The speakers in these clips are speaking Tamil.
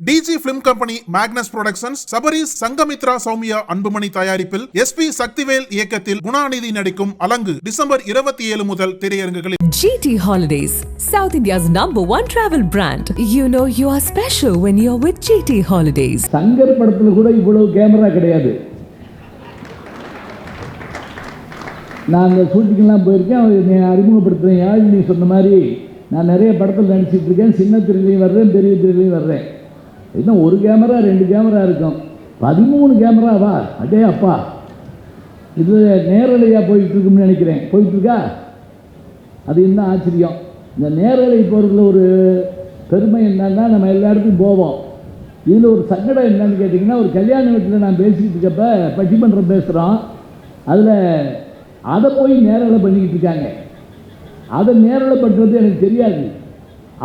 டிஜி film company, Magnus productions, Sabaris Sangamithra Soumya Anbumani தயாரிப்பில் SP சக்திவேல் இயக்கத்தில் குணாநிதி நடிக்கும் அலங்கு டிசம்பர் 27 முதல் திரையரங்குகளில். GT Holidays, South India's #1 travel brand. You know you are special when you're with GT Holidays. Shankar படத்துல கூட இவ்வளவு கேமரா கிடையாது. நான் அந்த ஷூட்டிங்லாம் போயிருக்கேன், அறிமுகப்படுத்துறேன். யாழ் நீ சொன்ன மாதிரி நான் நிறைய படத்தில் நடிச்சிட்டு இருக்கேன். சின்ன திரையிலையும் வர்றேன், பெரிய திரையிலையும் வர்றேன். இன்னும் ஒரு கேமரா 2 கேமரா இருக்கும், 13 கேமராவா? அடே அப்பா, இது நேரலையாக போயிட்டு இருக்குன்னு நினைக்கிறேன். போயிட்டுருக்கா? அது என்ன ஆச்சரியம். இந்த நேரலை போகிறதுல ஒரு பெருமை என்னன்னா, நம்ம எல்லா இடத்துக்கும் போவோம். இதில் ஒரு சங்கடம் என்னன்னு கேட்டிங்கன்னா, ஒரு கல்யாண வீட்டில் நான் பேசிக்கிட்டு இருக்கப்ப பட்டிமன்றம் பேசுகிறோம். அதில் அதை போய் நேரலை பண்ணிக்கிட்டு இருக்காங்க. அதை நேரலை பண்ணுறது எனக்கு தெரியாது.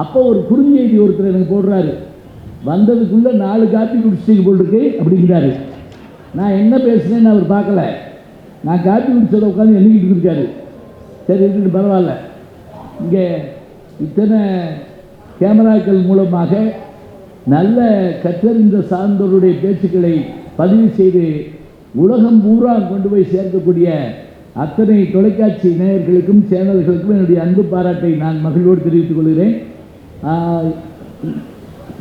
அப்போ ஒரு குறுஞ்செய்தி ஒருத்தர் எனக்கு போடுறாரு. வந்ததுக்குள்ளே 4 காப்பி குடிச்சிட்டு போட்டுருக்கு அப்படிங்கிறாரு. நான் என்ன பேசுனேன்னு அவர் பார்க்கல. நான் காப்பி குடிச்சதை உட்காந்து எண்ணிக்கிட்டு இருக்காரு. சரி இருக்குன்னு பரவாயில்ல. இங்கே இத்தனை கேமராக்கள் மூலமாக நல்ல கற்றறிந்த சார்ந்தோருடைய பேச்சுக்களை பதிவு செய்து உலகம் பூரா கொண்டு போய் சேர்க்கக்கூடிய அத்தனை தொலைக்காட்சி நேயர்களுக்கும் சேனல்களுக்கும் என்னுடைய அன்பு பாராட்டை நான் மகிழ்வோடு தெரிவித்துக் கொள்கிறேன்.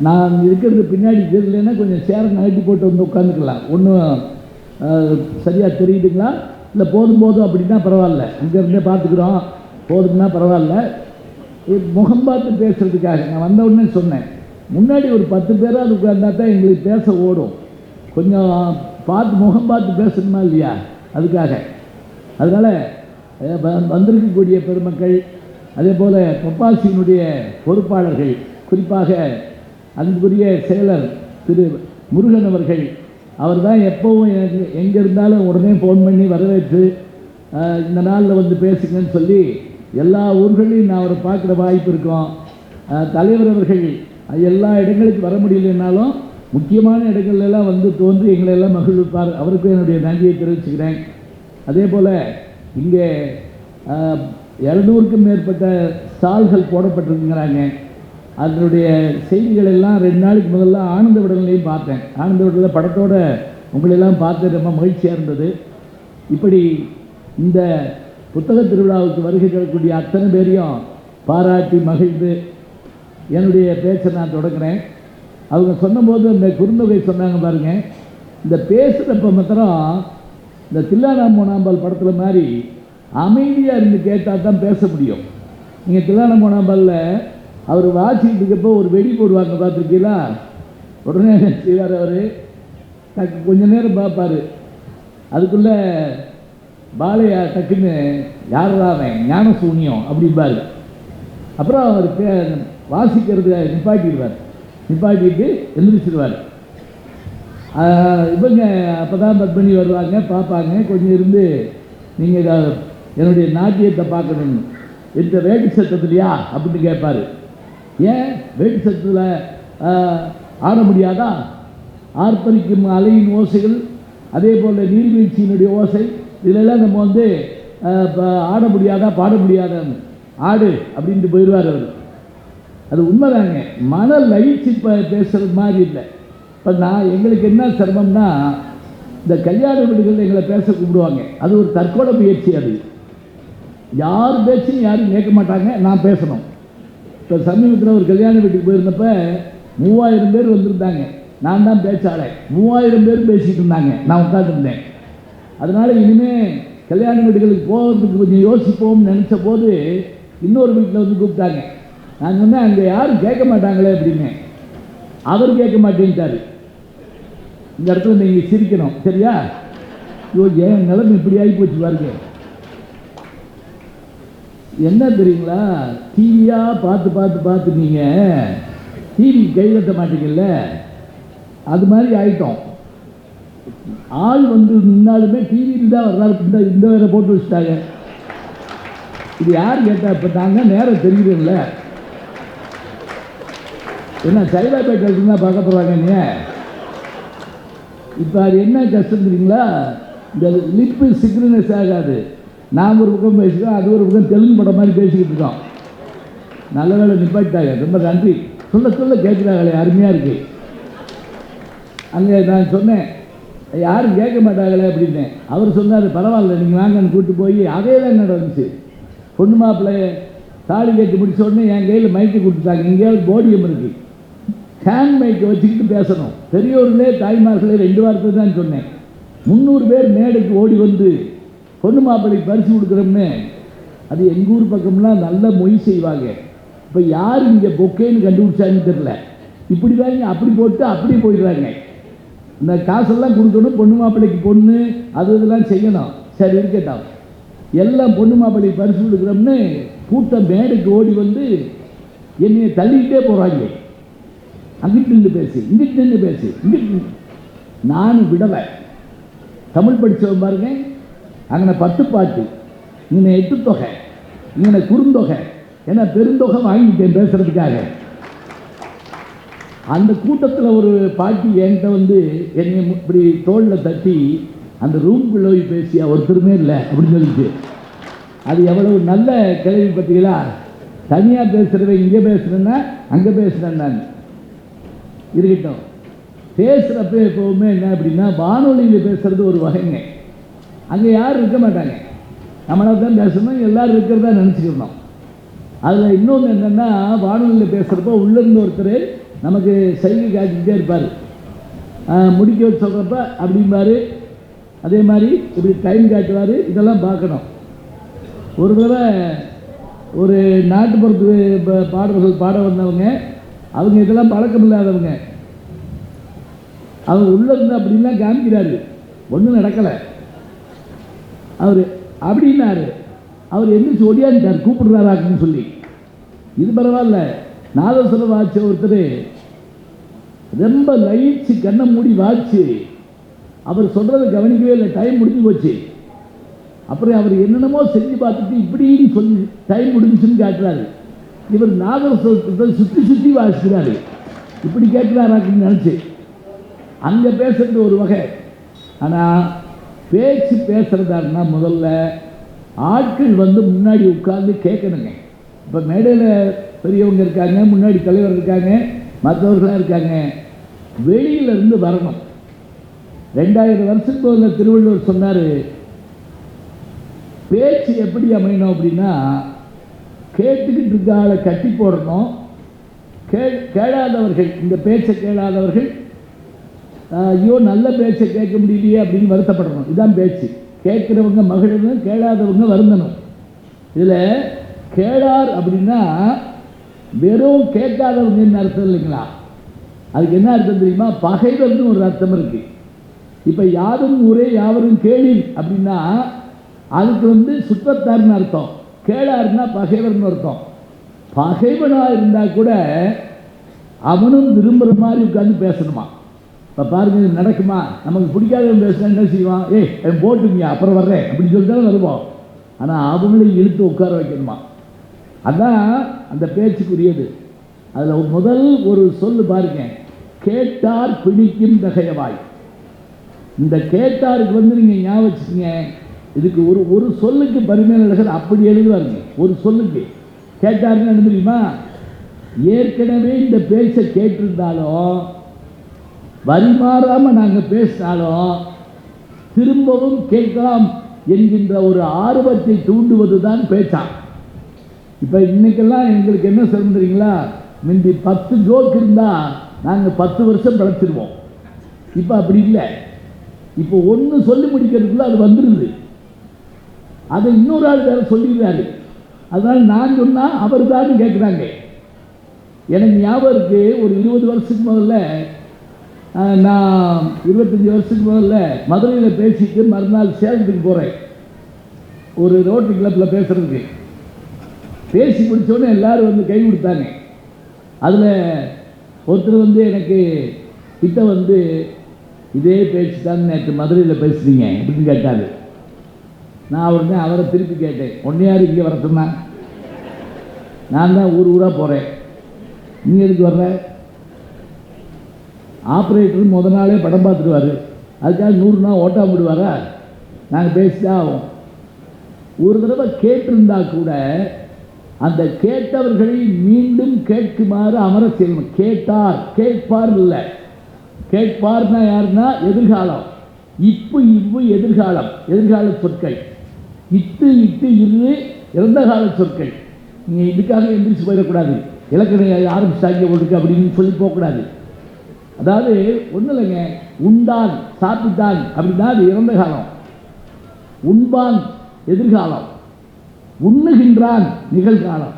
நான் இருக்கிறது பின்னாடி தெரியலன்னா கொஞ்சம் சேரை நகட்டி போட்டு வந்து உட்காந்துக்கலாம். ஒன்றும் சரியாக தெரியுதுங்களா? இல்லை போதும் அப்படின்னா பரவாயில்ல, இங்கேருந்தே பார்த்துக்குறோம், போதும்னா பரவாயில்ல. முகம் பார்த்து பேசுகிறதுக்காக நான் வந்த உடனே சொன்னேன், முன்னாடி ஒரு 10 பேராக உட்கார்ந்தா தான் எங்களுக்கு பேச ஓடும். கொஞ்சம் முகம் பார்த்து பேசணுமா இல்லையா? அதுக்காக. அதனால் வந்திருக்கக்கூடிய பெருமக்கள், அதே போல் பப்பாசியினுடைய பொறுப்பாளர்கள், குறிப்பாக அன்புக்குரிய செயலர் திரு முருகன் அவர்கள், அவர் தான் எப்போவும் எனக்கு எங்கே இருந்தாலும் உடனே ஃபோன் பண்ணி வரவேற்று இந்த நாளில் வந்து பேசுங்கன்னு சொல்லி எல்லா ஊர்களையும் நான் அவரை பார்க்குற வாய்ப்பு இருக்கும். தலைவர் அவர்கள் எல்லா இடங்களுக்கு வர முடியலன்னாலும் முக்கியமான இடங்கள்லாம் வந்து தோன்றி எங்களெல்லாம் மகிழ்விப்பார். அவருக்கும் என்னுடைய நன்றியை தெரிவிச்சுக்கிறேன். அதே போல் இங்கே 200க்கும் மேற்பட்ட ஸ்டால்கள் போடப்பட்டிருக்குங்கிறாங்க. அதனுடைய செய்திகள் எல்லாம் 2 நாளைக்கு முதல்ல ஆனந்த விடலையும் பார்த்தேன். ஆனந்த விடலில் படத்தோடு உங்களெல்லாம் பார்த்து ரொம்ப மகிழ்ச்சியாக இருந்தது. இப்படி இந்த புத்தக திருவிழாவுக்கு வருகை தரக்கூடிய அத்தனை பேரையும் பாராட்டி மகிழ்ந்து என்னுடைய பேச்சை நான் தொடங்குறேன். அவங்க சொன்னபோது அந்த குறுந்தொகை சொன்னாங்க பாருங்கள், இந்த பேசுகிறப்ப மாத்திரம் இந்த தில்லானாமோனாம்பால் படத்தில் மாதிரி அமைதியாக இருந்து கேட்டால் தான் பேச முடியும். நீங்கள் தில்லானாமோனாம்பாலில் அவர் வாசிக்கிட்டு இருக்கப்போ ஒரு வெடி போடுவாங்க, பார்த்துருக்கீங்களா? உடனே செய்வார் அவர், கொஞ்ச நேரம் பார்ப்பார். அதுக்குள்ளே பாலையா டக்குன்னு யாராவன் ஞான சூன்யம் அப்படிம்பார். அப்புறம் அவர் வாசிக்கிறது நிப்பாட்டிட்டு எழுந்திரிச்சிடுவார். இவங்க அப்போ தான் பத்மினி வருவாங்க, பார்ப்பாங்க. கொஞ்சம் இருந்து நீங்கள் என்னுடைய நாட்டியத்தை பார்க்கணும், இந்த வேட்டு சத்தத்துலையா அப்படின்னு கேட்பார். ஏன் வேட்டு சத்தத்தில் ஆட முடியாதா? ஆர்ப்பரிக்கும் அலையின் ஓசைகள், அதே போல் நீர்வீழ்ச்சியினுடைய ஓசை, இதிலெல்லாம் நம்ம வந்து ஆட முடியாதா, பாட முடியாதான்னு ஆடு அப்படின்ட்டு போயிடுவார் அவர். அது உண்மைதாங்க. மன லயிச்சு பேசுகிறது மாதிரி இல்லை. இப்போ எங்களுக்கு என்ன சிரமம்னா, இந்த கல்யாண வீடுகளில் எங்களை பேச கூப்பிடுவாங்க. அது ஒரு தற்கொலை முயற்சி. அது யார் பேச்சும் யாரும் கேட்க மாட்டாங்க, நான் பேசணும். இப்போ சமீபத்தில் ஒரு கல்யாண வீட்டுக்கு போயிருந்தப்ப 3000 பேர் வந்திருந்தாங்க. நான் தான் பேச்சாளர். 3000 பேர் பேசிகிட்டு இருந்தாங்க, நான் உட்காந்துருந்தேன். அதனால் இனிமேல் கல்யாண வீடுகளுக்கு போகிறதுக்கு கொஞ்சம் யோசிப்போம்னு நினச்ச போது இன்னொரு வீட்டில் வந்து கூப்பிட்டாங்க. நான் சொன்னேன், அங்கே யாரும் கேட்க மாட்டாங்களே அப்படின்னு. அவர் கேட்க மாட்டேன்ட்டார். இந்த இடத்துல நீங்கள் சிரிக்கணும், சரியா? ஐயோ, ஏன் நிலைமை இப்படி ஆகி போச்சு பாருங்க. என்ன தெரியுங்களா, டிவியாக பார்த்து நீங்கள் டிவி கைகட்ட மாட்டீங்கல்ல, அது மாதிரி ஆயிட்டோம். ஆள் வந்து நின்னாலுமே டிவியில் தான் வர்றாரு. இந்த வேற போட்டு வச்சுட்டாங்க. இது யார் கேட்டால் இப்போ தாங்க நேரம் தெரியுதுல்ல. என்ன சைதாப்பேட்டில் தான் பார்க்க போகிறாங்க. நீங்கள் இப்போ அது என்ன கஷ்டம் தெரியுங்களா, இந்த லிப்பு சிக்னஸ் ஆகாது. நாம் ஒரு பக்கம் பேசுகிறோம், அது ஒரு பக்கம் தெலுங்கு படம் மாதிரி பேசிக்கிட்டு இருக்கோம். நல்ல வேலை நிப்பாட்டாங்க. ரொம்ப நன்றி. சொல்ல கேட்குறாங்களே, அருமையாக இருக்குது. அங்கே நான் சொன்னேன் யாரும் கேட்க மாட்டாங்களே அப்படின்னு. அவர் சொன்னார் பரவாயில்ல நீங்கள் வாங்கன்னு கூப்பிட்டு போய் அதே தான் நடந்துச்சு. பொண்ணு மாப்பிள்ளை தாலி கட்டி முடிச்ச உடனே என் கையில் மைக்கு கொடுத்துட்டாங்க. எங்கேயாவது போடியம் இருக்குது, ஹேண்ட் மைக்கை வச்சுக்கிட்டு பேசணும். பெரியோர்களே தாய்மார்களே 2 வாரத்தை தான் சொன்னேன். 300 பேர் மேடைக்கு ஓடி வந்து பொண்ணு மாப்பிள்ளைக்கு பரிசு கொடுக்குறோம்னு. அது எங்கள் ஊர் பக்கம்லாம் நல்ல மொய் செய்வாங்க. இப்போ யார் இங்கே பொக்கேன்னு கண்டுபிடிச்சாங்கன்னு தெரில. இப்படி வாங்கி அப்படி போட்டு அப்படி போயிடுறாங்க. இந்த காசெல்லாம் கொடுக்கணும், பொண்ணு மாப்பிள்ளைக்கு பொண்ணு அது இதெல்லாம் செய்யணும். சரி இருக்கட்டும், எல்லாம் பொண்ணு மாப்பிள்ளைக்கு பரிசு கொடுக்குறோம்னு கூட்டம் மேடைக்கு ஓடி வந்து என்னையை தள்ளிக்கிட்டே போகிறாங்க. அங்கிட்டு நின்று பேசி, இங்கிட்டு நின்று பேசி, இங்கிட்டு. நானும் விடலை. தமிழ் படித்தவன் பாருங்க, அங்கே 10 பாட்டு, இங்கே 8 தொகை, இங்கே குறுந்தொகை, ஏன்னா பெருந்தொகை வாங்கிட்டேன் பேசுறதுக்காக. அந்த கூட்டத்தில் ஒரு பாட்டி என்கிட்ட வந்து என்னை இப்படி தோளில் தட்டி அந்த ரூம்குள்ளே போய் பேசியா ஒருத்தருமே இல்லை அப்படின்னு சொல்லிச்சு. அது எவ்வளவு நல்ல கேள்வி பார்த்தீங்களா? தனியாக பேசுகிறவன் இங்கே பேசுகிறேன்னா அங்கே பேசுகிறேன். நான் இருக்கட்டும், பேசுகிறப்ப எப்போவுமே என்ன அப்படின்னா வானொலியில் பேசுகிறது ஒரு வகைங்க. அங்கே யாரும் இருக்க மாட்டாங்க, நம்மளால தான் பேசணும், எல்லோரும் இருக்கிறதா நினச்சிக்கணும். அதில் இன்னொன்று என்னென்னா, வானொலியில் பேசுகிறப்போ உள்ளேருந்து ஒருத்தர் நமக்கு சைகை காட்டிக்கிட்டே இருப்பார். முடிக்க வச்சு சொல்கிறப்ப அப்படிம்பார், அதே மாதிரி இப்படி டைம் காட்டுவார். இதெல்லாம் பார்க்கணும். ஒரு தடவை ஒரு நாட்டுப்புறத்து பாடல்கள் பாட வந்தவங்க, அவங்க இதெல்லாம் பழக்கம் இல்லாதவங்க, அவங்க உள்ளே இருந்து அப்படின்லாம் காமிக்கிறாரு. ஒன்றும் நடக்கலை. அவர் அப்படின்னாரு. அவர் எந்திரிச்சு ஒடியாந்துட்டார் கூப்பிடுறாராக்குன்னு சொல்லி. இது பரவாயில்ல. நாதஸ்வரம் வாட்ச ஒருத்தர் ரொம்ப லயிச்சு கண்ணை மூடி வாட்சி அவர் சொல்கிறத கவனிக்கவே இல்லை. டைம் முடிஞ்சு போச்சு. அப்புறம் அவர் என்னென்னமோ செஞ்சு பார்த்துட்டு இப்படின்னு சொல்லி டைம் முடிஞ்சுன்னு காட்டுறாரு. இவர் நாதஸ்வரத்தை சுற்றி சுற்றி வாசிக்கிறாரு. இப்படி கேட்குறாராக்குன்னு நினச்சி அங்கே பேசுறது ஒரு வகை. ஆனால் பேச்சு பேசுகிறதாருன்னா முதல்ல ஆட்கள் வந்து முன்னாடி உட்கார்ந்து கேட்கணுங்க. இப்போ மேடையில் பெரியவங்க இருக்காங்க, முன்னாடி தலைவர் இருக்காங்க, மற்றவர்களாக இருக்காங்க. வெளியிலிருந்து வரணும். 2000 வருஷத்துக்கு முதல்ல திருவள்ளுவர் சொன்னார், பேச்சு எப்படி அமையணும் அப்படின்னா கேட்டுக்கிட்டு இருக்க ஆளை கட்டி போடணும். கேளாதவர்கள், இந்த பேச்சை கேளாதவர்கள் ஐயோ நல்ல பேச்சை கேட்க முடியலையே அப்படின்னு வருத்தப்படணும். இதுதான் பேச்சு. கேட்குறவங்க மகிழணும், கேளாதவங்க வருந்தணும். இதில் கேளார் அப்படின்னா வெறும் கேட்காதவங்கன்னு அர்த்தம் இல்லைங்களா? அதுக்கு என்ன அர்த்தம் தெரியுமா? பகைவர்னு ஒரு அர்த்தம் இருக்குது. இப்போ யாரும் ஊரே யாவரும் கேளிர் அப்படின்னா அதுக்கு வந்து சுற்றத்தார்னு அர்த்தம். கேளார்னா பகைவர்னு அர்த்தம். பகைவனாக இருந்தால் கூட அவனும் விரும்புகிற மாதிரி உட்காந்து பேசணுமா? இப்போ பாருங்க, இது நடக்குமா? நமக்கு பிடிக்காதவன் பேசுனா என்ன செய்வான்? போட்டுங்க அப்புறம் வர்றேன் அப்படின்னு சொல்லி தானே வருவோம். ஆனால் அவங்களையும் இழுத்து உட்கார வைக்கணுமா? அதுதான் அந்த பேச்சுக்குரியது. அதில் முதல் ஒரு சொல்லு பாருங்க, கேட்டார் பிணிக்கும் தகையவாய். இந்த கேட்டாருக்கு வந்து நீங்கள் ஞாபகம் வச்சுக்கோங்க. இதுக்கு ஒரு சொல்லுக்கு பரிமேலழகர் அப்படி எழுதுவாருங்க. ஒரு சொல்லுக்கு கேட்டாருன்னு என்ன தெரியுமா? ஏற்கனவே இந்த பேச்சை கேட்டிருந்தாலும் வரி மாறாமல் நாங்கள் பேசினாலும் திரும்பவும் கேட்கலாம் என்கின்ற ஒரு ஆர்வத்தை தூண்டுவது தான் பேச்சா. இப்போ இன்னைக்கெல்லாம் எங்களுக்கு என்ன சொல்லுறீங்களா? முந்தி 10 ஜோக் இருந்தால் நாங்கள் 10 வருஷம் பிழைச்சிருவோம். இப்போ அப்படி இல்லை. இப்போ ஒன்று சொல்லி முடிக்கிறதுக்குள்ள அது வந்துடுது. அதை இன்னொரு ஆள் வேறு சொல்லிடுறாரு. அதனால் நான் சொன்னால் அவர் தான் கேட்குறாங்க. எனக்கு ஞாபகம் இருக்குது, ஒரு 20 வருஷத்துக்கு முதல்ல, நான் 25 வருஷத்துக்கு முதல்ல மதுரையில் பேசிட்டு மறுநாள் சேலத்துக்கு போகிறேன் ஒரு ரோட்டரி கிளப்பில் பேசுகிறதுக்கு. பேசி முடித்தோடனே எல்லோரும் வந்து கை கொடுத்தாங்க. அதில் ஒருத்தர் வந்து எனக்கு கிட்ட வந்து இதே பேச்சு தான் நேற்று மதுரையில் பேசுனீங்க அப்படின்னு கேட்டார். நான் அவரை திருப்பி கேட்டேன், ஒன்று யார் இங்கே வர சொன்னா? நான் தான் ஊர் ஊராக போகிறேன், நீ எதுக்கு வர்ற? ஆப்ரேட்டர் முத நாளே படம் பார்த்துடுவார், அதுக்காக 100 நாள் ஓட்டா விடுவாரா? நாங்கள் பேசிதான் ஆகும். ஒரு தடவை கேட்டிருந்தா கூட அந்த கேட்டவர்களை மீண்டும் கேட்குமாறு அமர செய்யணும். கேட்டார் கேட்பார் இல்லை, கேட்பார்னா யாருன்னா எதிர்காலம். இப்பு இவ்வு எதிர்காலம், எதிர்கால சொற்கள். இட்டு இட்டு இரு இறந்த கால சொற்கள். நீங்கள் இதுக்காக எந்திரிச்சு போயிடக்கூடாது, இலக்கணம் ஆரம்பிச்சாங்க உங்களுக்கு அப்படின்னு சொல்லி போகக்கூடாது. அதாவது ஒன்றும் இல்லைங்க, உண்டான் சாப்பிட்டான் அப்படின்னா அது இறந்த காலம், உண்பான் எதிர்காலம், உண்ணுகின்றான் நிகழ்காலம்.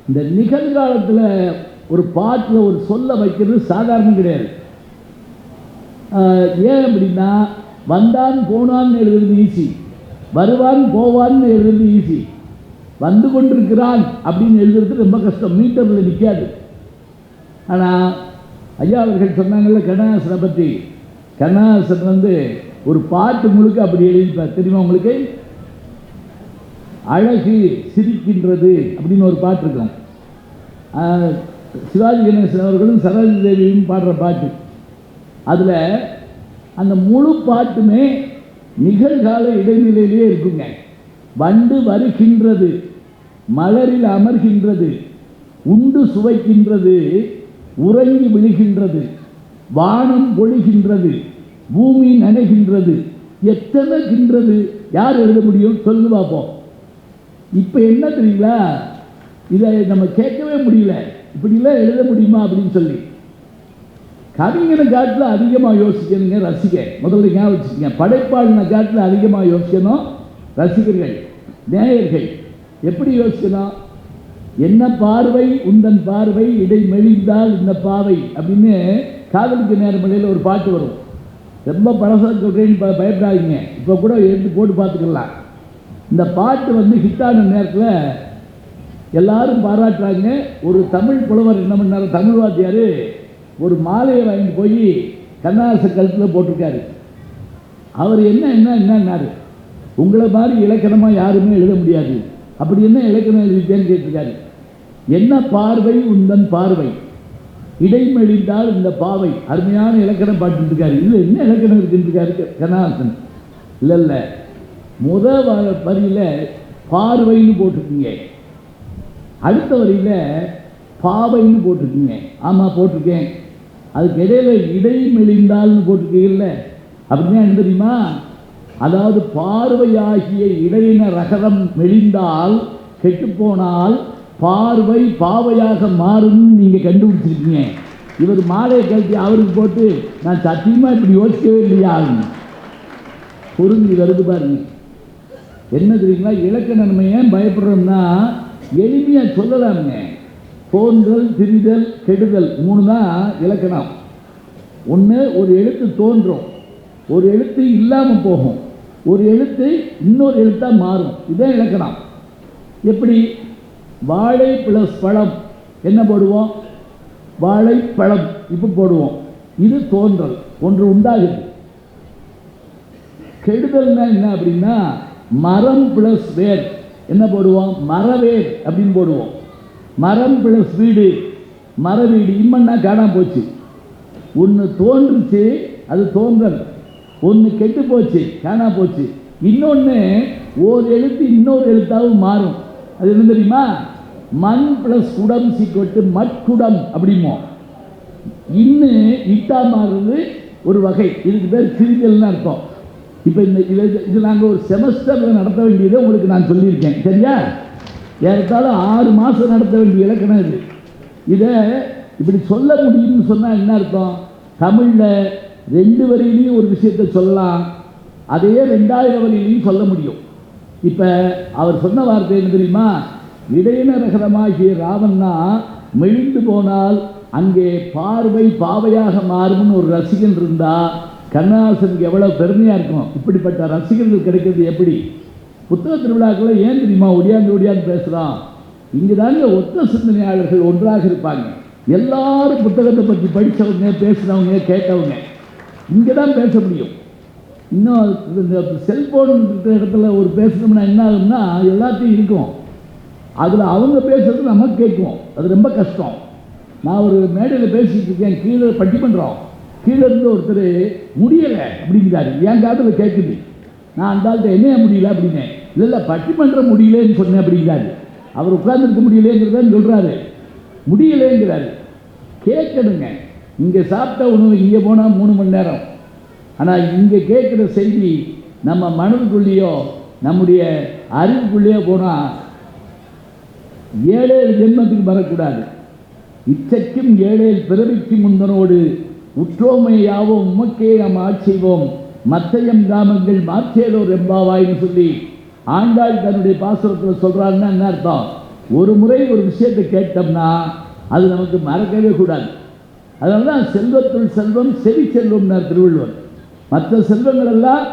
இந்த நிகழ்காலத்தில் ஒரு பாட்டில் ஒரு சொல்ல வைக்கிறது சாதாரணம் கிடையாது. ஏன் அப்படின்னா வந்தான் போனான்னு எழுதுறது ஈஸி, வருவான் போவான்னு எழுதுறது ஈஸி, வந்து கொண்டிருக்கிறான் அப்படின்னு எழுதுறது ரொம்ப கஷ்டம், மீட்டரில் நிற்காது. ஆனால் ஐயா அவர்கள் சொன்னாங்கல்ல கண்ணதாசனை பற்றி, கண்ணதாசன் ஒரு பாட்டு முழுக்க அப்படி எழுதிப்பார். தெரியுமா உங்களுக்கு? அழகு சிரிக்கின்றது அப்படின்னு ஒரு பாட்டு இருக்கும். சிவாஜி கணேசன் அவர்களும் சரோஜி தேவியும் பாடுற பாட்டு. அதில் அந்த முழு பாட்டுமே நிகழ்கால இடைநிலையிலே இருக்குங்க. வண்டு வருகின்றது, மலரில் அமர்கின்றது, உண்டு சுவைக்கின்றது, உறங்கி விழுகின்றது, வானம் பொழிகின்றது, பூமி நனைகின்றது, எத்தனை கின்றது யார் எழுத முடியும் சொல்லு பார்ப்போம். இப்போ என்ன தெரியுங்களா, இதை நம்ம கேட்கவே முடியல, இப்படிலாம் எழுத முடியுமா அப்படின்னு சொல்லி. கவிஞனை காட்டில் அதிகமாக யோசிக்கணுங்க ரசிக, முதல்ல ஞாபகம் வச்சுக்கோங்க. படைப்பாளின காட்டில் அதிகமாக யோசிக்கணும் ரசிகர்கள், நேயர்கள். எப்படி யோசிக்கணும்? என்ன பார்வை உந்தன் பார்வை இடை மெலிந்தால் இந்த பாவை அப்படின்னு காதலிக்க நேரமலையில் ஒரு பாட்டு வரும். ரொம்ப பழசாக சொல்கிறேன்னு பயப்படாதீங்க, இப்போ கூட எடுத்து போட்டு பார்த்துக்கலாம். இந்த பாட்டு ஹிட்டான நேரத்தில் எல்லாரும் பாராட்டுறாங்க. ஒரு தமிழ் புலவர் என்ன பண்ணார், தமிழ் வாத்தியார் ஒரு மாலையை வாங்கிட்டு போய் கண்ணதாசன் கழுத்தில் போட்டிருக்காரு. அவர் என்னன்னாரு, உங்களை மாதிரி இலக்கணமாக யாருமே எழுத முடியாது, அப்படி என்ன இலக்கணம் எழுதிட்டேன்னு கேட்டிருக்காரு. என்ன பார்வை உந்தன் பார்வை இடைமெழிந்தால் இந்த பாவை, அருமையான இலக்கணம் பாட்டுருக்காரு. இதில் என்ன இலக்கணம் இருக்குன்றிருக்காரு கண்ணதாசன். இல்லை வரியில் பார்வைன்னு போட்டிருக்கீங்க, அடுத்த வரியில் பாவைன்னு போட்டிருக்கீங்க. ஆமாம் போட்டிருக்கேன். அதுக்கு இடையில இடைமெழிந்தால்னு போட்டிருக்கீங்கல்ல, அப்படின்னா என்ன தெரியுமா? அதாவது பார்வையாகிய இடையின ரகரம் மெலிந்தால் கெட்டுப்போனால் பார்வை பாவையாக மாறும்னு நீங்கள் கண்டுபிடிச்சிருக்கீங்க. இவர் மாலையை கழட்டி அவருக்கு போட்டு நான் சத்தியமாக இப்படி யோசிக்கவே இல்லையா பொருந்தி வருது பாருங்க. என்ன தெரியுங்களா, இலக்கணம் நம்ம ஏன் பயப்படுறோம்னா எளிமையாக சொல்லலாமுங்க. தோன்றல் திரிதல் கெடுதல் 3 தான் இலக்கணம். ஒன்று, ஒரு எழுத்து தோன்றும், ஒரு எழுத்து இல்லாமல் போகும், ஒரு எழுத்து இன்னொரு எழுத்தாக மாறும். இதுதான் இலக்கணம். எப்படி? வாழை ப்ளஸ் பழம் என்ன போடுவோம்? வாழைப்பழம் இப்போ போடுவோம். இது தோன்றல், ஒன்று உண்டாகுது. கெடுதல்னா என்ன அப்படின்னா மரம் ப்ளஸ் வேர் என்ன போடுவோம்? மரவேர் அப்படின்னு போடுவோம். மரம் ப்ளஸ் வீடு மரவீடு, இம்மன்னா காணாம போச்சு. ஒன்று தோன்றுச்சு அது தோன்றல், ஒன்று கெட்டு போச்சு காணா போச்சு, இன்னொன்று ஒரு எழுத்து இன்னொரு எழுத்தாகவும் மாறும். அது என்ன தெரியுமா? மண் ப்ளஸ் குடம் சீக்கொட்டு மட்குடம் அப்படிமோ. இன்னும் இட்டா மாறுறது ஒரு வகை, இதுக்கு பேர் சிரிதல்னு அர்த்தம். இப்போ இது நாங்கள் ஒரு செமஸ்டரில் நடத்த வேண்டியதை உங்களுக்கு நான் சொல்லியிருக்கேன், சரியா? ஏறத்தாலும் 6 மாதம் நடத்த வேண்டிய இலக்கணம் இது. இதை இப்படி சொல்ல முடியும்னு சொன்னால் என்ன அர்த்தம்? தமிழில் 2 வரியிலையும் ஒரு விஷயத்தை சொல்லலாம், அதே 2000 வரியிலையும் சொல்ல முடியும். இப்போ அவர் சொன்ன வார்த்தை என்ன தெரியுமா? இடையின ரகரமாகிய ராவன்னா மெலிந்து போனால் அங்கே பார்வை பாவையாக மாறும்னு ஒரு ரசிகன் இருந்தால் கண்ணதாசனுக்கு எவ்வளோ பெருமையாக இருக்கும். இப்படிப்பட்ட ரசிகர்கள் கிடைக்கிறது எப்படி? புத்தக திருவிழாக்களை ஏன் தெரியுமா ஒடியாந்து பேசுகிறோம்? இங்கே தாங்க ஒத்த சிந்தனையாளர்கள் ஒன்றாக இருப்பாங்க. எல்லாரும் புத்தகத்தை பற்றி படித்தவங்க, பேசுகிறவங்க, கேட்டவங்க இங்கே தான் பேச முடியும். இன்னும் இந்த செல்ஃபோன் இடத்துல ஒரு பேசணும்னா என்ன ஆகும்னா எல்லாத்தையும் இருக்கும், அதில் அவங்க பேசுகிறது நமக்கு கேட்கும், அது ரொம்ப கஷ்டம். நான் ஒரு மேடையில் பேசிகிட்டு இருக்கேன், கீழே பட்டிமன்றம், கீழே இருந்து ஒருத்தர் முடியலை அப்படிங்கிறாரு, என் காதில் கேட்குது. நான் அந்த ஆள்கிட்ட என்ன முடியல அப்படின்னு, இல்லை பட்டிமன்றம் முடியலேன்னு சொன்னேன் அப்படிங்கிறாரு. அவர் உட்கார்ந்துருக்க முடியலேங்கிறதான் சொல்கிறாரு, முடியலேங்கிறாரு. கேட்கணுங்க. இங்கே சாப்பிட்ட உணவு இங்கே போனால் 3 மணி நேரம். ஆனால் இங்கே கேட்குற செய்தி நம்ம மனதுக்குள்ளேயோ நம்முடைய அறிவுக்குள்ளேயோ போனால் 7 ஜென்மத்துக்கு வரக்கூடாது. இச்சைக்கும் 7 பிறவிக்கு முந்தனோடு உற்றோமையாவோம் உமக்கே நாம் ஆட்சிவோம் மத்தையம் கிராமங்கள் மாற்றேலோர் எம்பாவாயின்னு சொல்லி ஆண்டாள் தன்னுடைய பாசுரத்தில் சொல்கிறாருன்னா என்ன அர்த்தம்? ஒரு முறை ஒரு விஷயத்தை கேட்டோம்னா அது நமக்கு மறக்கவே கூடாது. அதனால தான் செல்வத்துள் செல்வம் செவி செல்வம்னார் திருவள்ளுவர். மற்ற செல்வங்கள் எல்லாம்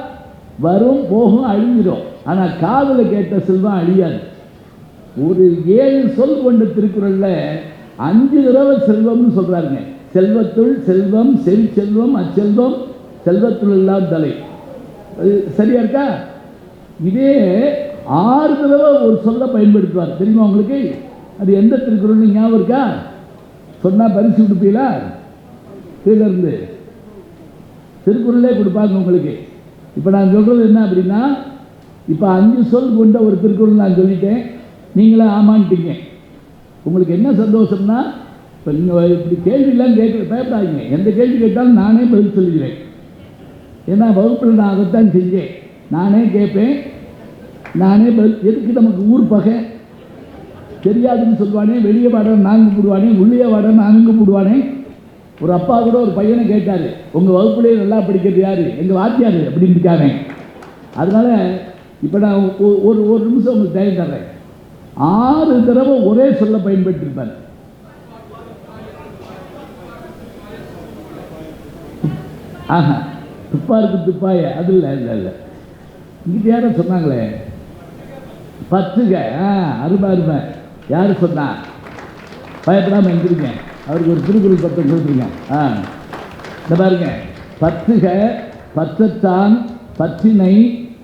வரும் போகும் அழிஞ்சிடும். ஆனால் காதில் கேட்ட செல்வம் அழியாது. ஒரு 7 சொல் கொண்ட திருக்குறளில் 5 தடவை செல்வம்னு சொல்கிறாருங்க. செல்வத்துள் செல்வம் செவி செல்வம் அச்செல்வம் செல்வத்துள் எல்லாம் தலை. சரியா இருக்கா? இதே 6 தடவை ஒரு சொல்ல பயன்படுத்துவார். தெரியுமா உங்களுக்கு? அது எந்த திருக்குறள் ஞாபகம் இருக்கா? சொன்னால் பரிசு கொடுப்பீங்களா? கீழே இருந்து திருக்குறளே கொடுப்பாங்க உங்களுக்கு. இப்போ நான் சொல்கிறது என்ன அப்படின்னா, இப்போ 5 சொல் கொண்ட ஒரு திருக்குறள் நான் சொல்லிட்டேன், நீங்களே ஆமான்ட்டீங்க. உங்களுக்கு என்ன சந்தோஷம்னா, இப்போ நீங்கள் இப்படி கேள்வியெல்லாம் கேட்குற பயப்படாதீங்க. எந்த கேள்வி கேட்டாலும் நானே பதில் சொல்லிக்கிறேன். ஏன்னா வகுப்பில் நான் அதைத்தான் செஞ்சேன். நானே கேட்பேன், நானே பதில். எதுக்கு நமக்கு ஊர் பகை? தெரியாதுன்னு சொல்லுவானே, வெளியே வாட நான்கு போடுவானே, உள்ளே வாட நான்கு போடுவானே. ஒரு அப்பா கூட ஒரு பையனை கேட்டார், உங்கள் வகுப்புலேயே நல்லா படிக்கிறது யார்? எங்கள் வாத்தியார் அப்படின்னு இருக்காங்க. அதனால் இப்போ நான் ஒரு நிமிஷம் உங்களுக்கு டைம் தர்றேன். 6 தடவை ஒரே சொல்ல பயன்படுத்தியிருப்பார். ஆஹா, துப்பாருக்கு துப்பாய அது இல்லை இல்லை இல்லை. இங்கிட்ட யாரும் சொன்னாங்களே, பத்துக. அருமை அருமை. யார் சொன்னா? பயப்படாமல் எந்திரிங்க. அவருக்கு ஒரு திருக்குறள் பட்டம் கொடுத்துருங்க. இந்த பாருங்க, பத்துக பற்றத்தான் பற்றினை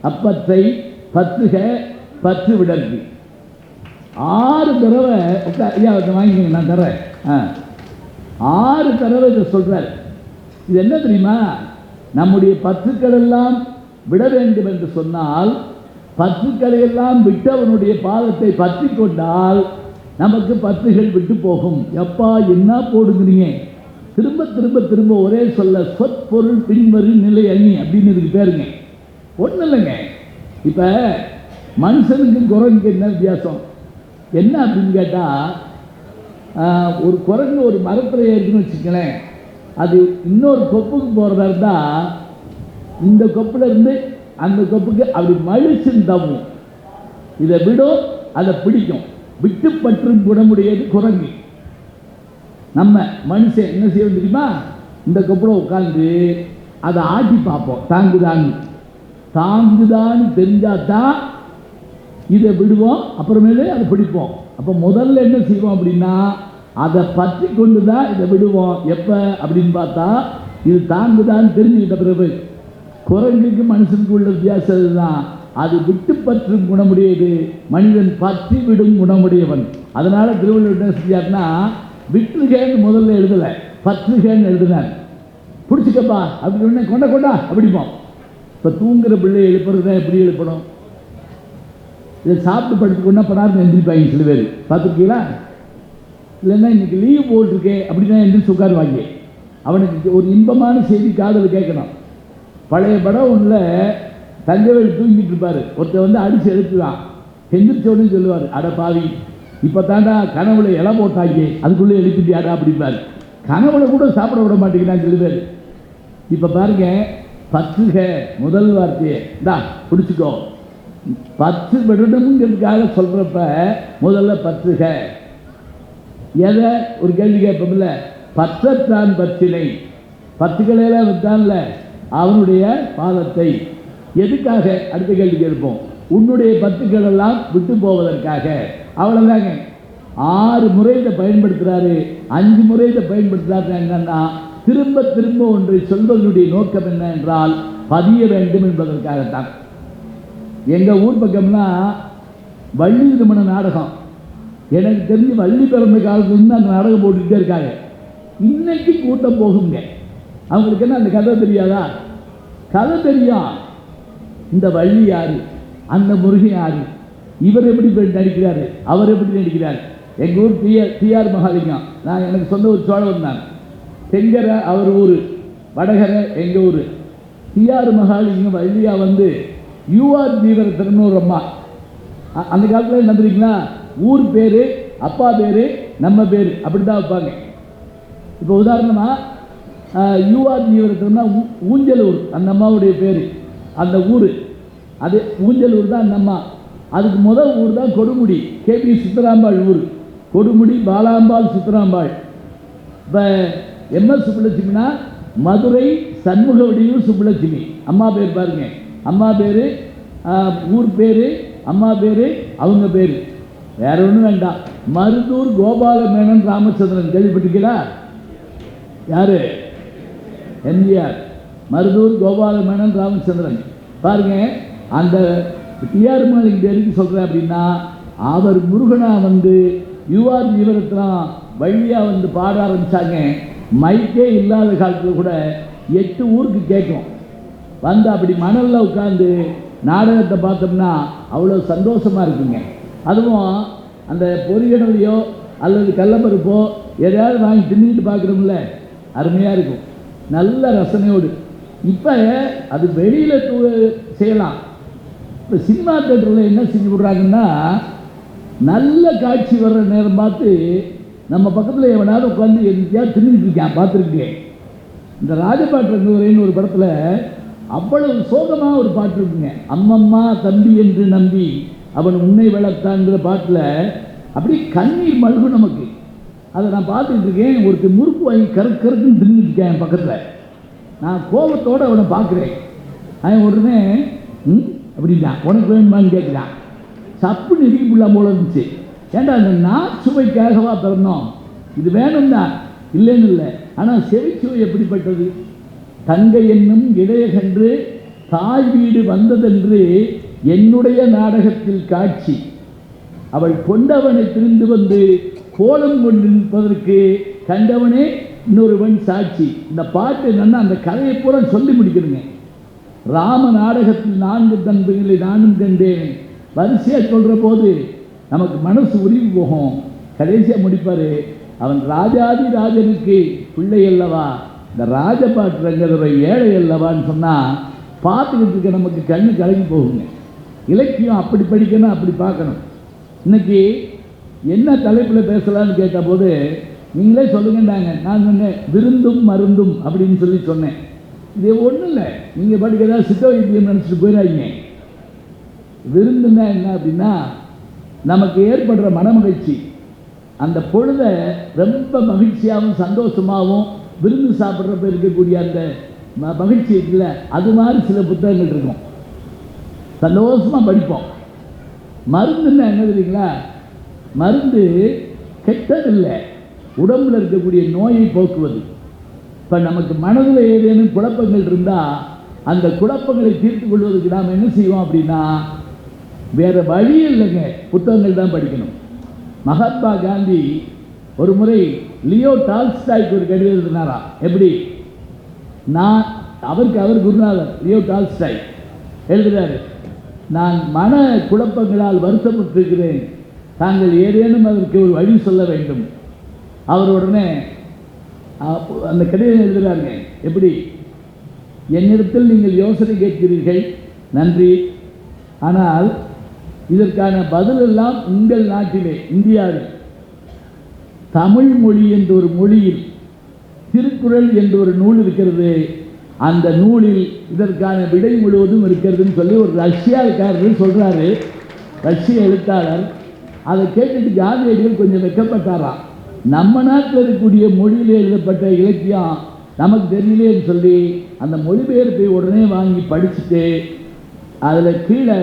அப்பத்தை பத்துக பற்று விடற்கு. 6 தடவை ஐயா வாங்கிக்கோங்க, நான் தர்றேன். 6 தடவை இதை சொல்கிறார். இது என்ன தெரியுமா? நம்முடைய பற்றுக்கள் எல்லாம் விட வேண்டும் என்று சொன்னால், பற்றுக்களை எல்லாம் விட்டவனுடைய பாதத்தை பற்றி கொண்டால் நமக்கு பற்றுகள் விட்டு போகும். எப்பா என்ன போடுங்கிறீங்க? திரும்ப திரும்ப திரும்ப ஒரே சொல்ல சொற்பொருள் பின்வரும் நிலை அணி அப்படின்னு இதுக்கு பேருங்க. ஒன்றும் இல்லைங்க. இப்போ மனுஷனுக்கு குரங்குக்கு என்ன வித்தியாசம்? என்ன அப்படின்னு கேட்டால், ஒரு குரங்கு ஒரு மரத்தில் ஏறுதுன்னு வச்சுக்கலேன், அது இன்னொரு கொப்புக்கு போகிறதா இருந்தால் இந்த கொப்பில் இருந்து அந்த கொப்புக்கு அப்படி மழிச்சுன்னு தவும். இதை விடும், அதை பிடிக்கும். விட்டு பற்றும் குணமுடையது குரங்கு. நம்ம மனுஷன் என்ன செய்வோம் தெரியுமா? இந்த கொப்பில் உட்காந்து அதை ஆட்டி பார்ப்போம், தாங்குதான்னு தெரிஞ்சாதான் இதை விடுவோம், அப்புறமேலே அதை பிடிப்போம். அப்போ முதல்ல என்ன செய்வோம் அப்படின்னா, அதை பற்றி கொண்டு தான் இதை விடுவோம். எப்போ அப்படின்னு பார்த்தா இது தாங்குதான்னு தெரிஞ்சுக்கிட்ட பிறகு. குரங்குக்கு மனுஷனுக்கு உள்ள வித்தியாசம் இதுதான். அது விட்டு பற்றும் குணமுடையது, மனிதன் பற்றி விடும் குணமுடையவன். அதனால திருவள்ளுவர் என்ன செஞ்சார்னா, விட்டுகேன்னு முதல்ல எழுதலை, பற்றுகேன்னு எழுதினார். பிடிச்சிக்கப்பா அப்படின்னு கொண்ட கொண்டா அப்படிப்போம். இப்போ தூங்குற பிள்ளையை எழுப்புறதுதான் எப்படி எழுப்பணும்? இதை சாப்பிட்டு படுத்துக்கொண்டா படாமல் எந்திரிப்பாங்க சில பேர், பார்த்துருக்கீங்களா? இல்லைன்னா இன்னைக்கு லீவ் போட்டிருக்கே அப்படின்னா எந்திரிச்சு உட்காருவாங்க. அவனுக்கு ஒரு இன்பமான செய்தி காதல் கேட்கணும். பழைய படம் ஒன்றில் தங்கவேல் தூங்கிட்டு இருப்பார். ஒருத்தர் வந்து அடித்து எழுப்புவான். எந்திரிச்சோன்னு சொல்லுவார், அட பாவி, இப்போ தாண்டா கனவுல இலை போட்டாங்க, அதுக்குள்ளே எழுப்பிட்டியாடா அப்படிம்பார். கனவுல கூட சாப்பிட விட மாட்டேங்கிறான்னு சில பேர். இப்போ பாருங்க, பற்றுக முதல் வார்த்தையே இந்தா பிடிச்சிக்கோ. பற்று விடணுங்கிறதுக்காக சொல்கிறப்ப முதல்ல பற்றுக. எதை ஒரு கேள்வி கேட்போம்ல, பற்றத்தான் பற்றினை, பற்றுக்களையெல்லாம் விட்டான்ல அவனுடைய பாதத்தை. எதுக்காக? அடுத்த கேள்வி கேட்போம். உன்னுடைய பற்றுக்கள் எல்லாம் விட்டு போவதற்காக. அவ்வளோதாங்க. 6 முறை இதை பயன்படுத்துகிறாரு, 5 முறை இதை பயன்படுத்துகிறாரு. என்னன்னா, திரும்ப திரும்ப ஒன்றை சொல்வதனுடைய நோக்கம் என்ன என்றால் பதிய வேண்டும் என்பதற்காகத்தான். எங்கள் ஊர் பக்கம்னா வள்ளி திருமண நாடகம், எனக்கு தெரிஞ்சு வள்ளி பிறந்த காலத்துலேருந்து அந்த நாடகம் போட்டுக்கிட்டே இருக்காங்க. இன்னைக்கு கூட்டம் போகுங்க. அவங்களுக்கு என்ன அந்த கதை தெரியாதா? கதை தெரியும். இந்த வள்ளி யாரு, அந்த முருகன் யாரு, இவர் எப்படி நடிக்கிறாரு, அவர் எப்படி நடிக்கிறார். எங்கள் ஊர் டிஆர் மகாலிங்கம், நான் எனக்கு சொந்த ஒரு சோழவன் தான். தெங்கரை அவர் ஊர், வடகரை எங்கள் ஊர். டிஆர் மகால் இங்கே வழியாக வந்து யூஆர் ஜீவரத்தன்னு ஒரு அம்மா. அந்த காலத்தில் என்ன தெரியுங்களா, ஊர் பேர், அப்பா பேர், நம்ம பேர் அப்படி தான் வைப்பாங்க. இப்போ உதாரணமாக யூஆர் ஜீவரத்தன்னா ஊஞ்சலூர் அந்த அம்மாவுடைய பேர், அந்த ஊர் அது ஊஞ்சலூர் தான் அந்த அம்மா. அதுக்கு முதல் ஊர் தான் கொடுமுடி, கேபி சுத்தராம்பாள் ஊர். கொடுமுடி பாலாம்பாள் சுத்தராம்பாள். இப்போ எம்எஸ் சுப்புலட்சுமினா மதுரை சண்முகவடியூர் சுப்புலட்சுமி அம்மா பேர் பாருங்க. அம்மா பேர், ஊர் பேர், அம்மா பேர், அவங்க பேர். வேற ஒன்றும் வேண்டாம். மருதூர் கோபாலமேனன் ராமச்சந்திரன் கேள்விப்பட்டிருக்கீங்களா? யாரு? எம்ஜிஆர். மருதூர் கோபாலமேனன் ராமச்சந்திரன். பாருங்க, அந்த டிஆர் மாலிக் எதுக்கு சொல்கிறேன் அப்படின்னா, அவர் முருகனா வந்து யூஆர் ஜீவரத்னம் வழியாக வந்து பாட ஆரம்பித்தாங்க. மைக்கே இல்லாத காலத்தில் கூட 8 ஊருக்கு கேட்கும். வந்து அப்படி மணலில் உட்காந்து நாடகத்தை பார்த்தோம்னா அவ்வளோ சந்தோஷமாக இருக்குங்க. அதுவும் அந்த பொரியடலையோ அல்லது கடலப்பருப்போ எதையாவது வாங்கி தின்னுக்கிட்டு பார்க்குறோம்ல, அருமையாக இருக்கும், நல்ல ரசனையோடு. இப்போ அது வெளியில் செய்யலாம். இப்போ சினிமா தேட்டரில் என்ன செஞ்சு விட்றாங்கன்னா, நல்ல காட்சி வர்ற நேரம் பார்த்து நம்ம பக்கத்தில் எவனாவது உட்காந்து எங்கேயாவது தின்னுக்கிட்டு இருக்கேன், பார்த்துருக்கேன். இந்த ராஜபாட்டு ரங்கவரைன்னு ஒரு படத்தில் அவ்வளவு சோகமாக ஒரு பாட்டு இருக்குங்க. அம்மம்மா தம்பி என்று நம்பி அவன் உன்னை வளர்த்தான்ங்கிற பாட்டில் அப்படி கண்ணீர் மல்கும் நமக்கு. அதை நான் பார்த்துக்கிட்டு இருக்கேன். ஒருத்தர் முறுக்கு வாங்கி கருக்குன்னு தின்னுட்டு இருக்கேன் என் பக்கத்தில். நான் கோபத்தோடு அவனை பார்க்குறேன். அவன் உடனே அப்படின்னா உனக்கு வேணுமான்னு கேட்குறான். சப்பு நெருங்கிப்புலாம் போல இருந்துச்சு. ஏன்டா அந்த நாச்சுவைக்காகவா பிறந்தோம்? இது வேணும் தான், இல்லைன்னு இல்லை. ஆனால் செவிச்சுவை எப்படிப்பட்டது? தங்கை என்னும் இடையகன்று தாய் வீடு வந்ததென்று என்னுடைய நாடகத்தில் காட்சி. அவள் கொண்டவனை திரிந்து வந்து கோலம் கொண்டு நிற்பதற்கு கண்டவனே இன்னொருவன் சாட்சி. இந்த பாட்டு என்னன்னா, அந்த கதையை பூரா சொல்லி முடிக்கணுங்க. ராம நாடகத்தில் 4 தம்பதிகளை நானும் கண்டேன். வரிசையாக சொல்கிற போது நமக்கு மனசு உருகி போகும். கடைசியாக முடிப்பார், அவன் ராஜாதி ராஜனுக்கு பிள்ளை அல்லவா, இந்த ராஜபாட்டு ரங்கதுரை ஏழை அல்லவான்னு சொன்னால் பார்த்துக்கிட்டு இருக்க நமக்கு கண்ணு கலங்கி போகுங்க. இலக்கியம் அப்படி படிக்கணும், அப்படி பார்க்கணும். இன்னைக்கு என்ன தலைப்பில் பேசலான்னு கேட்ட போது நீங்களே சொல்லுங்கன்னாங்க. நான் சொன்னேன் விருந்தும் மருந்தும் அப்படின்னு சொல்லி சொன்னேன். இது ஒன்றும் இல்லை, நீங்கள் படிக்க ஏதாவது சித்த வைத்தியம் நினச்சிட்டு போயிடாதீங்க. விருந்துன்னா என்ன அப்படின்னா, நமக்கு ஏற்படுற மனமகிழ்ச்சி, அந்த பொழுதை ரொம்ப மகிழ்ச்சியாகவும் சந்தோஷமாகவும் விருந்து சாப்பிட்றப்ப இருக்கக்கூடிய அந்த மகிழ்ச்சி இருக்குல்ல, அது மாதிரி சில புத்தகங்கள் இருக்கும், சந்தோஷமாக படிப்போம். மருந்துன்னா என்ன தெரியுங்களா? மருந்து கெட்டதில்லை, உடம்பில் இருக்கக்கூடிய நோயை போக்குவது. இப்போ நமக்கு மனதில் ஏதேனும் குழப்பங்கள் இருந்தால் அந்த குழப்பங்களை தீர்த்து கொள்வதற்கு நாம் என்ன செய்வோம் அப்படின்னா, வேறு வழி இல்லைங்க, புத்தகங்கள் தான் படிக்கணும். மகாத்மா காந்தி ஒரு முறை லியோ டால்ஸ்டாய்க்கு ஒரு கடிதம் எழுதினாரா. எப்படி? நான் அவர் குருநாதர் லியோ டால்ஸ்டாய் எழுதுகிறாரு, நான் மன குழப்பங்களால் வருத்தப்பட்டிருக்கிறேன், தாங்கள் ஏதேனும் அதற்கு ஒரு வழி சொல்ல வேண்டும். அவர் உடனே அந்த கடிதம் எழுதுகிறாருங்க. எப்படி? என்னிடத்தில் நீங்கள் யோசனை கேட்கிறீர்கள், நன்றி. ஆனால் இதற்கான பதிலெல்லாம் உங்கள் நாட்டிலே இந்தியாவில் தமிழ் மொழி என்ற ஒரு மொழியில் திருக்குறள் என்ற ஒரு நூல் இருக்கிறது. அந்த நூலில் இதற்கான விடை முழுவதும் இருக்கிறதுன்னு சொல்லி ஒரு ரஷ்யாக்காரர் சொல்கிறாரு, ரஷ்ய எழுத்தாளர். அதை கேட்டுட்டு காந்தியடிகள் கொஞ்சம் வெக்கப்பட்டாராம். நம்ம நாட்டில் இருக்கக்கூடிய மொழியில் எழுதப்பட்ட இலக்கியம் நமக்கு தெரியலேன்னு சொல்லி அந்த மொழிபெயர்ப்பை உடனே வாங்கி படிச்சுட்டு அதில் கீழே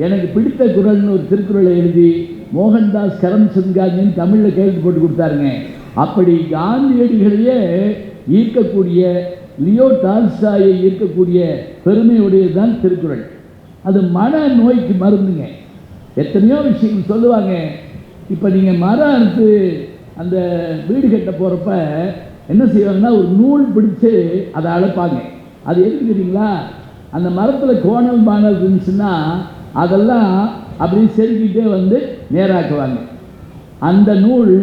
எனக்கு பிடித்த குறள்னு ஒரு திருக்குறளை எழுதி மோகன்தாஸ் கரம்சந்த் காந்தின்னு தமிழில் கையெழுத்து போட்டு கொடுத்தாருங்க. அப்படி காந்தியடிகளையே ஈர்க்கக்கூடிய, லியோ டால்ஸ்டாயை ஈர்க்கக்கூடிய பெருமையுடையது தான் திருக்குறள். அது மன நோய்க்கு மருந்துங்க. எத்தனையோ விஷயங்கள் சொல்லுவாங்க. இப்போ நீங்கள் மரம் அறுத்து அந்த வீடு கட்ட போகிறப்ப என்ன செய்வாங்கன்னா, ஒரு நூல் பிடிச்சு அதை அழைப்பாங்க. அது எதுக்கு தெரியுங்களா? அந்த மரத்தில் கோணல் பானல் இருந்துச்சுன்னா அதெல்லாம் அப்படி செதுக்கிட்டே வந்து நேராக்குவாங்க. அந்த நூல்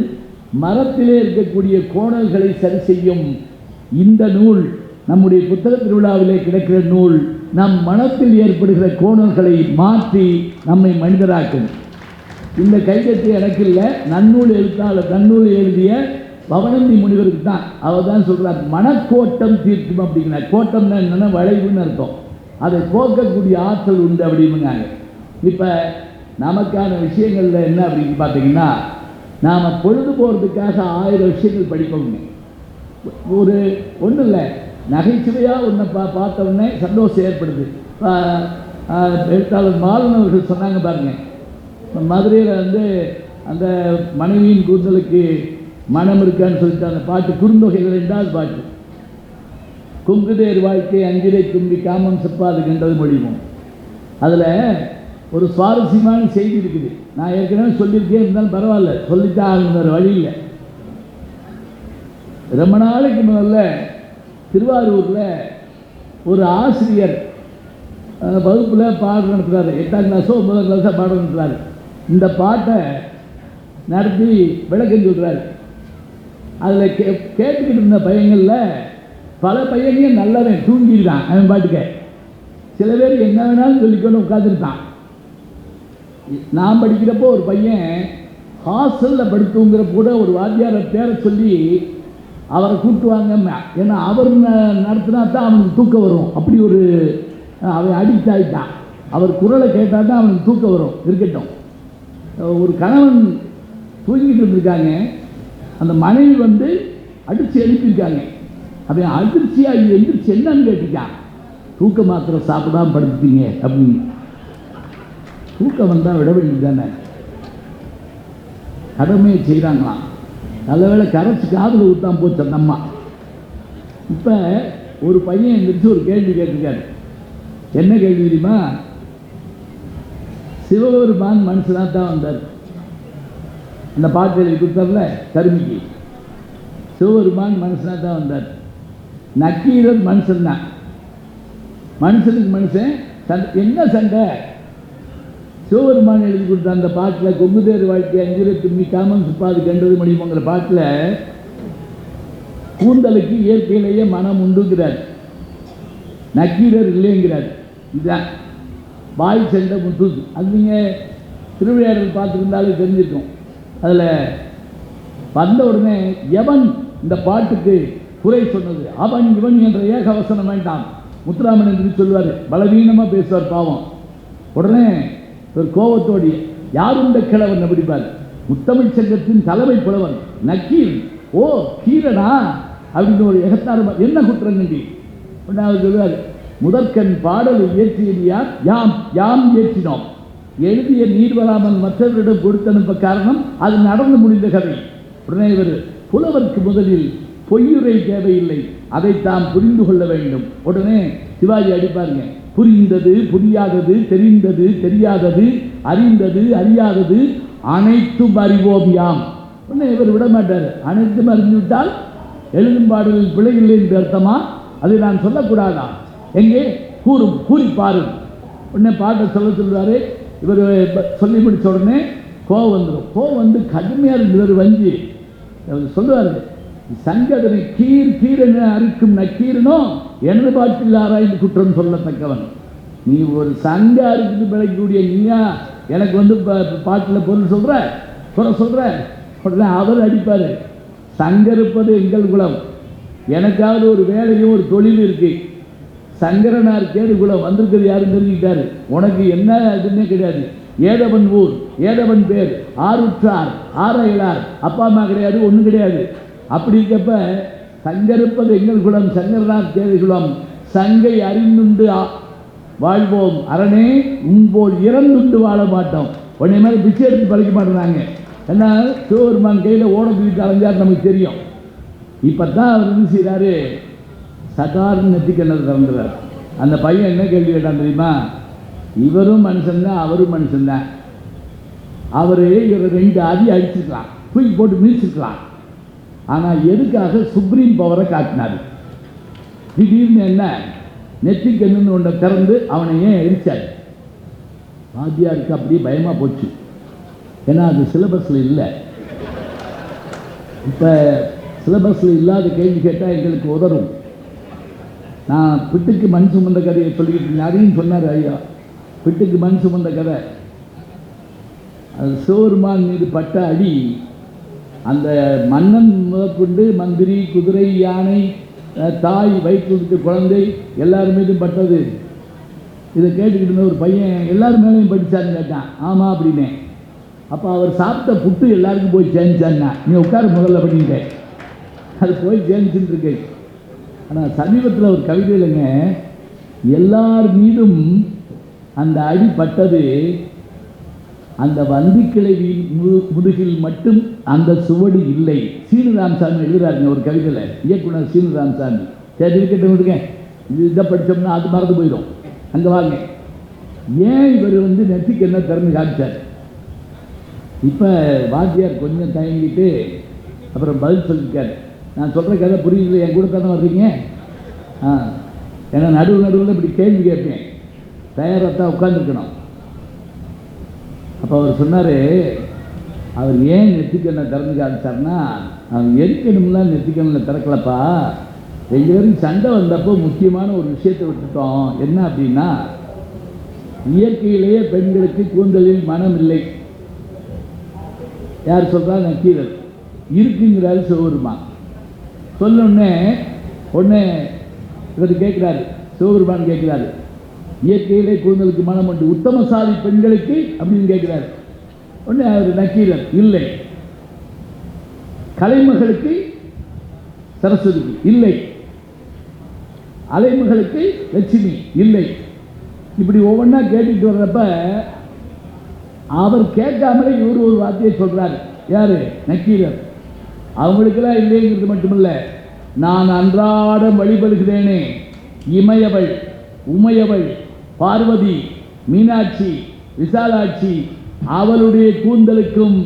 மரத்திலே இருக்கக்கூடிய கோணல்களை சரி செய்யும் இந்த நூல் நம்முடைய புத்தக திருவிழாவிலே கிடைக்கிற நூல் நம் மனத்தில் ஏற்படுகிற கோணல்களை மாற்றி நம்மை மனிதராக்கும். இந்த கைதட்டு எனக்கு இல்லை, நன்னூல் எழுதிய பவனந்தி முனிவருக்கு தான். அவர் தான் சொல்கிறார், மனக்கோட்டம் தீர்க்கும் அப்படிங்கிறார். கோட்டம்னா என்னென்னா வளைவுன்னு அர்த்தம். அதை போக்கக்கூடிய ஆற்றல் உண்டு அப்படிங்கிறாங்க. இப்போ நமக்கான விஷயங்களில் என்ன அப்படின்னு பார்த்தீங்கன்னா, நாம் பொழுது போகிறதுக்காக 1000 விஷயங்கள் படிப்போங்க. ஒன்றும் இல்லை, நகைச்சுவையாக ஒன்றை பார்த்த உடனே சந்தோஷம் ஏற்படுது. எழுத்தாளர் மாலன் அவர்கள் சொன்னாங்க பாருங்கள், மதுரையில் அந்த மனைவியின் கூந்தலுக்கு மனம் இருக்கான்னு சொல்லிட்டு அந்த பாட்டு குறுந்தொகைகள் 2வது பாட்டு, குங்குதேர் வாழ்க்கை அஞ்சிரை தும்பி காமம் செப்பாது கண்டது மொழிவோம். அதில் ஒரு சுவாரஸ்யமான செய்தி இருக்குது. நான் ஏற்கனவே சொல்லியிருக்கேன், இருந்தாலும் பரவாயில்ல, சொல்லித்தான் ஆகணும், வழி இல்லை. ரொம்ப நாளைக்கு முதல்ல திருவாரூரில் ஒரு ஆசிரியர் வகுப்பில் பாடம் நடத்துகிறாரு. 8ஆம் கிளாஸோ 9ஆம் கிளாஸோ பாடம் நடத்துகிறாரு. இந்த பாட்டை நடத்தி விளக்கம் சொல்கிறாரு. அதில் கேட்டுக்கிட்டு இருந்த பையங்களில் பல பையனையும் நல்லவன் தூங்கிடுறான். அவன் பாட்டுக்க சில பேர் என்ன வேணாலும் சொல்லிக்கொண்டு உட்காந்துருக்கான். நான் படிக்கிறப்போ ஒரு பையன் ஹாஸ்டலில் படுத்துங்கிறப்ப கூட ஒரு வாத்தியாரை பேரை சொல்லி அவரை கூப்பிட்டுவாங்க. ஏன்னா அவர் நடத்தினா தான் அவனுக்கு தூக்கம் வரும். அப்படி ஒரு அவன் அடிக்ட் ஆகிட்டான். அவர் குரலை கேட்டால் தான் அவனுக்கு தூக்கம் வரும். இருக்கட்டும், ஒரு கணவன் தூங்கிட்டு இருந்திருக்காங்க, அந்த மனைவி அடித்து எழுப்பியிருக்காங்க. அவன் அதிர்ச்சியாக எந்திரிச்சு என்னன்னு கேட்டுட்டான். தூக்க மாத்திரை சாப்பிடாம படுத்துட்டீங்க அப்படின்னு. தூக்கம் வந்தால் விட வேண்டியது தானே, கடமையை செய்கிறாங்களாம். நல்ல வேளை கரைச்சி காதில் ஊற்றாம போச்சு அந்த அம்மா. இப்போ ஒரு பையன் எந்திரிச்சு ஒரு கேள்வி கேட்டிருக்காரு. என்ன கேள்வி தெரியுமா? சிவபெருமான் மனுஷனாக தான் வந்தார். அந்த பாட்டு எழுதி கொடுத்தார்ல கருமிக்கு, சிவபெருமான் மனுஷனாக தான் வந்தார். நக்கீரன் மனுஷன் தான். மனுஷனுக்கு மனுஷன் என்ன சண்டை? சிவபெருமான் எழுதி கொடுத்த அந்த பாட்டில் கொங்குதேர் வாழ்க்கை அஞ்சிரை தும்மி காமம் சுப்பாது கண்டது மணிமங்கிற பாட்டில் கூந்தலுக்கு இயற்கையிலேயே மனம் உண்டுங்கிறார், நக்கீரர் இல்லைங்கிறார். இதுதான் வாய் சண்டை முட்டுது. அது நீங்கள் திருவிளையாடல் பார்த்துருந்தாலே தெரிஞ்சிருக்கும். அதில் வந்த உடனே எவன் இந்த பாட்டுக்கு குறை சொன்னது, அவன் இவன் என்ற ஏகவசனம் வேண்டாம். முத்துராமன் என்று சொல்லுவார், பலவீனமாக பேசுவார் பாவம். உடனே ஒரு கோபத்தோடு யாருண்ட கிழவன் அப்படிப்பார். முத்தமிழ் சங்கத்தின் தலைமை புலவன் நக்கீர், ஓ கீரனா அப்படின்னு ஒரு எகத்தாறு என்ன குற்றம் கண்டி. உடனே அவர் சொல்லுவார், முதற்கண் பாடலை இயற்றியது யார்? யாம் இயற்றினோம். எழுதிய நீர் வராமல் மற்றவரிடம் கொடுத்தனுப்ப காரணம் அது நடந்து முடிந்த கதை. உடனே இவர், புலவருக்கு முதலில் பொய்யுரை தேவையில்லை, அதை தாம் புரிந்து கொள்ள வேண்டும். உடனே சிவாஜி அடிப்பாருங்க, புரிந்தது புரியாதது, தெரிந்தது தெரியாதது, அறிந்தது அறியாதது அனைத்தும் அறிவோம் யாம். உடனே இவர் விட மாட்டார். அனைத்தும் அறிந்து விட்டால் எழுதும் பாடலில் பிழை இல்லை என்று அர்த்தமா? அதை நான் சொல்லக்கூடாதா? எங்கே கூறி பாரும். உடனே பாட்டை சொல்லுவாரு. இவர் சொல்லி முடிச்ச உடனே கோவம் வந்துடும். கோவம் கடுமையாக இருந்தவர் வஞ்சி சொல்லுவார், சங்கதனை கீரென அரிக்கும் நக்கீரனோ எனது பாட்டில் ஆராய்ந்து குற்றம் சொல்லத்தக்கவன். நீ ஒரு சங்க அரித்து பிழைக்கக்கூடிய நீயா எனக்கு பாட்டில் பொருள் சொல்ற உடனே அவர் அடிப்பார். சங்க இருப்பது எங்கள் குலம், எனக்காவது ஒரு வேலையும் ஒரு தொழில் இருக்கு. சங்கரனார் கேடு குலம் வந்திருக்கிறது யாரும் தெரிஞ்சுக்கிட்டாரு. உனக்கு என்ன இதுன்னே கிடையாது. ஏதவன் ஊர், ஏதவன் பேர், ஆறுற்றார் ஆராயலார், அப்பா அம்மா கிடையாது, ஒன்றும் கிடையாது. அப்படி இருக்கப்ப சங்கருப்பது எங்கள் குலம், சங்கரனார் கேடு குலம், சங்கை அறிந்துண்டு வாழ்வோம் அரணே, உன்போல் இறந்துண்டு வாழ மாட்டோம். உடனே மாதிரி பிச்சை எடுத்து பழிக்க மாட்டேறாங்க. ஏன்னா சிவபெருமான் கையில் ஓட தூக்கிட்டு அலைஞ்சார் நமக்கு தெரியும். இப்போ தான் அவர் என்ன செய்கிறாரு, சகார்னு நெத்திக்கண்ணதை திறந்துறார். அந்த பையன் என்ன கேள்வி கேட்டான் தெரியுமா? இவரும் மனுஷன்தான் அவரும் மனுஷன்தான். அவர் இவர் 2 அடி அடிச்சிருக்கலாம், தூக்கி போட்டு மிதிச்சிருக்கலாம். ஆனால் எதுக்காக சுப்ரீம் பவரை காட்டினார்? திடீர்னு என்ன நெத்திக்கண்ணுன்னு ஒன்றை திறந்து அவனை ஏன் எரிச்சார்? வாத்தியாருக்கு அப்படியே பயமாக போச்சு. ஏன்னா அது சிலபஸில் இல்லை. இப்போ சிலபஸில் இல்லாத கேள்வி கேட்டால் எங்களுக்கு உதறும். நான் பிட்டுக்கு மண் சுமந்த கதையை சொல்லிக்கிட்டு இருந்தேன். அதையும் சொன்னார் ஐயா. பிட்டுக்கு மண் சுமந்த கதை, அது சிவபெருமான் மீது பட்ட அடி அந்த மன்னன் முதற்கொண்டு மந்திரி, குதிரை, யானை, தாய், வயிற்று குழந்தை எல்லார் மீதும் பட்டது. இதை கேட்டுக்கிட்டு இருந்த ஒரு பையன் எல்லாரும் மேலேயும் படித்தான்னு கேட்டான். ஆமாம் அப்படின்னே. அப்போ அவர் சாப்பிட்ட புட்டு எல்லாருக்கும் போய் சேர்ந்துச்சான்னா, நீ உட்கார முதல்ல பண்ணிட்டேன். அது போய் சேர்ந்துச்சுன்னு இருக்கு. ஆனால் சமீபத்தில் ஒரு கவிதையிலங்க, எல்லார் மீதும் அந்த அடி பட்டது, அந்த வந்திக்கிழவியின் முதுகில் மட்டும் அந்த சுவடி இல்லை. சீனு ராமசாமி எழுதுறாருங்க ஒரு கவிதையில், இயக்குனர் சீனு ராமசாமி. சரி இருக்கட்டும் விடுங்க, இதை படித்தோம்னா அது மறந்து போயிடும். அங்கே வாங்க, ஏன் இவர் நெத்திக்கு என்ன திறந்து காமிச்சார்? இப்போ வாத்தியார் கொஞ்சம் தயங்கிட்டு அப்புறம் பதில் சொல்லியிருக்காரு. நான் சொல்கிற கதை புரியுது, என் கூட தானே வர்றீங்க? ஏன்னா நடுவில் இப்படி கேள்வி கேட்பேன், தயாராக தான் உட்காந்துருக்கணும். அப்போ அவர் சொன்னார், அவர் ஏன் நெத்திக்கண்ணை திறந்து காமிச்சார்னா, அவன் எரிக்கணும்லாம் நெத்திக்கண்ணில் திறக்கலப்பா, 2 பேரும் சண்டை வந்தப்போ முக்கியமான ஒரு விஷயத்தை விட்டுட்டோம். என்ன அப்படின்னா, இயற்கையிலேயே பெண்களுக்கு கூந்தலில் மனம் இல்லை. யார் சொல்கிறா? நக்கீரர். இருக்குங்கிறாரு சிவபெருமான். சொன்னோடனே இவர் கேட்குறாரு, சிவபெருமான் கேட்குறாரு, இயற்கையிலே கூந்தலுக்கு மனம் உண்டு, உத்தம சாதி பெண்களுக்கு அப்படின்னு கேட்குறாரு. உடனே அவர் நக்கீரர், இல்லை. கலைமகளுக்கு சரஸ்வதிக்கு இல்லை, அலைமகளுக்கு லட்சுமி இல்லை. இப்படி ஒவ்வொன்றா கேட்டுட்டு வர்றப்ப அவர் கேட்காமலே இவர் ஒரு வார்த்தையை சொல்றாரு. யாரு? நக்கீரர். அவங்களுக்கெல்லாம் இல்லைங்கிறது மட்டுமில்ல, நான் அன்றாடம் வழிபடுகிறேனே இமயவள், உமையவள், பார்வதி, மீனாட்சி, விசாலாட்சி, அவளுடைய கூந்தலுக்கும்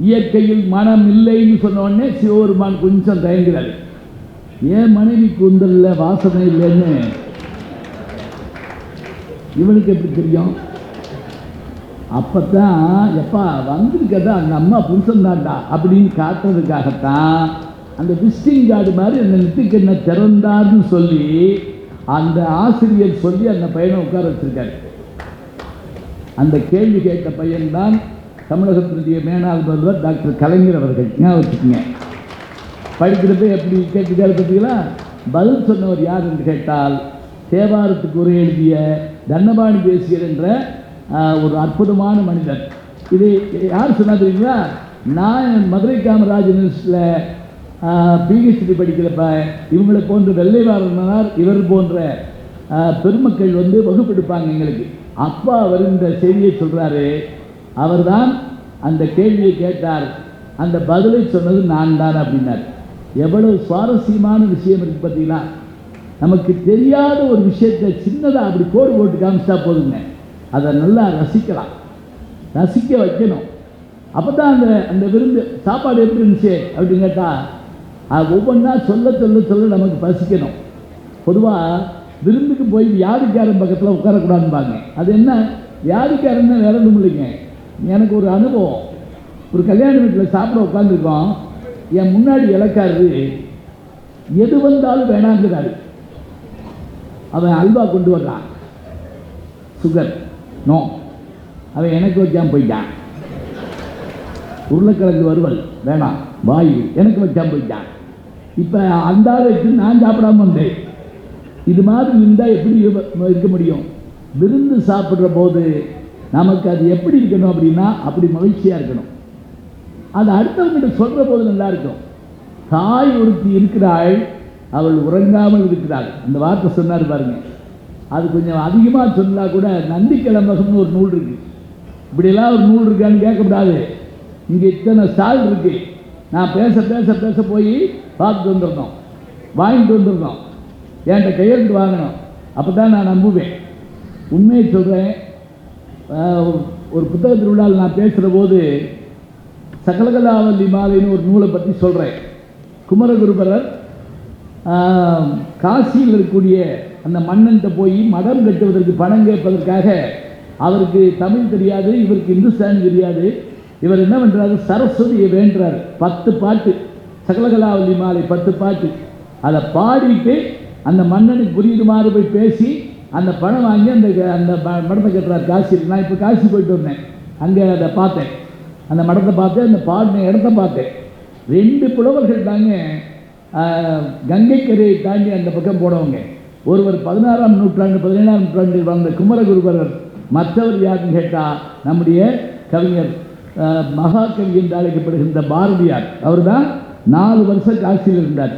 இயற்கையில் மனம் இல்லைன்னு சொன்ன உடனே சிவபெருமான் கொஞ்சம் தயங்குறாரு. ஏன் மனைவி கூந்தல்ல வாசனை இல்லைன்னு இவனுக்கு எப்படி தெரியும்? அப்பத்தான் எப்பா வந்திருக்கதா அந்த அம்மா புருஷன் தாண்டா அப்படின்னு காட்டுறதுக்காகத்தான் அந்த விசிட்டிங் கார்டு மாதிரி அந்த நெத்திக்கண்ணை திறந்தார்னு சொல்லி அந்த ஆசிரியர் சொல்லி அந்த பையனை உட்கார வச்சிருக்காரு. அந்த கேள்வி கேட்ட பையன்தான் தமிழகத்தினுடைய மேனாள் முதல்வர் டாக்டர் கலைஞர் அவர்கள். ஞாபகம் வச்சுக்கோங்க. படிக்கிறப்ப எப்படி கேட்டுக்காரு பார்த்தீங்களா? பதில் சொன்னவர் யார் என்று கேட்டால், தேவாரத்துக்கு உரை எழுதிய தண்டபாணி தேசியர் என்ற ஒரு அற்புதமான மனிதர். இது யார் சொன்னா தெரியுங்களா? நான் மதுரை காமராஜ் யூனிவர்சிட்டியில் பிஹெச்டி படிக்கிறப்ப இவங்களை போன்ற வெள்ளைவாரனார் இவர் போன்ற பெருமக்கள் வகுப்பெடுப்பாங்க எங்களுக்கு. அப்பா அவர் இந்த செய்தியை சொல்கிறாரு. அவர்தான் அந்த கேள்வியை கேட்டார், அந்த பதிலை சொன்னது நான் தான் அப்படின்னார். எவ்வளவு சுவாரஸ்யமான விஷயம் இருக்குது பார்த்தீங்களா? நமக்கு தெரியாத ஒரு விஷயத்தை சின்னதாக அப்படி கோடு போட்டு காமிச்சா போதுங்க, அதை நல்லா ரசிக்கலாம், ரசிக்க வைக்கணும். அப்போ தான் அந்த விருந்து சாப்பாடு எப்படி இருந்துச்சு அப்படின்னு கேட்டால் ஒவ்வொன்றா சொல்ல சொல்ல சொல்ல நமக்கு பசிக்கணும். பொதுவாக விருந்துக்கு போய் வியாதிக்காரன் பக்கத்தில் உட்காரக்கூடாதுன்னு. அது என்ன வியாதிக்காரன்னு வேற ஒன்றும் இல்லைங்க. எனக்கு ஒரு அனுபவம். ஒரு கல்யாண வீட்டில் சாப்பிட உட்காந்துருக்கோம். என் முன்னாடி இலக்காரு எது வந்தாலும் வேணாங்கிறாரு. அவன் அல்வா கொண்டு வர்றான், சுகர் நோ, அவன் எனக்கு வைக்காமல் போயிட்டான். உருளைக்கிழங்கு வறுவல் வேணாம், வாயு எனக்கு வைக்காமல் போயிட்டான். இப்போ அந்த ஆளுக்கு நான் சாப்பிடாம வந்தேன். இது மாதிரி இருந்தால் எப்படி இருக்க முடியும்? விருந்து சாப்பிட்ற போது நமக்கு அது எப்படி இருக்கணும் அப்படின்னா, அப்படி மகிழ்ச்சியாக இருக்கணும். அது அடுத்தவங்கிட்ட சொல்கிற போது நல்லா இருக்கும். தாய் ஒருத்தி இருக்கிறாள், அவள் உறங்காமல் இருக்கிறாள். அந்த வார்த்தை சொன்னார் பாருங்க. அது கொஞ்சம் அதிகமாக சொன்னால் கூட நந்தி கிளம்பகம்னு ஒரு நூல் இருக்குது. இப்படியெல்லாம் ஒரு நூல் இருக்கான்னு கேட்கக்கூடாது. இங்கே இத்தனை ஸ்டால் இருக்குது. நான் பேச பேச பேச போய் பார்த்துட்டு வந்துடணும், வாங்கிட்டு வந்துடணும், என்கிட்ட கையெழுத்து வாங்கணும். அப்போ தான் நான் நம்புவேன். உண்மையை சொல்கிறேன். ஒரு புத்தக திருவிழாவில் நான் பேசுகிற போது சகலகலாவல்லி மாலைன்னு ஒரு நூலை பற்றி சொல்கிறேன். குமரகுருபரர் காசியில் இருக்கக்கூடிய அந்த மன்னன்கிட்ட போய் மடம் கட்டுவதற்கு பணம் கேட்பதற்காக, அவருக்கு தமிழ் தெரியாது, இவருக்கு இந்துஸ்தானி தெரியாது. இவர் என்ன பண்ணுறாரு, சரஸ்வதியை வேண்டுறாரு. 10 பாட்டு சகலகலாவல்லி மாலை 10 பாட்டு. அதை பாடிட்டு அந்த மன்னனுக்கு புரியுதுமாறு போய் பேசி அந்த பணம் வாங்கி அந்த அந்த மடத்தை கட்டுறார் காசி. நான் இப்போ காசி போயிட்டு வந்தேன், அங்கே அதை பார்த்தேன், அந்த மடத்தை பார்த்தேன், அந்த பாடின இடத்த பார்த்தேன். 2 புலவர்கள் தாங்க கங்கை கரையை தாண்டி அந்த பக்கம் போனவங்க. ஒருவர் 16ஆம் நூற்றாண்டு 17ஆம் நூற்றாண்டில் வாழ்ந்த குமரகுருபரர், மற்றவர் யாருன்னு கேட்டால் நம்முடைய கவிஞர் மகாகவி என்று அழைக்கப்படுகின்ற பாரதியார். அவர் தான் 4 வருஷம் காசியில் இருந்தார்.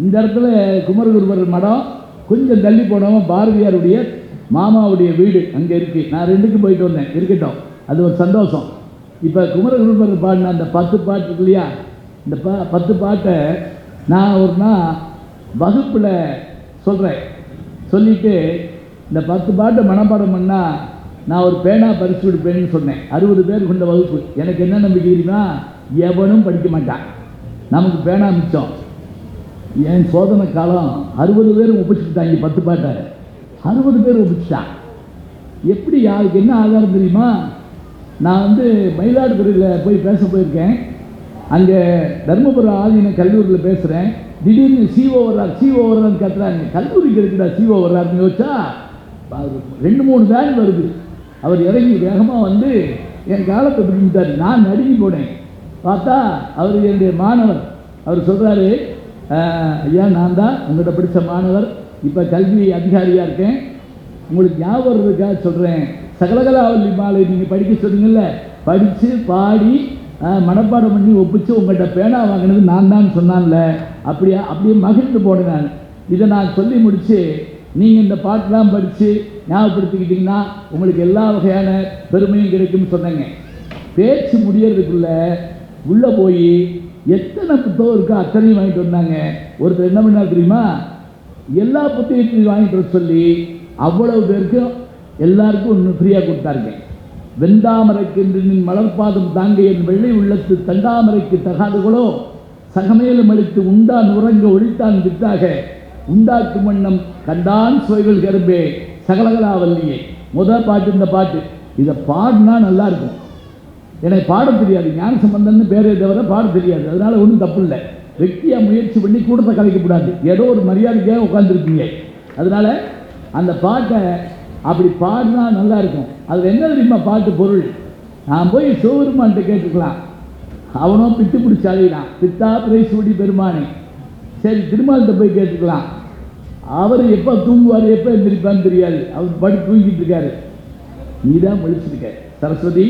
இந்த இடத்துல குமரகுருபரர் மடம் கொஞ்சம் தள்ளி போனவன் பாரதியாருடைய மாமாவுடைய வீடு அங்கே இருக்குது. நான் 2க்கும் போயிட்டு வந்தேன், இருக்கட்டும், அது ஒரு சந்தோஷம். இப்போ குமரகுருபரர் பாடின அந்த 10 பாட்டு இருக்கு இல்லையா, இந்த 10 பாட்டை நான் ஒரு நாள் வகுப்பில் சொல்கிறேன். சொல்லிவிட்டு இந்த 10 பாட்டை மனப்பாடம் பண்ணால் நான் ஒரு பேனா பரிசு கொடுப்பேன்னு சொன்னேன். 60 பேர் கொண்ட வகுப்பு. எனக்கு என்ன நம்பிக்கை தெரியுமா, எவனும் படிக்க மாட்டான், நமக்கு பேனா மிச்சம். என் சோதனை காலம் 60 பேரும் ஒப்பிச்சுட்டாங்க. 10 பாட்டை 60 பேர் ஒப்பிச்சுட்டான். எப்படி, யாருக்கு என்ன ஆதாரம் தெரியுமா, நான் வந்து மயிலாடுதுறையில் போய் பேச போயிருக்கேன். அங்கே தர்மபுரம் ஆதீன கல்லூரியில் பேசுகிறேன். திடீர்னு சிஓ வர்றான்னு கத்துறாங்க. கல்லூரிக்கு இருக்குடா சிஓ வர்றாருன்னு யோசிச்சா 2-3 வேன் வருது. அவர் இறங்கி வேகமாக வந்து என் காலத்தை பிடிக்கிட்டார். நான் நடுங்கி போனேன். பார்த்தா அவர் என்னுடைய மாணவர். அவர் சொல்கிறாரு, ஐயா நான் தான் உங்கள்கிட்ட படித்த மாணவர், இப்போ கல்வி அதிகாரியாக இருக்கேன். உங்களுக்கு ஞாபகம் இருக்கா சொல்கிறேன், சகலகலாவல்லி மாலை நீங்கள் படிக்க சொன்னீங்கல்ல, படித்து பாடி மனப்பாடம் பண்ணி ஒப்பிச்சு உங்கள்கிட்ட பேனா வாங்கினது நான் தான் சொன்னான்ல, அப்படியே மகிழ்ந்து போனேன் நான். இதை நான் சொல்லி முடித்து நீங்கள் இந்த பாட்டெலாம் படித்து ஞாபகப்படுத்திக்கிட்டிங்கன்னா உங்களுக்கு எல்லா வகையான பெருமையும் கிடைக்கும்னு சொன்னேங்க. பேச்சு முடியறதுக்குள்ள உள்ளே போய் எத்தனை புத்தகம் இருக்கோ அத்தனையும் வாங்கிட்டு வந்தாங்க. ஒருத்தர் என்ன பண்ணார் தெரியுமா, எல்லா புத்தகத்தையும் வாங்கிட்டு வர சொல்லி அவ்வளவு பேருக்கும் எல்லாருக்கும் ஒன்று ஃப்ரீயாக கொடுத்தாருங்க. வெந்தாமரைக்கு மலர்பாதம் தாங்க என் வெள்ளை உள்ளத்து தண்டாமரைக்கு தகாதுகளோ சகமேலும் அளித்து உண்டான் உறங்க ஒழித்தான் வித்தாக உண்டாக்கும் வண்ணம் கண்டான் சுவைகள் கரும்பே சகலகலாவல்லியே. முதல் பாட்டு இந்த பாட்டு. இதை பாடினா நல்லா இருக்கும். எனக்கு பாட தெரியாது, ஞான சம்பந்தன்னு பேரே தவிர பாட தெரியாது. அதனால ஒன்றும் தப்பு இல்லை. வெற்றியாக முயற்சி பண்ணி கூட்டத்தை கலைக்கக்கூடாது. ஏதோ ஒரு மரியாதைக்காக உட்காந்துருக்கீங்க. அதனால அந்த பாட்டை அப்படி பாடினா நல்லா இருக்கும். அதில் என்ன தெரியுமா பாட்டு பொருள், நான் போய் சிவபெருமான்கிட்ட கேட்டுக்கலாம், அவனும் பிட்டு பிடிச்சி அழையினான், பித்தா பிறை சூடி பெருமானே. சரி, திருமால்கிட்ட போய் கேட்டுக்கலாம், அவர் எப்போ தூங்குவார் எப்போ எந்திரிப்பான்னு தெரியாது, அவர் படி தூங்கிட்டு இருக்காரு. நீ தான் முழிச்சிருக்க சரஸ்வதி,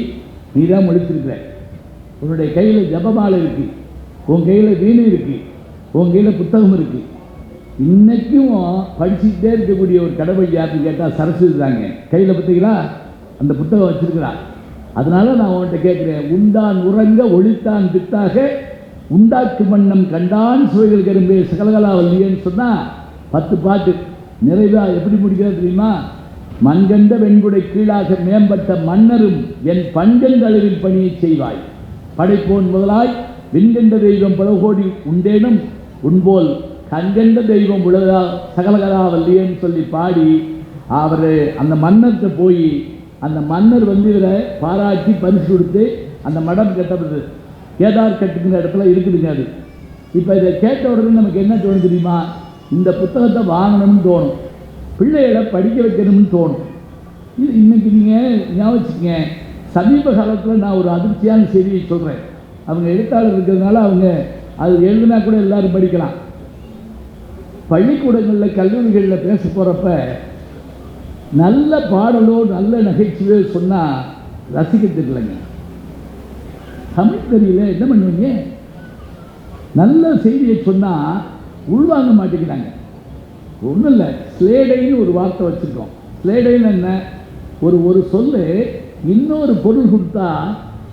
நீ தான் முழிச்சிருக்கிற. உன்னுடைய கையில் ஜபமாலை இருக்கு, உன் கையில் வீணை இருக்கு, உன் கையில் புத்தகம் இருக்கு. இன்னைக்கும் படிச்சுக்கிட்டே இருக்கக்கூடிய ஒரு கடவுள் யாருன்னு கேட்டால் சரஸ்வதி தாங்க. கையில் பார்த்தீங்களா அந்த புத்தகம் வச்சிருக்கிறா. அதனால நான் உன்கிட்ட கேட்குறேன், உண்டான் உறங்க ஒழித்தான் வித்தாக உண்டாக்கு வண்ணம் கண்டான் சுவைகள் கரும்பே சகலகலாவல்லியேன்னு சொன்னால் 10 பாட்டு நிறைவாக எப்படி முடிக்கிறது தெரியுமா, மண்கண்ட வெண்குடை கீழாக மேம்பட்ட மன்னரும் என் பண்கண்ட அளவில் பணியை செய்வாய், படைப்போன் முதலாய் விண்கண்ட தெய்வம் பல கோடி உண்டேனும் உன்போல் கண்கண்ட தெய்வம் உலகா சகலகலாவல்லியேன்னு சொல்லி பாடி அவர் அந்த மன்னர்கிட்ட போய் அந்த மன்னர் வந்து இவரை பாராட்டி பரிசு கொடுத்து அந்த மடம் கட்டப்படுது. கேதார் கட்டுங்கிற இடத்துல இருக்குதுங்க அது. இப்போ இதை கேட்ட உடனே நமக்கு என்ன தோணும் தெரியுமா, இந்த புத்தகத்தை வாங்கணும்னு தோணும், பிள்ளைகளை படிக்க வைக்கணும்னு தோணும். இது இன்னைக்கு நீங்கள் ஞாபகிச்சுங்க. சமீப காலத்தில் நான் ஒரு அதிர்ச்சியான செய்தியை சொல்கிறேன். அவங்க எழுத்தாளர் இருக்கிறதுனால அவங்க அது எழுதுனா கூட எல்லாரும் படிக்கலாம். பள்ளிக்கூடங்களில் கல்லூரிகளில் பேச போகிறப்ப நல்ல பாடலோ நல்ல நகைச்சுவையோ சொன்னால் ரசிக்க தெரியலைங்க. தமிழ் தெரியல, என்ன பண்ணுவீங்க? நல்ல செய்தியை சொன்னால் உள்வாங்க மாட்டேங்கிறாங்க. ஒன்றும் இல்லை, ஸ்லேடைன்னு ஒரு வார்த்தை வச்சுருக்கோம். ஸ்லேடைன்னு என்ன, ஒரு சொல்லு இன்னொரு பொருள் கொடுத்தா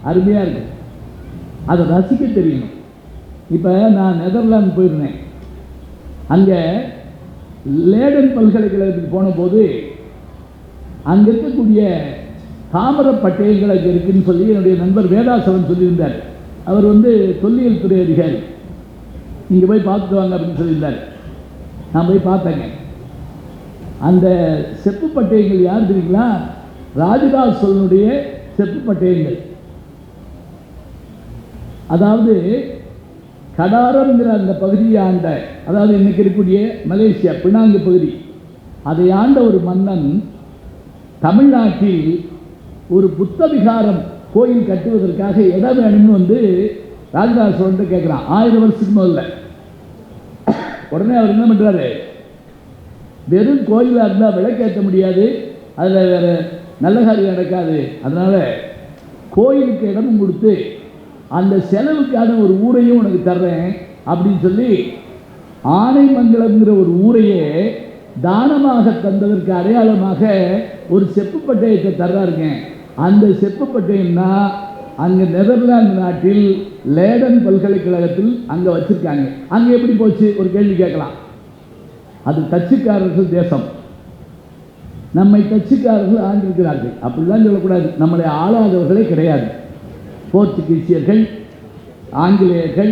அருமையாக இருக்கும், அதை ரசிக்க தெரியணும். இப்போ நான் நெதர்லாந்து போயிருந்தேன். அங்கே லேடன் பல்கலைக்கழகத்துக்கு போன போது அங்கே இருக்கக்கூடிய தாமர பட்டயங்கள் அங்கே இருக்குன்னு சொல்லி என்னுடைய நண்பர் வேதாசவன் சொல்லியிருந்தார். அவர் வந்து தொல்லியல் துறை அதிகாரி. நீங்கள் போய் பார்த்துட்டு வாங்க அப்படின்னு சொல்லியிருந்தார். நான் போய் பார்த்தேங்க. அந்த செப்பு பட்டயங்கள் யார் தெரியுங்களா, ராஜராஜ சோழனுடைய செப்பு பட்டயங்கள். அதாவது கடாரம்ங்கிற அந்த பகுதியை ஆண்ட, அதாவது இன்னைக்கு இருக்கக்கூடிய மலேசியா பினாங்கு பகுதி, அதை ஆண்ட ஒரு மன்னன் தமிழ்நாட்டில் ஒரு புத்த விகாரம் கோயில் கட்டுவதற்காக இடம் வேணும்னு வந்து ராஜராஜ சோழன் கேட்குறான். 1000 வருஷத்துக்கு முதல்ல. உடனே அவர் என்ன பண்ணுறாரு, வெறும் கோயிலாக இருந்தால் விளக்கேற்ற முடியாது, அதில் வேறு நல்ல காரியம் நடக்காது, அதனால் கோயிலுக்கு இடமும் கொடுத்து அந்த செலவுக்கான ஒரு ஊரையும் உனக்கு தர்றேன் அப்படின்னு சொல்லி ஆனைமங்கலம்ங்கிற ஒரு ஊரையே தானமாக தந்ததற்கு அடையாளமாக ஒரு செப்பு பட்டயத்தை தர்றாருங்க. அந்த செப்பு பட்டயம்னா அங்கே நெதர்லாந்து நாட்டில் லேடன் பல்கலைக்கழகத்தில் அங்கே வச்சுருக்காங்க. அங்கே எப்படி போச்சு ஒரு கேள்வி கேட்கலாம். அது டச்சுக்காரர்கள் தேசம், நம்மை டச்சுக்காரர்கள் ஆண்டிருக்கிறார்கள். அப்படிலாம் சொல்லக்கூடாது. நம்மளை ஆளாதவர்களே கிடையாது. போர்ச்சுகீசியர்கள், ஆங்கிலேயர்கள்,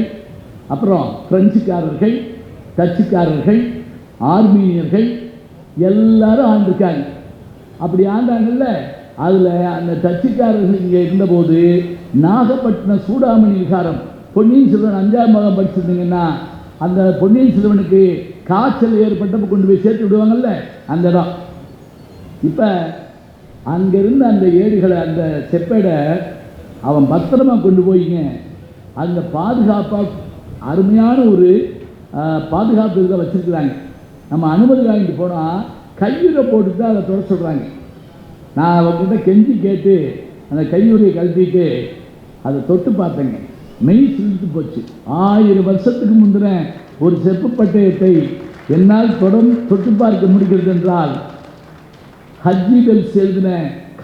அப்புறம் பிரெஞ்சுக்காரர்கள், டச்சுக்காரர்கள், ஆர்மீனியர்கள் எல்லாரும் ஆண்டிருக்காங்க. அப்படி ஆண்டாங்கல்ல, அதில் அந்த டச்சுக்காரர்கள் இங்கே இருந்தபோது நாகப்பட்டினம் சூடாமணி விகாரம், பொன்னியின் செல்வன் 5ஆம் பாகம் படிச்சிருந்தீங்கன்னா அந்த பொன்னியின் செல்வனுக்கு காய்ச்சல் ஏற்பட்டப்போ கொண்டு போய் சேர்த்து விடுவாங்கல்ல, அந்த இடம். இப்போ அங்கேருந்து அந்த ஏடுகளை, அந்த செப்பேடை அவன் பத்திரமாக கொண்டு போய்ங்க அந்த பாதுகாப்பாக அருமையான ஒரு பாதுகாப்பு இதில் வச்சுருக்குறாங்க. நம்ம அனுமதி வாங்கிட்டு போனால் கையுறை போட்டு தான் அதை தொட சொல்கிறாங்க. நான் அவங்ககிட்ட கெஞ்சி கேட்டு அந்த கையுறையை கழட்டிட்டு அதை தொட்டு பார்த்தேங்க, மெய் சிலித்து போச்சு. 1000 வருஷத்துக்கு முந்தின ஒரு செப்பு பட்டயத்தை என்னால் தொட்டு பார்க்க முடிகிறது என்றால் ஹஜ்ஜிகள் எழுதின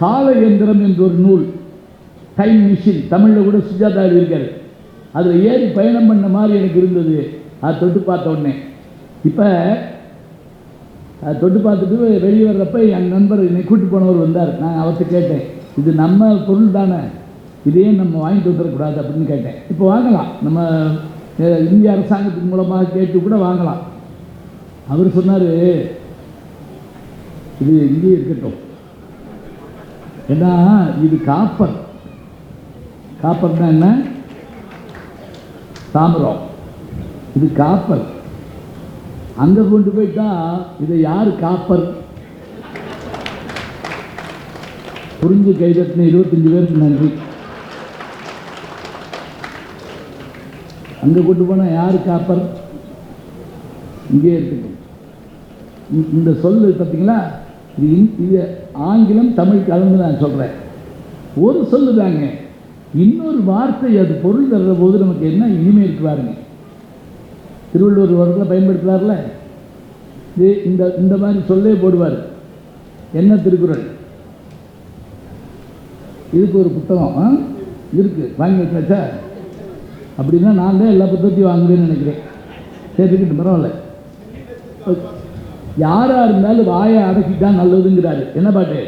கால இயந்திரம் என்ற ஒரு நூல், டைம் மிஷின், தமிழில் கூட சுஜாதா இருக்காரு, அதில் ஏறி பயணம் பண்ண மாதிரி எனக்கு இருந்தது. அதை தொட்டு பார்த்த உடனே இப்போ அதை தொட்டு பார்த்துட்டு வெளியே வர்றப்ப என் நண்பர் என்னை கூட்டி போனவர் வந்தார். நான் அவர்கிட்ட கேட்டேன், இது நம்ம பொருள் தானே, இதையே நம்ம வாங்கிட்டு வந்துடக்கூடாது அப்படின்னு கேட்டேன். இப்போ வாங்கலாம், நம்ம இந்திய அரசாங்கத்தின் மூலமாக கேட்டு கூட வாங்கலாம். அவர் சொன்னார், இது இங்கேயே இருக்கட்டும், ஏன்னா இது காப்பர். காப்பர்னா என்ன? தாமிரம். இது காப்பர். அங்கே கொண்டு போயிட்டா இதை யார் காப்பர்? புரிஞ்சு கைதட்டின 25 பேருக்கு நன்றி. அங்கே கொண்டு போனால் யார் காப்பர்? இங்கே இருக்கட்டும். இந்த சொல்லு பார்த்தீங்களா, இது ஆங்கிலம் தமிழ் கலந்து நான் சொல்கிறேன். ஒரு சொல்லு தாங்க, இன்னொரு வார்த்தை அது பொருள் தர்ற போது நமக்கு என்ன இனிமை இருக்கு பாருங்க. திருவள்ளுவர் வரத்தில் பயன்படுத்துகிறார்ல, இது இந்த மாதிரி சொல்லே போடுவார். என்ன திருக்குறள்? இதுக்கு ஒரு புத்தகம் இருக்குது, வாங்கி வச்சாச்சா? அப்படின்னா நான் தான் எல்லா புத்தகத்தையும் வாங்குவேன்னு நினைக்கிறேன். சேர்த்துக்கிட்டு பரவாயில்ல. யாராக இருந்தாலும் வாயை அடக்கிட்டா நல்லதுங்கிறாரு. என்ன பாட்டு?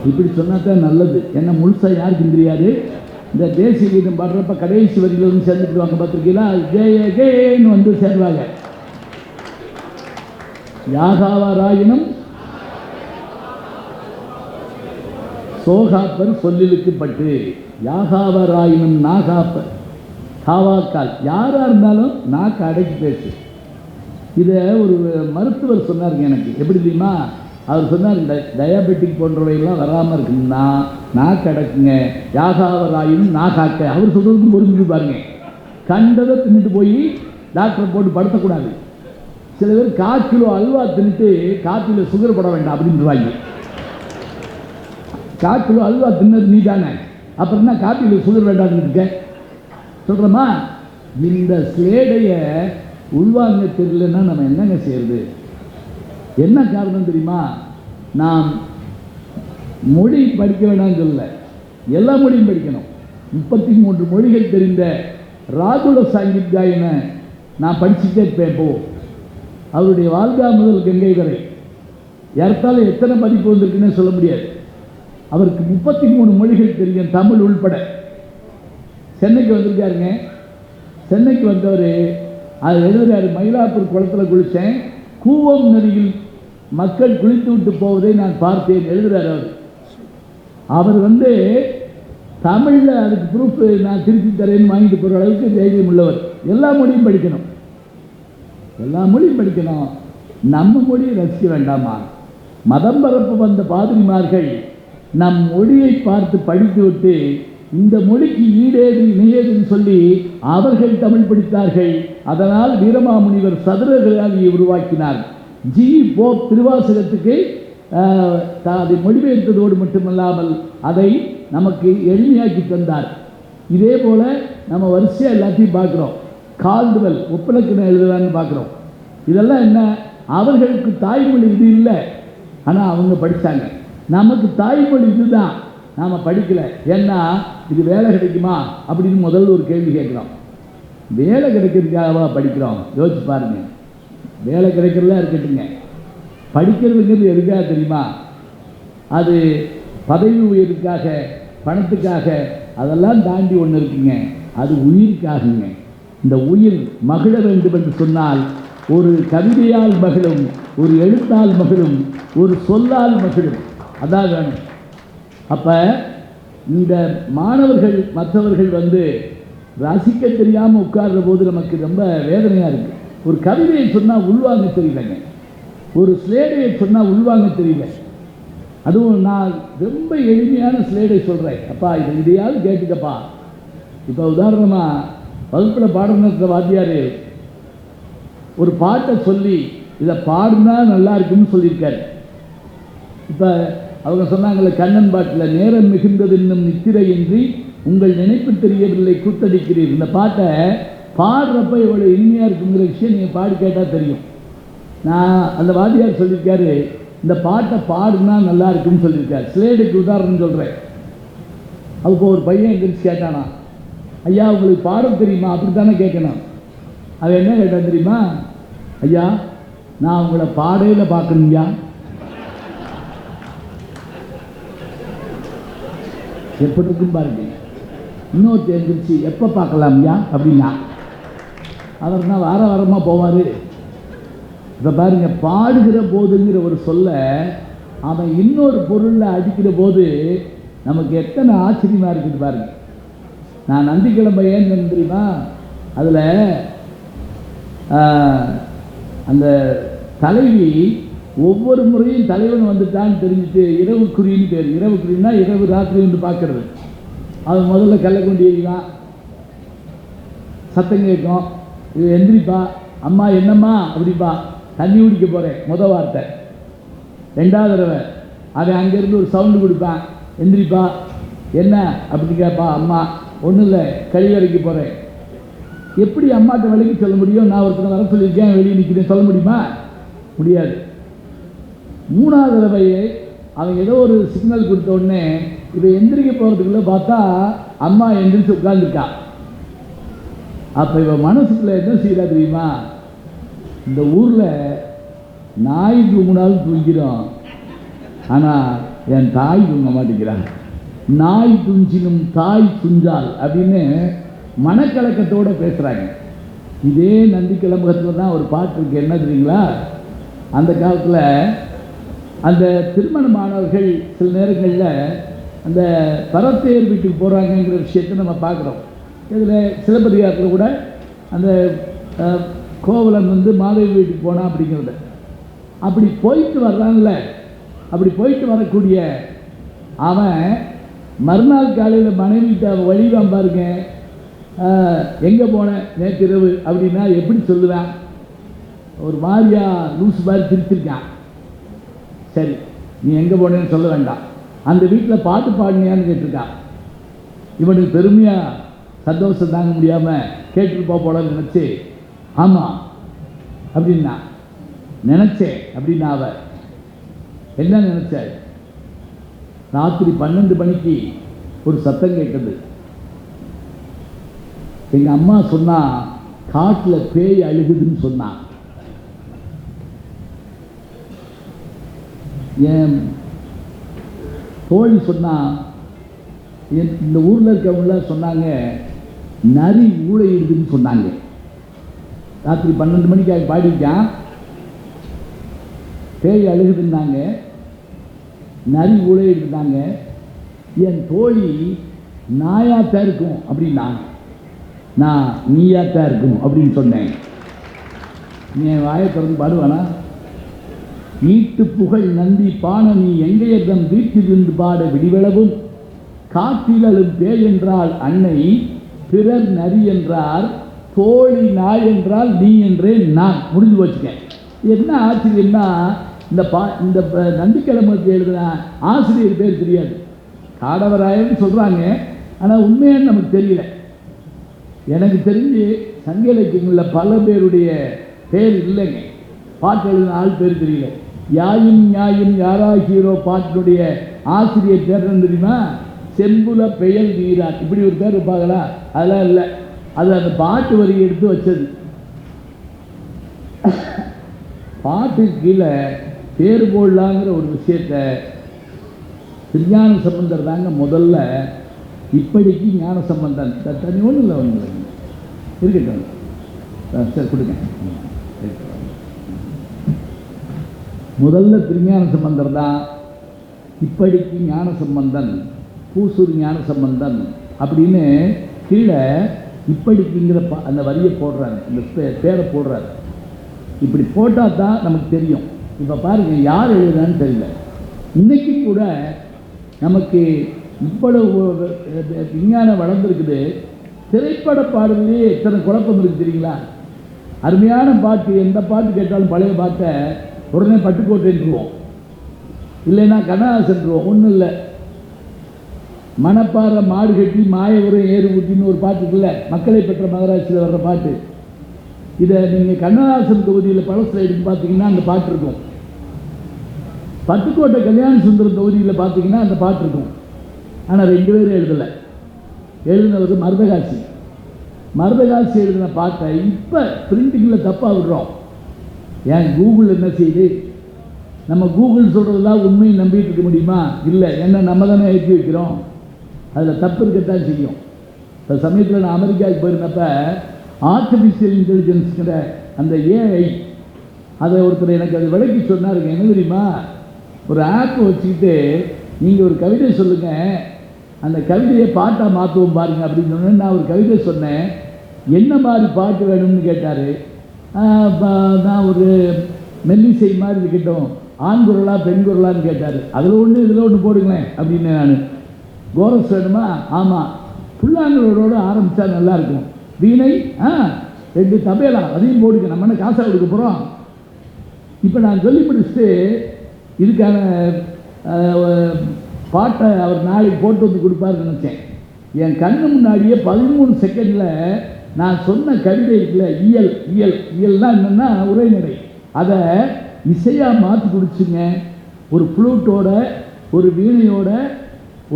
இப்படி சொன்னாதான் நல்லது. என்ன முழுசாக யாருக்கும் தெரியாது. இந்த தேசிய கீதம் பாடுறப்ப கடைசி வரியில் வந்து சேர்ந்துக்குவாங்க, பார்த்துருக்கீங்களா? ஜெயகேன்னு வந்து சேர்வாங்க. யாகாவாராயினும் சோகாப்பர் சொல்லிலுக்கு பட்டு, யாகாவராயினும் நாகாப்பர் காவாக்கால். யாராக இருந்தாலும் நாக்கு அடைச்சி பேசு. இதை ஒரு மருத்துவர் சொன்னாருங்க எனக்கு. எப்படி தெரியுமா? அவர் சொன்னார், இந்த டயாபெட்டிக் போன்றவையெல்லாம் வராமல் இருக்குன்னா நாக்கு அடக்குங்க, யாகாவராயினும் நாகாக்க. அவர் சொல்கிறதுக்கும் பொறுத்து பாருங்க. கண்டதை தின்னுட்டு போய் டாக்டரை போட்டு படுத்தக்கூடாது. சில பேர் 1/4 கிலோ அல்வா தின்னுட்டு காற்றில் சுகர் போட வேண்டாம் அப்படின்ட்டுருவாங்க. 1/4 கிலோ அல்வா தின்னது நீ தானே, அப்புறம் என்ன காற்றில் சுகர் வேண்டாம்னு இருக்க சொல்கிறோமா? இந்த ஸ்லேடையை உள்வாங்க தெரியலன்னா நம்ம என்னங்க செய்யறது? என்ன காரணம் தெரியுமா? நாம் மொழி படிக்க வேண்டாம்னு சொல்லல, எல்லா மொழியும் படிக்கணும். 33 மொழிகள் தெரிந்த ராகுல சாங்கித் காயனை நான் படிச்சுட்டே இருப்பேன். இப்போ அவருடைய வாழ்க்கா முதல் கங்கை வரை ஏறத்தாழ எத்தனை பதிப்பு வந்திருக்குன்னு சொல்ல முடியாது. அவருக்கு 33 மொழிகள் தெரியும், தமிழ் உள்பட. சென்னைக்கு வந்திருக்காருங்க. சென்னைக்கு வந்தவர் அது எழுதுறாரு, மயிலாப்பூர் குளத்தில் குளித்தேன், கூவம் நதியில் மக்கள் குளித்து விட்டு போவதை நான் பார்த்தேன் எழுதுறாரு. அவர் வந்து தமிழில் அதுக்கு ப்ரூஃப் நான் திருப்பி தரேன்னு வாங்கிட்டு போகிற அளவுக்கு தைரியம் உள்ளவர். எல்லா மொழியும் படிக்கணும், எல்லா மொழியும் படிக்கணும். நம்ம மொழியை ரசிக்க வேண்டாமா? மதம் பரப்பு வந்த பாதிரிமார்கள் நம் மொழியை பார்த்து படித்துவிட்டு இந்த மொழிக்கு ஈடேது இணையேதுன்னு சொல்லி அவர்கள் தமிழ் படித்தார்கள். அதனால் வீரமாமுனிவர் சதுரகலாதியை உருவாக்கினார். ஜி போப் திருவாசகத்துக்கு அதை மொழிபெயர்த்ததோடு மட்டுமல்லாமல் அதை நமக்கு எளிமையாக்கி தந்தார். இதே போல் நம்ம வரிசையாக எல்லாத்தையும் பார்க்குறோம். கால்டுவெல் ஒப்பலக்கணம் எழுதுவான்னு பார்க்குறோம். இதெல்லாம் என்ன? அவர்களுக்கு தாய்மொழி இது இல்லை, ஆனால் அவங்க படித்தாங்க. நமக்கு தாய்மொழி இதுதான், நாம் படிக்கலை. ஏன்னா இது வேலை கிடைக்குமா அப்படின்னு முதல்ல ஒரு கேள்வி கேட்குறோம். வேலை கிடைக்கிறதுக்காகவா படிக்கிறோம்? யோசிச்சு பாருங்க. வேலை கிடைக்கிறதா இருக்கட்டுங்க, படிக்கிறதுங்கிறது எதுக்காக தெரியுமா? அது பதவி உயர்வுக்காக, பணத்துக்காக, அதெல்லாம் தாண்டி ஒன்று இருக்குங்க. அது உயிருக்காகுங்க. இந்த உயிர் மகிழ வேண்டும் என்று சொன்னால் ஒரு கவிதையால் மகிழும், ஒரு எழுத்தால் மகிழும், ஒரு சொல்லால் மகிழும். அதான் வேணும். அப்போ இந்த மாணவர்கள் மற்றவர்கள் ரசிக்க தெரியாமல் உட்கார்ற போது நமக்கு ரொம்ப வேதனையாக இருக்குது. ஒரு கவிதையை சொன்னால் உள்வாங்க தெரியலைங்க, ஒரு ஸ்லேடையை சொன்னால் உள்வாங்க தெரியல. அதுவும் நான் ரொம்ப எளிமையான ஸ்லேடை சொல்கிறேன். அப்பா இதையாவது கேட்டுக்கப்பா. இப்போ உதாரணமாக வகுப்பில் பாடம் நடத்துகிற வாத்தியார் ஒரு பாட்டை சொல்லி இதை பாடுனா நல்லா இருக்குன்னு சொல்லியிருக்காரு. இப்போ அவங்க சொன்னாங்களே கண்ணன் பாட்டில், நேரம் மிகுந்தது இன்னும் நித்திரையின்றி உங்கள் நினைப்பு தெரியவில்லை கூத்தடிக்கிறீர். இந்த பாட்டை பாடுறப்ப எவ்வளோ இனிமையாக இருக்குங்கிற விஷயம் நீங்கள் பாடி கேட்டால் தெரியும். நான் அந்த வாத்தியார் சொல்லியிருக்காரு, இந்த பாட்டை பாடுனா நல்லா இருக்குன்னு சொல்லியிருக்காரு. ஸ்லேடுக்கு உதாரணம் சொல்கிறேன். அப்போ ஒரு பையன் எந்திரிச்சு கேட்டானா, ஐயா உங்களுக்கு பாடம் தெரியுமா? அப்படி தானே கேட்கணும். அவன் என்ன கேட்டான் தெரியுமா? ஐயா நான் உங்களை பாடையில் பார்க்கணுங்கய்யா. எப்படி இருக்கும் பாருங்க. இன்னொருத்த எந்திரிச்சு எப்போ பார்க்கலாம்யா அப்படின்னா அவர் தான் வாரமாக போவார். இப்போ பாருங்க, பாடுகிற போதுங்கிற ஒரு சொல்ல அவன் இன்னொரு பொருளில் அடிக்கிற போது நமக்கு எத்தனை ஆச்சரியமாக இருக்குது பாருங்க. நான் நந்திக்கிழமை ஏன் தெரியுமா? அதில் அந்த தலைவி ஒவ்வொரு முறையும் தலைவன் வந்துட்டான்னு தெரிஞ்சுட்டு இரவு குறின்னு பேர். இரவு குறின்னா இரவு ராத்திரி வந்து பார்க்கறது. அவன் முதல்ல கல்லை கொண்டு எறிவான், சத்தம் கேட்கும். இது எந்திரிப்பா, அம்மா என்னம்மா அப்படிப்பா, தண்ணி குடிக்க போகிறேன் முதல் வார்த்தை. ரெண்டாவது தடவை அவன் அங்கேருந்து ஒரு சவுண்டு கொடுப்பான், எந்திரிப்பா என்ன அப்படி கேட்பா, அம்மா ஒன்றும் இல்லை கழிவறைக்கு போகிறேன். எப்படி அம்மாட்ட விலைக்கு சொல்ல முடியும்? நான் ஒருத்தனை வர சொல்லியிருக்கேன், வெளியே நிற்கிறேன் சொல்ல முடியுமா? முடியாது. மூணாவது தடவையே அவன் ஏதோ ஒரு சிக்னல் கொடுத்த உடனே இதை எந்திரிக்க போகிறதுக்குள்ளே பார்த்தா அம்மா எந்திரிச்சு உட்காந்துருக்கா. அப்போ இவன் மனசுக்குள்ள என்ன செய்யறா தெரியுமா? இந்த ஊரில் நாய் தூங்கினாலும் தூங்கிடும், ஆனால் என் தாய் தூங்க மாட்டேங்கிறான். நாய் துஞ்சினும் தாய் துஞ்சால் அப்படின்னு மனக்கலக்கத்தோடு பேசுகிறாங்க. இதே நந்தி கிளம்பகத்தில் தான் ஒரு பாட்டு இருக்கு. என்ன தெரியுங்களா? அந்த காலத்தில் அந்த திருமணமானவர்கள் சில நேரங்களில் அந்த பரத்தேர் வீட்டுக்கு போகிறாங்கங்கிற விஷயத்தை நம்ம பார்க்குறோம். இதில் சிலப்பதிகாரத்தில் கூட அந்த கோவலன் மாதவி வீட்டுக்கு போனான் அப்படிங்கிறத. அப்படி போயிட்டு வர்றான்ல, அப்படி போயிட்டு வரக்கூடிய அவன் மறுநாள் காலையில் மனைவிட்ட வழிவான் பாருங்க, எங்கே போனேன் நேற்றிரவு அப்படின்னா எப்படி சொல்லுவேன்? ஒரு மாதிரியா லூஸ் மாதிரி பிரிச்சிருக்கான். சரி நீ எங்கே போனேன்னு சொல்ல வேண்டாம், அந்த வீட்டில் பாட்டு பாடினியான்னு கேட்டிருக்கான். இவனுக்கு பெருமையாக சந்தோஷம் தாங்க முடியாமல் கேட்டுட்டு போலன்னு நினச்சி ஆமாம் அப்படின்னா நினச்சேன் அப்படின்னா அவ என்ன நினச்ச? ராத்திரி 12 மணிக்கு ஒரு சத்தம் கேட்டது. எங்கள் அம்மா சொன்னா காட்டில் பேய் அழுகுதுன்னு சொன்னான். என் தோழி சொன்னா, இந்த ஊரில் இருக்கவங்களாம் சொன்னாங்க நரி ஊழையிடுதுன்னு சொன்னாங்க. ராத்திரி 12 மணிக்கு அவன் பாடிக்கான், பேய் அழுகுதுன்னாங்க, நரி ஊழையிடுதாங்க. என் தோழி நாயாத்தான் இருக்கும் அப்படின்னா நான் நீயாத்தான் இருக்கும் அப்படின்னு சொன்னேன். நீ என் வாயை திறந்து பாடுவானா? ஈட்டு புகழ் நந்தி பான நீ எங்கையர்தம் வீட்டிலிருந்து பாட விடிவளவும் காட்டிலும் பேய் என்றால் அன்னை பிறர் நரி என்றார் தோழி நாய் என்றால் நீ என்றே நான். முடிஞ்சு வச்சுக்கேன். என்ன ஆச்சரியம்னா இந்த நந்திக்கிழமைக்கு எழுதுன ஆசிரியர் பேர் தெரியாது. காடவராயன்னு சொல்கிறாங்க, ஆனால் உண்மையான நமக்கு தெரியல. எனக்கு தெரிஞ்சு சங்க இலக்கியங்களில் பல பேருடைய பேர் இல்லைங்க. பாட்டு எழுதின ஆள் பேர் தெரியல. யாயும் நியாயும் யாராகியரோ பாட்டினுடைய ஆசிரியர் பேர் என்ன தெரியுமா? செம்புல பெயல் வீரான். இப்படி ஒரு பேர் இருப்பாங்களா? அதெல்லாம் இல்லை. அது அந்த பாட்டு வரி எடுத்து வச்சது. பாட்டு கீழே பேர் போடலாங்கிற ஒரு விஷயத்தை திருஞான சம்பந்தர் தாங்க முதல்ல. இப்படிக்கு ஞான சம்பந்தன் தனி ஒன்றும் இல்லை, ஒன்று இருக்கட்டும். சரி கொடுங்க. முதல்ல திருஞான சம்பந்தர் தான் இப்படிக்கு ஞான சம்பந்தன், பூசூர் ஞான சம்பந்தன் அப்படின்னு கீழே இப்படிக்குங்கிற அந்த வரியை போடுறாங்க, இந்த பேரை போடுறாரு. இப்படி போட்டால் தான் நமக்கு தெரியும். இப்போ பாருங்கள், யார் எழுதுறான்னு தெரியல. இன்றைக்கி கூட நமக்கு இவ்வளவு விஞ்ஞானம் வளர்ந்துருக்குது. திரைப்பட பாடல்லையே எத்தனை குழப்பம் இருக்குது தெரியுங்களா? அருமையான பாட்டு, எந்த பாட்டு கேட்டாலும் பழைய பாட்டை உடனே பட்டுக்கோட்டைன்றுவோம், இல்லைன்னா கண்ணாசன்றுவோம். ஒன்றும் இல்லை, மணப்பாறை மாடு கட்டி மாயவரம் ஏறு ஊட்டின்னு ஒரு பாட்டு இருக்குல்ல, மக்களை பெற்ற மகராட்சியில் வர்ற பாட்டு. இதை நீங்கள் கண்ணதாசன் தொகுதியில் பழசில் எடுத்து பார்த்தீங்கன்னா அந்த பாட்டு இருக்கும். பட்டுக்கோட்டை கல்யாண சுந்தரம் தொகுதியில் பார்த்தீங்கன்னா அந்த பாட்டு இருக்கும். ஆனால் 2 பேரும் எழுதலை. எழுதினவர் மருதகாசி. மருதகாசி எழுதின பாட்டை இப்போ பிரிண்டிங்கில் தப்பாக விடுறோம். ஏன் கூகுள் என்ன செய்யுது? நம்ம கூகுள் சொல்கிறதெல்லாம் உண்மையை நம்பிட்டு இருக்க முடியுமா? இல்லை. என்ன நம்ம தானே ஏற்றி வைக்கிறோம். அதில் தப்பு இருக்கத்தான் செய்யும். இப்போ சமயத்தில் நான் அமெரிக்காவுக்கு போயிருந்தப்ப ஆர்டிஃபிஷியல் இன்டெலிஜென்ஸுங்கிற அந்த ஏஐ அதை ஒருத்தர் எனக்கு அது விளக்கி சொன்னாருங்க. என்ன தெரியுமா? ஒரு ஆப் வச்சுக்கிட்டு நீங்கள் ஒரு கவிதை சொல்லுங்கள், அந்த கவிதையை பாட்டாக மாற்றுவோம் பாருங்க அப்படின்னு சொன்னேன். நான் ஒரு கவிதை சொன்னேன். என்ன மாதிரி பாட்டு வேணும்னு கேட்டார். நான் ஒரு மெல்லிசை மாதிரி இருக்கட்டும், ஆண் குரலா பெண் குரலான்னு கேட்டார். அதில் ஒன்று இதில் ஒன்று போடுங்களேன் அப்படின்னு. நான் கோரஸ் வேணுமா? ஆமாம். புல்லாங்குழலோட ஆரம்பித்தா நல்லாயிருக்கும். வீணை 2 தபேலா அதையும் போடுங்க, நம்ம என்ன காசாக கொடுக்க போகிறோம். இப்போ நான் சொல்லி முடிச்சுட்டு இதுக்கான பாட்டை அவர் நாளைக்கு போட்டு வந்து கொடுப்பாருன்னு நினச்சேன். என் கண்ணு முன்னாடியே 13 செகண்டில் நான் சொன்ன கவிதை இருக்குல்ல, இயல் இயல் இயல்னா என்னென்னா உரைநடை, அதை இசையாக மாற்றி கொடுத்துங்க. ஒரு ஃப்ளூட்டோட, ஒரு வீணையோட,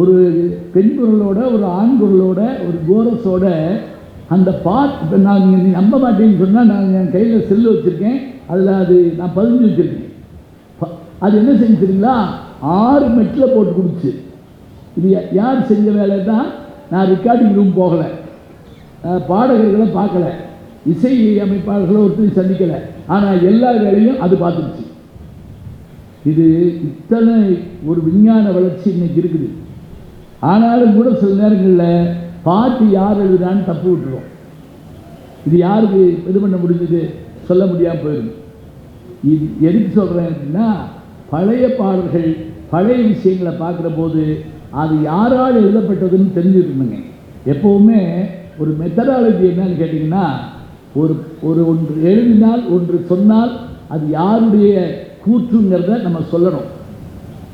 ஒரு பெண் குரலோட, ஒரு ஆண் குரலோட, ஒரு கோரஸோட அந்த பாட்டு. இப்போ நான் நீங்கள் நம்ப மாட்டேன்னு சொன்னால், நான் என் கையில் செல்லு வச்சுருக்கேன், அதில் அது நான் பதிஞ்சு வச்சுருக்கேன். அது என்ன செஞ்சுருங்களா? 6 மெட்டில் போட்டு கொடுத்து. இது யார் செஞ்ச வேலை தான்? நான் ரெக்கார்டிங் ரூம் போகலை, பாடகர்களை பார்க்கல, இசை அமைப்பாளர்களை ஒருத்தர் சந்திக்கலை, ஆனால் எல்லா வேலையும் அது பார்த்துருச்சு. இது இத்தனை ஒரு விஞ்ஞான வளர்ச்சி இன்னைக்கு இருக்குது. ஆனாலும் கூட சில நேரங்களில் பாட்டு யார் எழுதுறான்னு தப்பு விட்டுரும். இது யாருக்கு இது பண்ண முடிஞ்சது சொல்ல முடியாமல் போயிடும். இது எதுக்கு சொல்கிறேன் அப்படின்னா, பழைய பாடல்கள், பழைய விஷயங்களை பார்க்குற போது அது யாரால் எழுதப்பட்டதுன்னு தெரிஞ்சுக்கணுங்க. எப்போவுமே ஒரு மெத்தடாலஜி என்னன்னு கேட்டிங்கன்னா, ஒன்று எழுதினால், ஒன்று சொன்னால் அது யாருடைய கூற்றுங்கிறத நம்ம சொல்லணும்.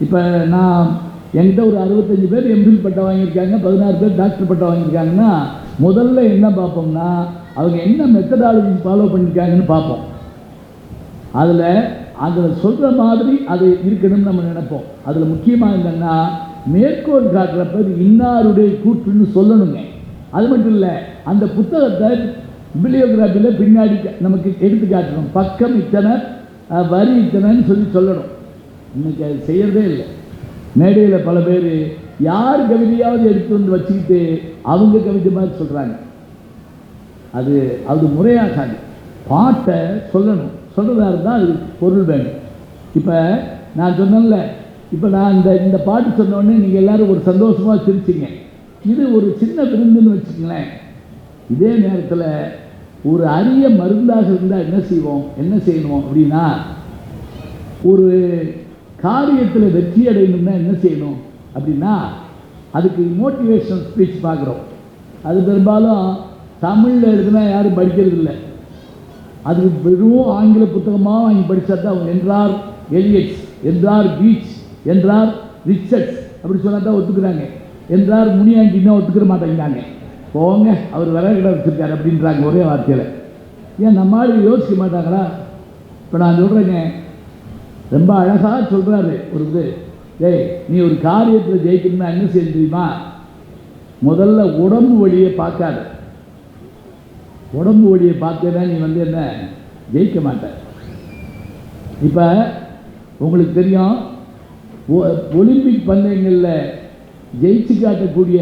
இப்போ நான் என்கிட்ட ஒரு 65 பேர் எம்பில் பட்டம் வாங்கியிருக்காங்க, 16 பேர் டாக்டர் பட்டம் வாங்கியிருக்காங்கன்னா, முதல்ல என்ன பார்ப்போம்னா அவங்க என்ன மெத்தடாலஜி ஃபாலோ பண்ணியிருக்காங்கன்னு பார்ப்போம். அதில் சொல்கிற மாதிரி அது இருக்கணும்னு நம்ம நினைப்போம். அதில் முக்கியமாக என்னென்னா, மேற்கோள் காட்டுறப்ப இன்னாருடைய கூற்றுன்னு சொல்லணுங்க. அது மட்டும் இல்லை, அந்த புத்தகத்தை பிபிலியோகிராஃபியில் பின்னாடி நமக்கு எடுத்து காட்டணும். பக்கம் இத்தனை, வரி இத்தனைன்னு சொல்லணும். இன்றைக்கி அது செய்கிறதே இல்லை. மேடையில் பல பேர் யார் கவிதையாவது எடுத்து வந்து வச்சுக்கிட்டு அவங்க கவிதை மாதிரி சொல்கிறாங்க. அது முறையாகாது. பாட்டை சொல்லணும். சொல்கிறதா இருந்தால் அது பொருள் வேணும். இப்போ நான் சொன்னேன்ல, இப்போ நான் இந்த பாட்டு சொன்னோடனே நீங்கள் எல்லோரும் ஒரு சந்தோஷமாக சிரிச்சிங்க. இது ஒரு சின்ன விருந்துன்னு வச்சுக்கங்களேன். இதே நேரத்தில் ஒரு அரிய மருந்தாக இருந்தால் என்ன செய்யணும் அப்படின்னா, ஒரு காரியத்தில் வெற்றி அடையணும்னா என்ன செய்யணும் அப்படின்னா, அதுக்கு மோட்டிவேஷனல் ஸ்பீச் பார்க்குறோம். அது பெரும்பாலும் தமிழில் எழுதுனா யாரும் படிக்கிறது இல்லை. அதுக்கு வெறும் ஆங்கில புத்தகமாக வாங்கி படித்தா தான் அவங்க என்றார் எலியட்ஸ், என்றார் பீச், என்றார் ரிச்சர்ட்ஸ் அப்படி சொன்னால் தான் ஒத்துக்கிறாங்க. என்றார் முனியாண்டின்னா ஒத்துக்கிற மாட்டேங்கிறாங்க. போங்க அவர் விறகுட வச்சுருக்காரு அப்படின்றாங்க ஒரே வார்த்தையில். ஏன் நம்மளால் யோசிக்க மாட்டாங்களா? இப்போ நான் சொல்கிறேங்க, ரொம்ப அழகாக சொல்கிறாரு ஒரு இது. ஏய், நீ ஒரு காரியத்தில் ஜெயிக்கணும்னா என்ன செய்ய தெரியுமா? முதல்ல உடம்பு வழியை பார்க்காத. உடம்பு வழியை பார்த்தேன்னா நீ என்ன ஜெயிக்க மாட்ட. இப்போ உங்களுக்கு தெரியும், ஒலிம்பிக் பந்தயங்களில் ஜெயிச்சு காட்டக்கூடிய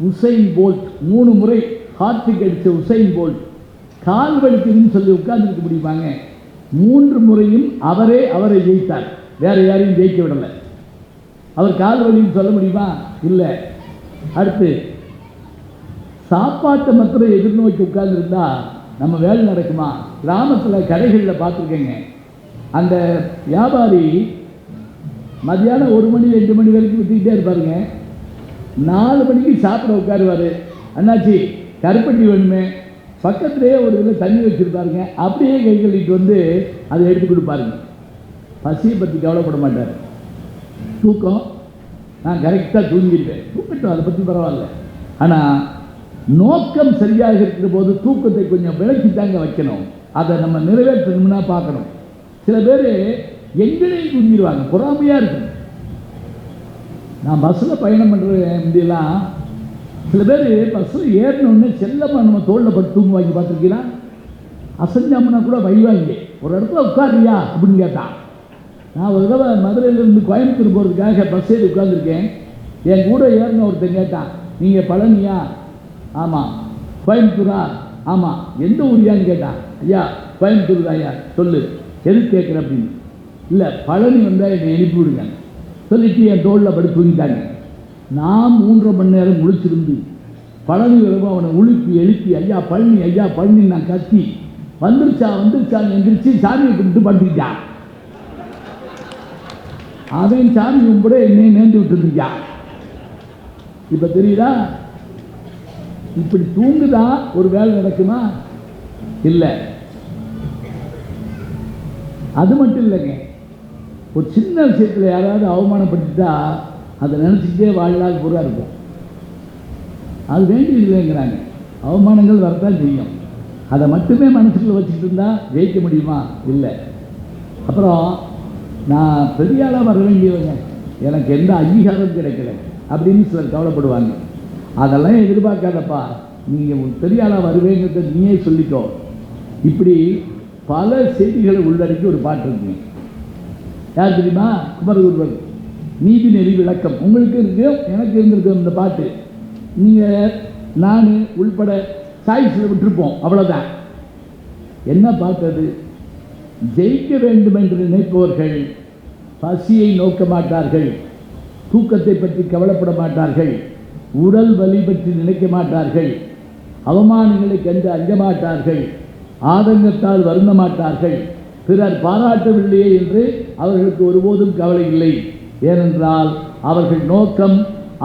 உசைன் போல்ட் 3 முறை ஹார்ட்ரிக் அடித்த உசைன் போல்ட் கால் வலிக்குதுன்னு சொல்லி உட்கார்ந்துருக்க முடியுமாங்க? 3 முறையும் அவரை ஜெயித்தார், வேற யாரையும் ஜெயிக்க விடலை. அவர் கால் வலின்னு சொல்ல முடியுமா? இல்லை. அடுத்து சாப்பாட்டை மாத்திரம் எதிர்நோக்கி உட்கார்ந்துருந்தா நம்ம வேலை நடக்குமா? கிராமத்தில் கடைகளில் பார்த்துருக்கேங்க, அந்த வியாபாரி மதியானம் 1 மணி 2 மணி வரைக்கும் விற்றுக்கிட்டே இருப்பாருங்க. 4 மணிக்கு சாப்பிட உட்காருவார். அண்ணாச்சி கருப்பட்டி வேணுமே, பக்கத்துலேயே ஒரு இதில் தண்ணி வச்சுருப்பாருங்க. அப்படியே கை கழுவிட்டு அதை எடுத்து கொடுப்பாருங்க. பசியை பற்றி கவலைப்பட மாட்டார். தூக்கம், நான் கரெக்டாக தூங்கிடுவேன், தூக்கட்டும், அதை பற்றி பரவாயில்ல. ஆனால் நோக்கம் சரியாக இருக்கிற போது தூக்கத்தை கொஞ்சம் விலக்கித்தாங்க வைக்கணும். அதை நம்ம நிறைவேற்றணும்னா பார்க்கணும். சில பேர் எங்கேயும் தூங்கிடுவாங்க, பொறாமையாக இருக்கும். நான் பஸ்ஸில் பயணம் பண்ணுறேன் முந்தியெல்லாம், சில பேர் பஸ்ஸில் ஏறினோடனே செல்லமாக நம்ம தோளில் பட்டு தூங்குவாங்க, பார்த்துருக்கீங்களா? அசஞ்சாமனா கூட வைவாங்க. ஒரு இடத்துல உட்காரியா அப்படின்னு கேட்டான். நான் ஒரு தடவை மதுரையிலேருந்து கோயம்புத்தூர் போகிறதுக்காக பஸ் ஏறி உட்காந்துருக்கேன். என் கூட ஏறின ஒருத்தன் கேட்டான், நீங்கள் பழனியா? ஆமாம். கோயம்புத்தூரா? ஆமாம். எந்த ஊரியான்னு கேட்டான். ஐயா கோயம்புத்தூர் தான் ஐயா. சொல்லு, எதுக்கு கேட்குற அப்படின்னு. இல்லை, பழனி வந்தால் என்னை எழுப்பி விடுங்க சொல்லிட்டு என் தோளில் படி தூங்கிட்டாங்க. நான் 3.5 மணி நேரம் முழிச்சிருந்து பழனி வரவும் அவனை எழுப்பி ஐயா பழனி நான் கத்தி வந்துருச்சான்னு எந்திரிச்சு சாமியை கும்பிட்டு படுத்துக்கிட்டான். அவன் சாமி கும்பிட என்னை நேர்ந்து விட்டுருந்துச்சான். இப்போ தெரியுதா? இப்படி தூங்குதான் ஒரு வேலை நடக்குமா? இல்லை. அது மட்டும் இல்லைங்க, ஒரு சின்ன விஷயத்தில் யாராவது அவமானப்படுத்திட்டா அதை நினச்சிக்கிட்டே வாழ்நாள் பூரா இருக்கும். அது வேண்டியது இல்லைங்கிறாங்க. அவமானங்கள் வரத்தான் செய்யும். அதை மட்டுமே மனசுக்குள்ள வச்சுக்கிட்டு இருந்தால் ஜெயிக்க முடியுமா? இல்லை. அப்புறம் நான் பெரிய ஆளாக வர வேண்டியவங்க, எனக்கு எந்த அங்கீகாரம் கிடைக்கல அப்படின்னு சிலர் கவலைப்படுவாங்க. அதெல்லாம் எதிர்பார்க்காதப்பா, நீங்கள் பெரிய ஆளாக வருவேங்கிறத நீயே சொல்லிக்கோ. இப்படி பல செய்திகளை உள்ளடக்கி ஒரு பாட்டு இருக்குங்க. யார் தெரியுமா? குமரகுருவர் நீதி நெறி விளக்கம். உங்களுக்கு இருக்கு, எனக்கு இருந்திருக்கு இந்த பாட்டு. நீங்கள் நான் உள்பட சாய்ஸில் விட்டுருப்போம், அவ்வளோதான். என்ன பாட்டு அது? ஜெயிக்க வேண்டும் என்று நினைப்பவர்கள் பசியை நோக்க மாட்டார்கள், தூக்கத்தை பற்றி கவலைப்பட மாட்டார்கள், உடல் வலி பற்றி நினைக்க மாட்டார்கள், அவமானங்களை கண்டு அஞ்ச மாட்டார்கள், ஆதங்கத்தால் வருந்த மாட்டார்கள், பிறர் பாராட்டவில்லையே என்று அவர்களுக்கு ஒருபோதும் கவலை இல்லை. ஏனென்றால் அவர்கள் நோக்கம்,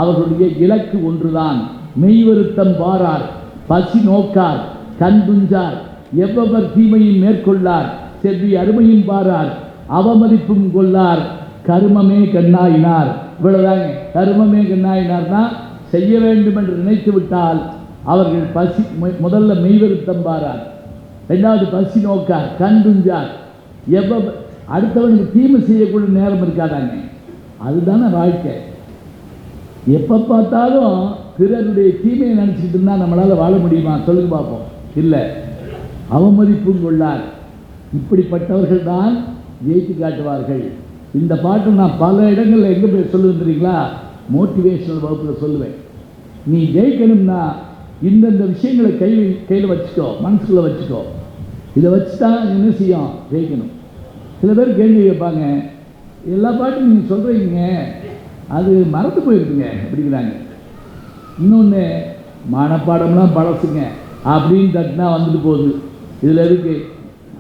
அவர்களுடைய இலக்கு ஒன்றுதான். மெய்வருத்தம் பாரார், பசி நோக்கார், கண் துஞ்சார், எவ்வவர் தீமையும் மேற்கொள்ளார், செவ்வி அருமையும் பாரார், அவமதிப்பும் கொள்ளார், கருமமே கண்ணாயினார். இவ்வளவுதாங்க. கருமமே கண்ணாயினார்னா செய்ய வேண்டும் என்று நினைத்து விட்டால் அவர்கள் பசி, முதல்ல மெய்வருத்தம் பாரார், ரெண்டாவது பசி நோக்கார், கண் துஞ்சார், அடுத்தவனுக்கு தீமை செய்யக்கூடிய நேரம் இருக்காதாங்க. அதுதானே வாழ்க்கை. எப்போ பார்த்தாலும் பிறருடைய தீமையை நினச்சிக்கிட்டு இருந்தால் நம்மளால் வாழ முடியுமா? சொல்லுங்க பார்ப்போம். இல்லை. அவமதிப்பும் கொள்ளார். இப்படிப்பட்டவர்கள் தான் ஜெயித்து காட்டுவார்கள். இந்த பாட்டு நான் பல இடங்களில் எங்கே போய் சொல்லுவேன் தெரியுங்களா? மோட்டிவேஷனல் வகுப்பில் சொல்லுவேன். நீ ஜெயிக்கணும்னா இந்தந்த விஷயங்களை கையில் வச்சுக்கோ, மனசுக்குள்ளே வச்சுக்கோ. இதை வச்சு தான் என்ன செய்யும்? ஜெயிக்கணும். சில பேர் கேள்வி கேட்பாங்க, எல்லா பாட்டும் நீங்கள் சொல்கிறீங்க, அது மறந்து போயிருக்குங்க அப்படிங்கிறாங்க. இன்னொன்று மனப்பாடம்லாம் பழசுங்க அப்படின்னு தட்டினா வந்துட்டு போகுது, இதில் எதுக்கு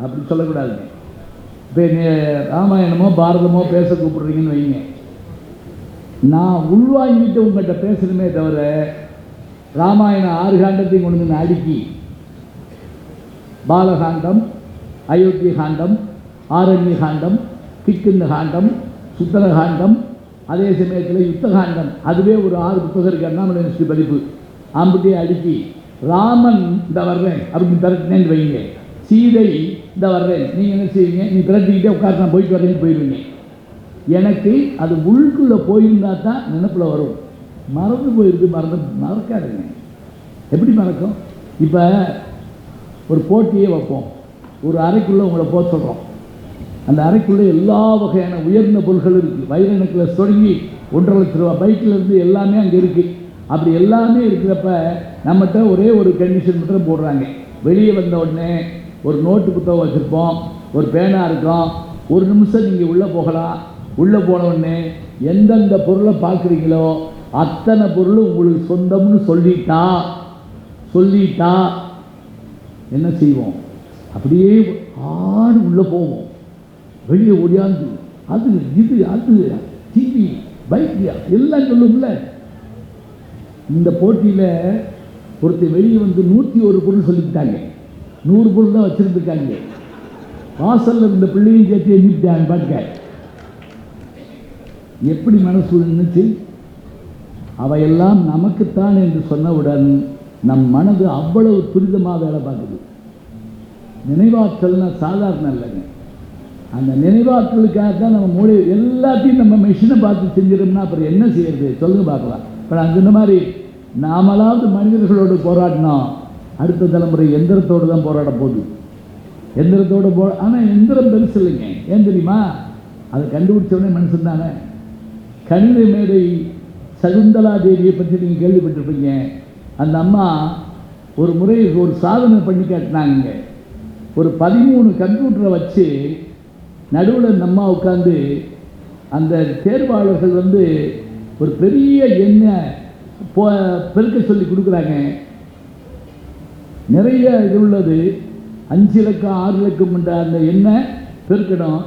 அப்படி சொல்லக்கூடாதுங்க. இப்போ நீ ராமாயணமோ பாரதமோ பேச கூப்பிட்றீங்கன்னு வைங்க, நான் உள்வாங்கிட்டு உங்கள்கிட்ட பேசணுமே தவிர ராமாயணம் 6 காண்டத்தையும் கொண்டு வந்து அடுக்கி பாலகாண்டம், அயோத்தி காண்டம், ஆரண்ய காண்டம், கிஷ்கிந்த காண்டம், சுத்தர காண்டம், அதே சமயத்தில் யுத்த காண்டம், அதுவே ஒரு 6 புத்தகம் இருக்குது அண்ணாமலை யூனிவர்சிட்டி பதிப்பு. ஆம்பட்டியை அடுக்கி ராமன் இந்த வர்றேன் அப்படின்னு திரட்டினேன்னு வைங்க, சீதை இந்த வர்றேன், நீங்கள் என்ன செய்வீங்க, நீ திரட்டிக்கிட்டே உட்காந்து நான் போயிட்டு வரேன்னு போயிடுவீங்க. எனக்கு அது உள்ளுக்குள்ளே போயிருந்தா தான் நினைப்பில் வரும். மறந்து போயிருக்கு, மறக்காதுங்க. எப்படி மறக்கும்? இப்போ ஒரு போட்டியே வைப்போம், ஒரு அறைக்குள்ளே உங்களை போக சொல்கிறோம். அந்த அறைக்குள்ளே எல்லா வகையான உயர்ந்த பொருட்கள் இருக்குது. வைர நெக்லஸ் தொடங்கி 1.5 லட்ச ரூபா பைக்கிலேருந்து எல்லாமே அங்கே இருக்குது. அப்படி எல்லாமே இருக்கிறப்ப நம்மகிட்ட ஒரே ஒரு கண்டிஷன் மட்டும் போடுறாங்க. வெளியே வந்த உடனே ஒரு நோட்டு புத்தகம் வச்சுருப்போம், ஒரு பேனா இருக்கும், 1 நிமிஷம் நீங்கள் உள்ளே போகலாம். உள்ளே போன உடனே எந்தெந்த பொருளை பார்க்குறீங்களோ அத்தனை பொருளும் உங்களுக்கு சொந்தம்னு சொல்லிட்டா என்ன செய்வோம்? அப்படியே ஆடு உள்ளே போவோம். வெளியே ஓடியாந்து அது இது அது டிவி பைக்கு எல்லாம் சொல்லும்ல. இந்த போட்டியில் ஒருத்தர் வெளியே வந்து 101 பொருள் சொல்லிவிட்டாங்க, 100 பொருள் தான் வச்சுருந்துருக்காங்க. வாசலில் இருந்த பிள்ளையும் சேர்த்து எண்ணிவிட்டாங்க. பார்க்க எப்படி மனசு நினைச்சு அவையெல்லாம் நமக்குத்தான் என்று சொன்னவுடன் நம் மனது அவ்வளவு துரிதமாக வேலை பார்க்குது. நினைவாற்றல்னா சாதாரண இல்லைங்க. அந்த நினைவாற்றலுக்காக தான் நம்ம மூளை எல்லாத்தையும் நம்ம மிஷினை பார்த்து செஞ்சிடோம்னா அப்புறம் என்ன செய்யறது சொல்லுங்க பார்க்கலாம். இப்போ நான் சொன்ன மாதிரி நாமளாவது மனிதர்களோடு போராடினோம், அடுத்த தலைமுறை எந்திரத்தோடு தான் போராட போகுது. எந்திரத்தோடு ஆனால் எந்திரம் பெருசு இல்லைங்க. ஏன் தெரியுமா? அதை கண்டுபிடிச்சவனே மனுஷன் தானே. கணித மேடை சகுந்தலா தேவியை பற்றி நீங்கள் கேள்விப்பட்டிருப்பீங்க. அந்த அம்மா ஒரு முறை ஒரு சாதனை பண்ணி காட்டினாங்க. ஒரு 13 கம்ப்யூட்டரை வச்சு நடுவில் அந்த அம்மா உட்காந்து அந்த தேர்வாளர்கள் வந்து ஒரு பெரிய எண்ணை பெருக்க சொல்லி கொடுக்குறாங்க. நிறைய இது உள்ளது, 5 இலக்கம் 6 இலக்கம் என்ற அந்த எண்ணை பெருக்கணும்.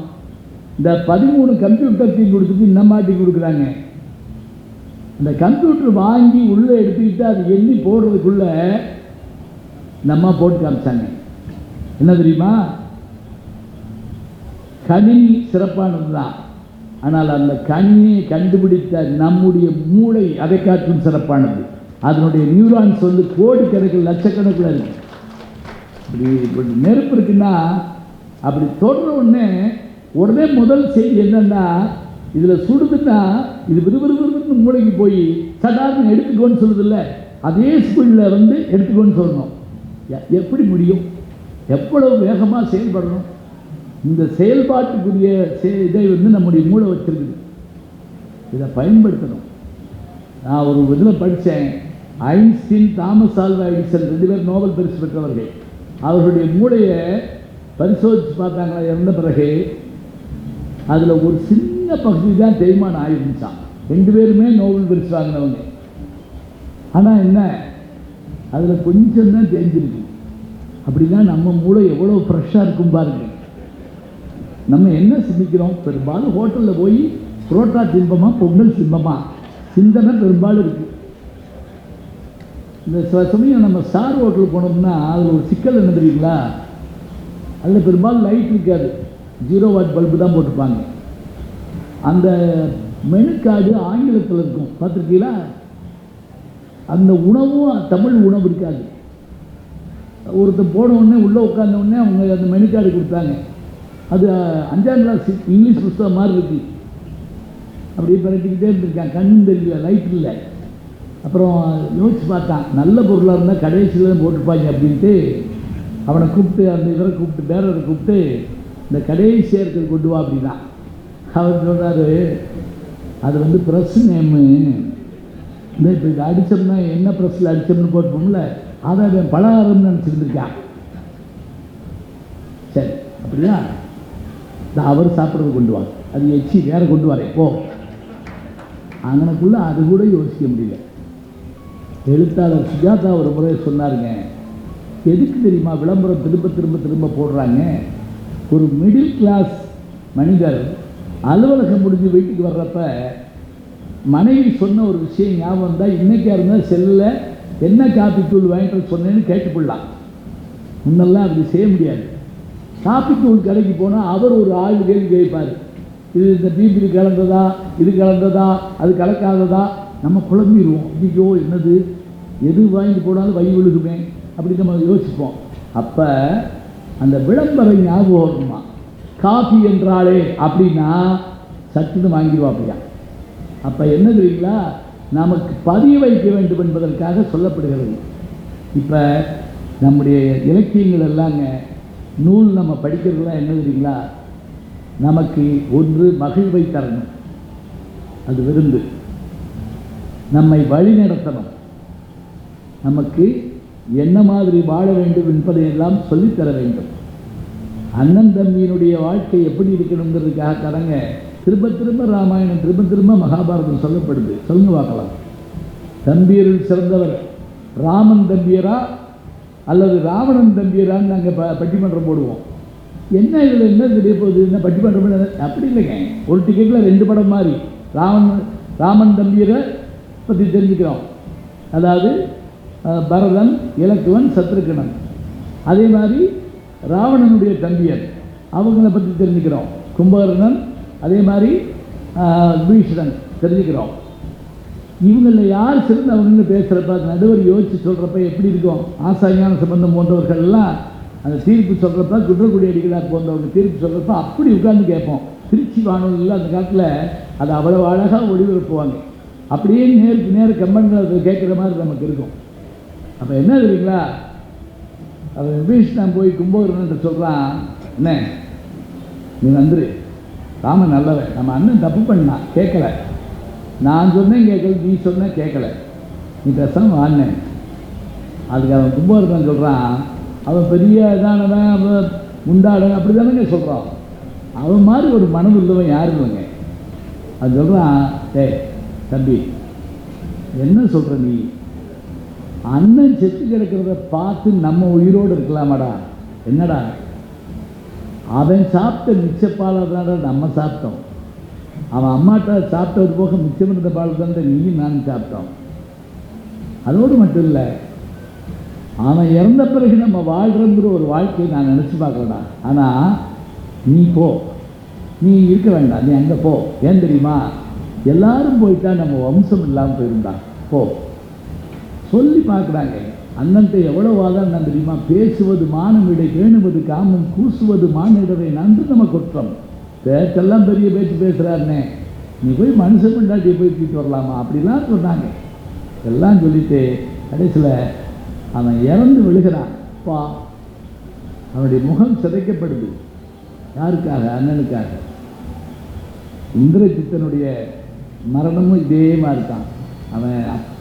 இந்த 13 கம்ப்யூட்டர்த்தையும் கொடுத்துட்டு இந்த மாட்டி கொடுக்குறாங்க. அந்த கம்ப்யூட்டர் வாங்கி உள்ளே எடுத்துக்கிட்டு அது எண்ணி போடுறதுக்குள்ளே நம்ம போட்டு காமிச்சாங்க. என்ன தெரியுமா? கணினி சிறப்பானது தான், ஆனால் அந்த கணினியை கண்டுபிடித்த நம்முடைய மூளை அதை காட்டும் சிறப்பானது. அதனுடைய நியூரான்ஸ் வந்து கோடிக்கணக்கில் லட்சக்கணக்கில் இருக்கு. இப்படி நெருப்பு இருக்குன்னா அப்படி தொடர உடனே முதல் செய்தி என்னன்னா, இதில் சுடுதுன்னா இது விறுவிறுவிறுன்னு மூளைக்கு போய் சடார்னு எடுத்துக்கோன்னு சொல்லுதில்ல, அதே ஸ்பீடில் வந்து எடுத்துக்கோன்னு சொல்லணும். எப்படி முடியும்? எவ்வளவு வேகமாக செயல்படணும்? இந்த செயல்பாட்டுக்குரிய இதை வந்து நம்முடைய மூளை வச்சிருக்குது. இதை பயன்படுத்தணும். நான் ஒரு இதில் படித்தேன், ஐன்ஸ்டீன், தாமஸ் ஆல்வா எடிசன் 2 பேர் நோபல் பரிசு பெற்றவர்கள். அவர்களுடைய மூளையை பரிசோதித்து பார்த்தாங்களா இறந்த பிறகு அதில் ஒரு சின்ன பகுதி தான் தேய்மானம் ஆகிருந்துச்சான். 2 பேருமே நோபல் பரிசு வாங்கினவங்க. ஆனால் என்ன, அதில் கொஞ்சம் தான் தெரிஞ்சிருக்கு. அப்படின்னா நம்ம மூளை எவ்வளோ ஃப்ரெஷ்ஷாக இருக்கும் பாருங்க. நம்ம என்ன சிந்திக்கிறோம்? பெரும்பாலும் ஹோட்டலில் போய் புரோட்டா தின்பமா பொங்கல் தின்பமா சிந்தனை பெரும்பாலும் இருக்குது. இந்த சமயம் நம்ம ஸ்டார் ஹோட்டலுக்கு போனோம்னா அதில் ஒரு சிக்கல் என்ன தெரியுங்களா? அதில் பெரும்பாலும் லைட் இருக்காது, 0 வாட் பல்பு தான் போட்டிருப்பாங்க. அந்த மெனு கார்டு ஆங்கிலத்தில் இருக்கும், பார்த்துருக்கீங்களா? அந்த உணவும் தமிழ் உணவு இருக்காது. ஒருத்தர் போன உடனே உள்ளே உட்கார்ந்த உடனே அவங்க அந்த மெனு கார்டு கொடுத்தாங்க. அது 5ஆம் கிளாஸ் இங்கிலீஷ் புத்தகம் மாதிரி இருக்குது. அப்படியே பரட்டிக்கிட்டே இருந்திருக்கான், கண்ணும் தெரியல, லைட் இல்லை. அப்புறம் யோசிச்சு பார்த்தான், நல்ல பொருளாக இருந்தால் கடைசியில் தான் போட்டிருப்பாங்க அப்படின்ட்டு அவனை கூப்பிட்டு, அந்த இவரை கூப்பிட்டு, பேரரை கூப்பிட்டு, இந்த கடைசி இடத்துக்கு கொண்டு வா அப்படின்னா. அவர் சொல்கிறாரு, அது வந்து ப்ரெஸ் நேமு, இந்த இப்போ இதை அடித்தோம்னா என்ன ப்ரெஸ்ஸில் அடித்தோம்னு போட்டுப்போம்ல, அதை அவன் பலகாரம்னு நினச்சிருந்துருக்கான். சரி அப்படியா, அவர் சாப்பிட்றது கொண்டு வா, அது எச்சி வேற கொண்டு வரேன் போ. அங்கனக்குள்ளே அது கூட யோசிக்க முடியல. எழுத்தாளர் சுஜாதா ஒரு முறை சொன்னாருங்க, எதுக்கு தெரியுமா விளம்பரம் திரும்ப திரும்ப திரும்ப போடுறாங்க? ஒரு மிடில் கிளாஸ் மனிதர் அலுவலகம் முடிஞ்சு வீட்டுக்கு வர்றப்ப மனைவி சொன்ன ஒரு விஷயம் ஞாபகம் தான், இன்றைக்கா இருந்தால் செல்லில் என்ன காப்பி தூள் வாங்கிட்டு சொன்னேன்னு கேட்டுக்கொள்ளலாம். முன்னெல்லாம் அப்படி செய்ய முடியாது. காப்பி தூள் கடைக்கு போனால் அவர் ஒரு ஆள் கேள்வி கேட்பார், இது இந்த டீப்பில் கலந்ததா, இது கலந்ததா, அது கலக்காததா. நம்ம குழம்பிடுவோம், ஐயோ என்னது, எது வாங்கிட்டு போனாலும் வை விழுகுமே அப்படி நம்ம யோசிப்போம். அப்போ அந்த விளம்பரம் ஞாபகம் வருமா, காஃபி என்றாலே அப்படின்னா சட்டுன்னு வாங்கிடுவாப்பையா. அப்போ என்ன தெரியுங்களா, நமக்கு பதிய வைக்க வேண்டும் என்பதற்காக சொல்லப்படுகிறது. இப்போ நம்முடைய இலக்கியங்கள் எல்லாங்க, நூல் நம்ம படிக்கிறதுலாம் என்ன தெரியுங்களா, நமக்கு ஒன்று மகிழ்வை தரணும், அது விருந்து. நம்மை வழி நடத்தணும், நமக்கு என்ன மாதிரி வாழ வேண்டும் என்பதையெல்லாம் சொல்லித்தர வேண்டும். அண்ணன் தம்பியினுடைய வாழ்க்கை எப்படி இருக்கணுங்கிறதுக்காக கடங்க திரும்ப திரும்ப ராமாயணம், திரும்ப திரும்ப மகாபாரதம் சொல்லப்படுது. சொல்லுங்க பார்க்கலாம். தம்பியரில் சிறந்தவர் ராமன் தம்பியரா அல்லது ராவணன் தம்பியரான்னு நாங்கள் பட்டிமன்றம் போடுவோம். என்ன இதில் என்ன தெரிய போகுது, என்ன பட்டிமன்றம்? அப்படி இல்லைங்க, ஒரு டிக்கெட்டில் 2 படம் மாதிரி ராமன் தம்பியரை பற்றி தெரிஞ்சுக்கிறோம். அதாவது பரதன், இலக்குவன், சத்ருகணன். அதே மாதிரி ராவணனுடைய தம்பியர் அவங்கள பற்றி தெரிஞ்சுக்கிறோம். கும்பகர்ணன், அதே மாதிரி பீஷ்ணன் தெரிஞ்சுக்கிறோம். இவங்களில் யார் சிறந்தவங்கன்னு பேசுகிறப்ப, நடுவர் யோசித்து சொல்கிறப்ப எப்படி இருக்கும்? ஆசாரியான சம்பந்தம் போன்றவர்கள்லாம் அந்த தீர்ப்பு சொல்கிறப்ப, குற்றக்குடி அடிகளார் போன்றவங்க தீர்ப்பு சொல்கிறப்ப அப்படி உட்கார்ந்து கேட்போம். திருச்சி வானொலியில் அந்த காலத்தில் அதை அவ்வளோ அழகாக ஒளிபரப்புவாங்க. அப்படியே நேருக்கு நேர் கம்பன்கள் கேட்குற மாதிரி நமக்கு இருக்கும். அப்போ என்ன தெரியுங்களா, அவன் விபீஷணன் போய் கும்பகர்ணன் சொல்கிறான், என்ன நீ வந்துரு, ராமன் நல்லவன், நம்ம அண்ணன் தப்பு பண்ணான் கேட்கல, நான் சொன்னேன் கேட்கல, நீ சொன்ன கேட்கல, நீ பேசாமல் வாங்கினேன். அதுக்கு அவன் கும்பகர்ணன் சொல்கிறான், அவன் பெரிய இதானவன், அவன் உண்டாடவன் அப்படி தானேங்க சொல்கிறான். அவன் மாதிரி ஒரு மனம் உள்ளவன் யாரும் இல்லைங்க. அது சொல்கிறான், டேய் தம்பி என்ன சொல்கிற நீ, அண்ணன் செத்து கிடக்கிறத பார்த்து நம்ம உயிரோடு இருக்கலாமாடா? என்னடா, அவன் சாப்பிட்ட மிச்சப்பால் நம்ம சாப்பிட்டோம், அவன் அம்மாட்ட சாப்பிட்டது போக மிச்சம் இருந்த பால் தான் நீயும் நானும் சாப்பிட்டோம். அதோடு மட்டும் இல்லை, அவன் இறந்த பிறகு நம்ம வாழ்கிறோங்கிற ஒரு வாழ்க்கையை நான் நினச்சி பார்க்கலடா. ஆனால் நீ போ, நீ இருக்க வேண்டாம், நீ அங்கே போ. ஏன் தெரியுமா, எல்லாரும் போயிட்டா நம்ம வம்சம் இல்லாமல் போயிருந்தா போ சொல்லி பார்க்குறாங்க. அண்ணன்ட்ட எவ்வளோ வாதம் நான் தெரியுமா, பேசுவது மானமிடை, பேணுவது காமம், கூசுவது மானிடரை நன்று நம்ம குற்றம். பேச்செல்லாம் பெரிய பேச்சு பேசுகிறாருனே, நீ போய் மனுஷன் கொண்டாட்டியை போய் தூக்கிட்டு வரலாமா அப்படிலாம் சொன்னாங்க. எல்லாம் சொல்லிட்டு கடைசியில் அவன் இறந்து விழுகிறான். அப்பா அவனுடைய முகம் சிதைக்கப்படுது. யாருக்காக? அண்ணனுக்காக. இந்திரஜித்தனுடைய மரணமும் இதே மாதிரி தான். அவன்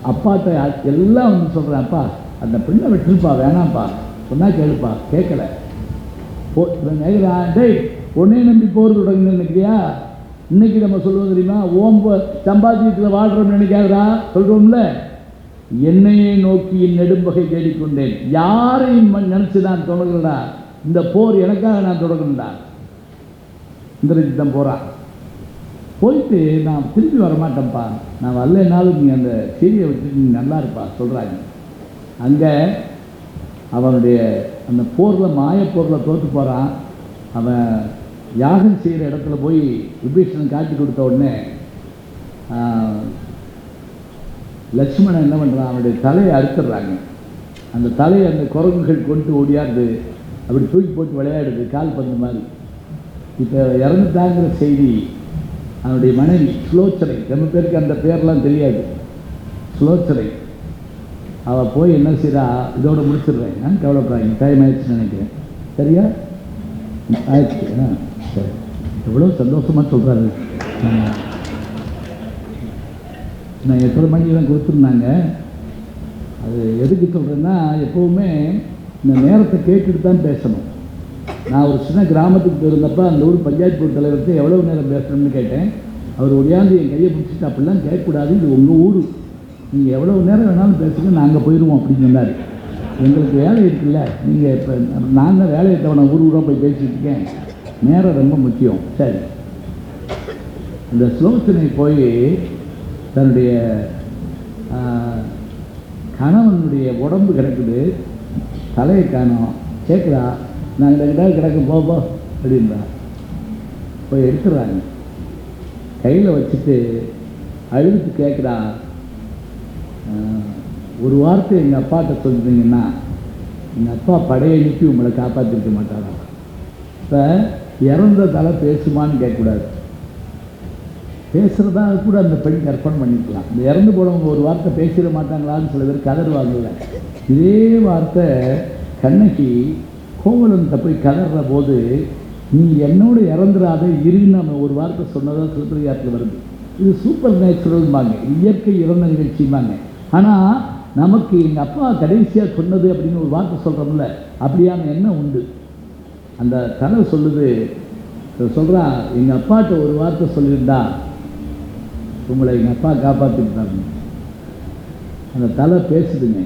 அப்பாட்ட எல்லாம் வந்து சொல்கிறான், அப்பா அந்த பிள்ளை வெட்டிருப்பா, வேணாம்ப்பா, சொன்னா கேளுப்பா, கேட்கல. இவன் கேட்குறான், டேய் உடனே நம்பி போர் தொடங்கி நினைக்கிறியா? இன்னைக்கு நம்ம சொல்லுவோம் தெரியுமா, சம்பாத்தியத்தில் வாழ்கிறோம்னு நினைக்காதா சொல்கிறோம்ல, என்னையே நோக்கி நெடும்பகை தேடிக்கொண்டேன், யாரையும் நினச்சி நான் தொடங்கலடா, இந்த போர் எனக்காக நான் தொடங்கணும்டா. இந்திரஜித்தன் போகிறான். போயிட்டு நான் திரும்பி வரமாட்டேன்ப்பா, நான் வரலனாலும் நீ அந்த சீரியை விட்டுட்டு நீ நல்லா இருப்பா சொல்கிறாங்க. அங்கே அவனுடைய அந்த போரில், மாயப்போரில் தோற்று போகிறான். அவன் யாகம் செய்கிற இடத்துல போய் விபீஷணன் காட்டி கொடுத்த உடனே லட்சுமணன் என்ன பண்ணுறான், அவனுடைய தலையை அறுத்துடுறாங்க. அந்த தலையை அந்த குரங்குகள் கொண்டு ஓடியாடுது, அப்படி தூக்கி போட்டு விளையாடுது கால் பந்து மாதிரி. இப்போ இறந்துட்டாங்கிற செய்தி அவனுடைய மனைவி சுலோச்சனை, ரொம்ப பேருக்கு அந்த பேர்லாம் தெரியாது, சுலோச்சனை, அவள் போய் என்ன செய்கிறா, இதோட முடிச்சிடுறேன், நான் கவலைப்படாங்க, டைம் ஆயிடுச்சுன்னு நினைக்கிறேன், சரியா ஆயிடுச்சு. சரி, எவ்வளோ சந்தோஷமாக சொல்கிறாரு. நான் 8:30 மணிக்கு தான் கொடுத்துருந்தாங்க. அது எதுக்கு சொல்கிறேன்னா, எப்போவுமே இந்த நேரத்தை கேட்டுட்டு தான் பேசணும். நான் ஒரு சின்ன கிராமத்துக்கு போயிருந்தப்போ அந்த ஊர் பஞ்சாயத்து போர்டு தலைவருக்கு எவ்வளோ நேரம் பேசணும்னு கேட்டேன். அவர் ஒடியாந்து என் கையை பிடிச்சிட்டு, அப்படிலாம் கேட்கக்கூடாது, இது உங்கள் ஊர், நீங்கள் எவ்வளோ நேரம் வேணாலும் பேசுங்க, நாங்கள் போயிடுவோம் அப்படின்னு சொன்னார். எங்களுக்கு வேலை இருக்குல்ல, நீங்கள் இப்போ நான் தான் வேலையை தவணை ஊராக போய் பேசிகிட்டு இருக்கேன், நேரம் ரொம்ப முக்கியம். சரி, அந்த சுலோச்சனை போய் தன்னுடைய கணவனுடைய உடம்பு கிடக்குது, தலையை காணோம், கேட்குறா, நான் கிட்ட கிடக்கு போ அப்படின்றா. போய் எடுத்துடுறாங்க, கையில் வச்சுட்டு அழுதுட்டு கேட்குறா, ஒரு வார்த்தை எங்கள் அப்பாட்ட சொல்லிட்டீங்கன்னா எங்கள் அப்பா படையை அனுப்பி உங்களை காப்பாற்றிருக்க மாட்டாரா? இப்போ இறந்த தலை பேசுமான்னு கேட்கக்கூடாது, பேசுகிறதா கூட அந்த பெண் கற்பனை பண்ணிக்கலாம். இந்த இறந்து போனவங்க ஒரு வார்த்தை பேசிட மாட்டாங்களான்னு சில பேர் கதறுவாங்கல்ல, இதே வார்த்தை கண்ணகி கோவலன்கிட்ட போய் கதற போது, நீ என்னோட இறந்துடாத இருன்னு நம்ம ஒரு வார்த்தை சொன்னதாக சிலப்பதிகாரத்தில் வருது. இது சூப்பர் நேச்சுரல்பாங்க, இயற்கை இறந்த நிகழ்ச்சிம்பாங்க. ஆனால் நமக்கு எங்கள் அப்பா கடைசியாக சொன்னது அப்படின்னு ஒரு வார்த்தை சொல்கிறோம்ல, அப்படியான எண்ணம் உண்டு. அந்த கதை சொல்லுது, சொல்கிறான், எங்கள் அப்பாட்ட ஒரு வார்த்தை சொல்லியிருந்தா உங்களை எங்கள் அப்பா காப்பாற்றிருந்தாங்க. அந்த தலை பேசுதுங்க,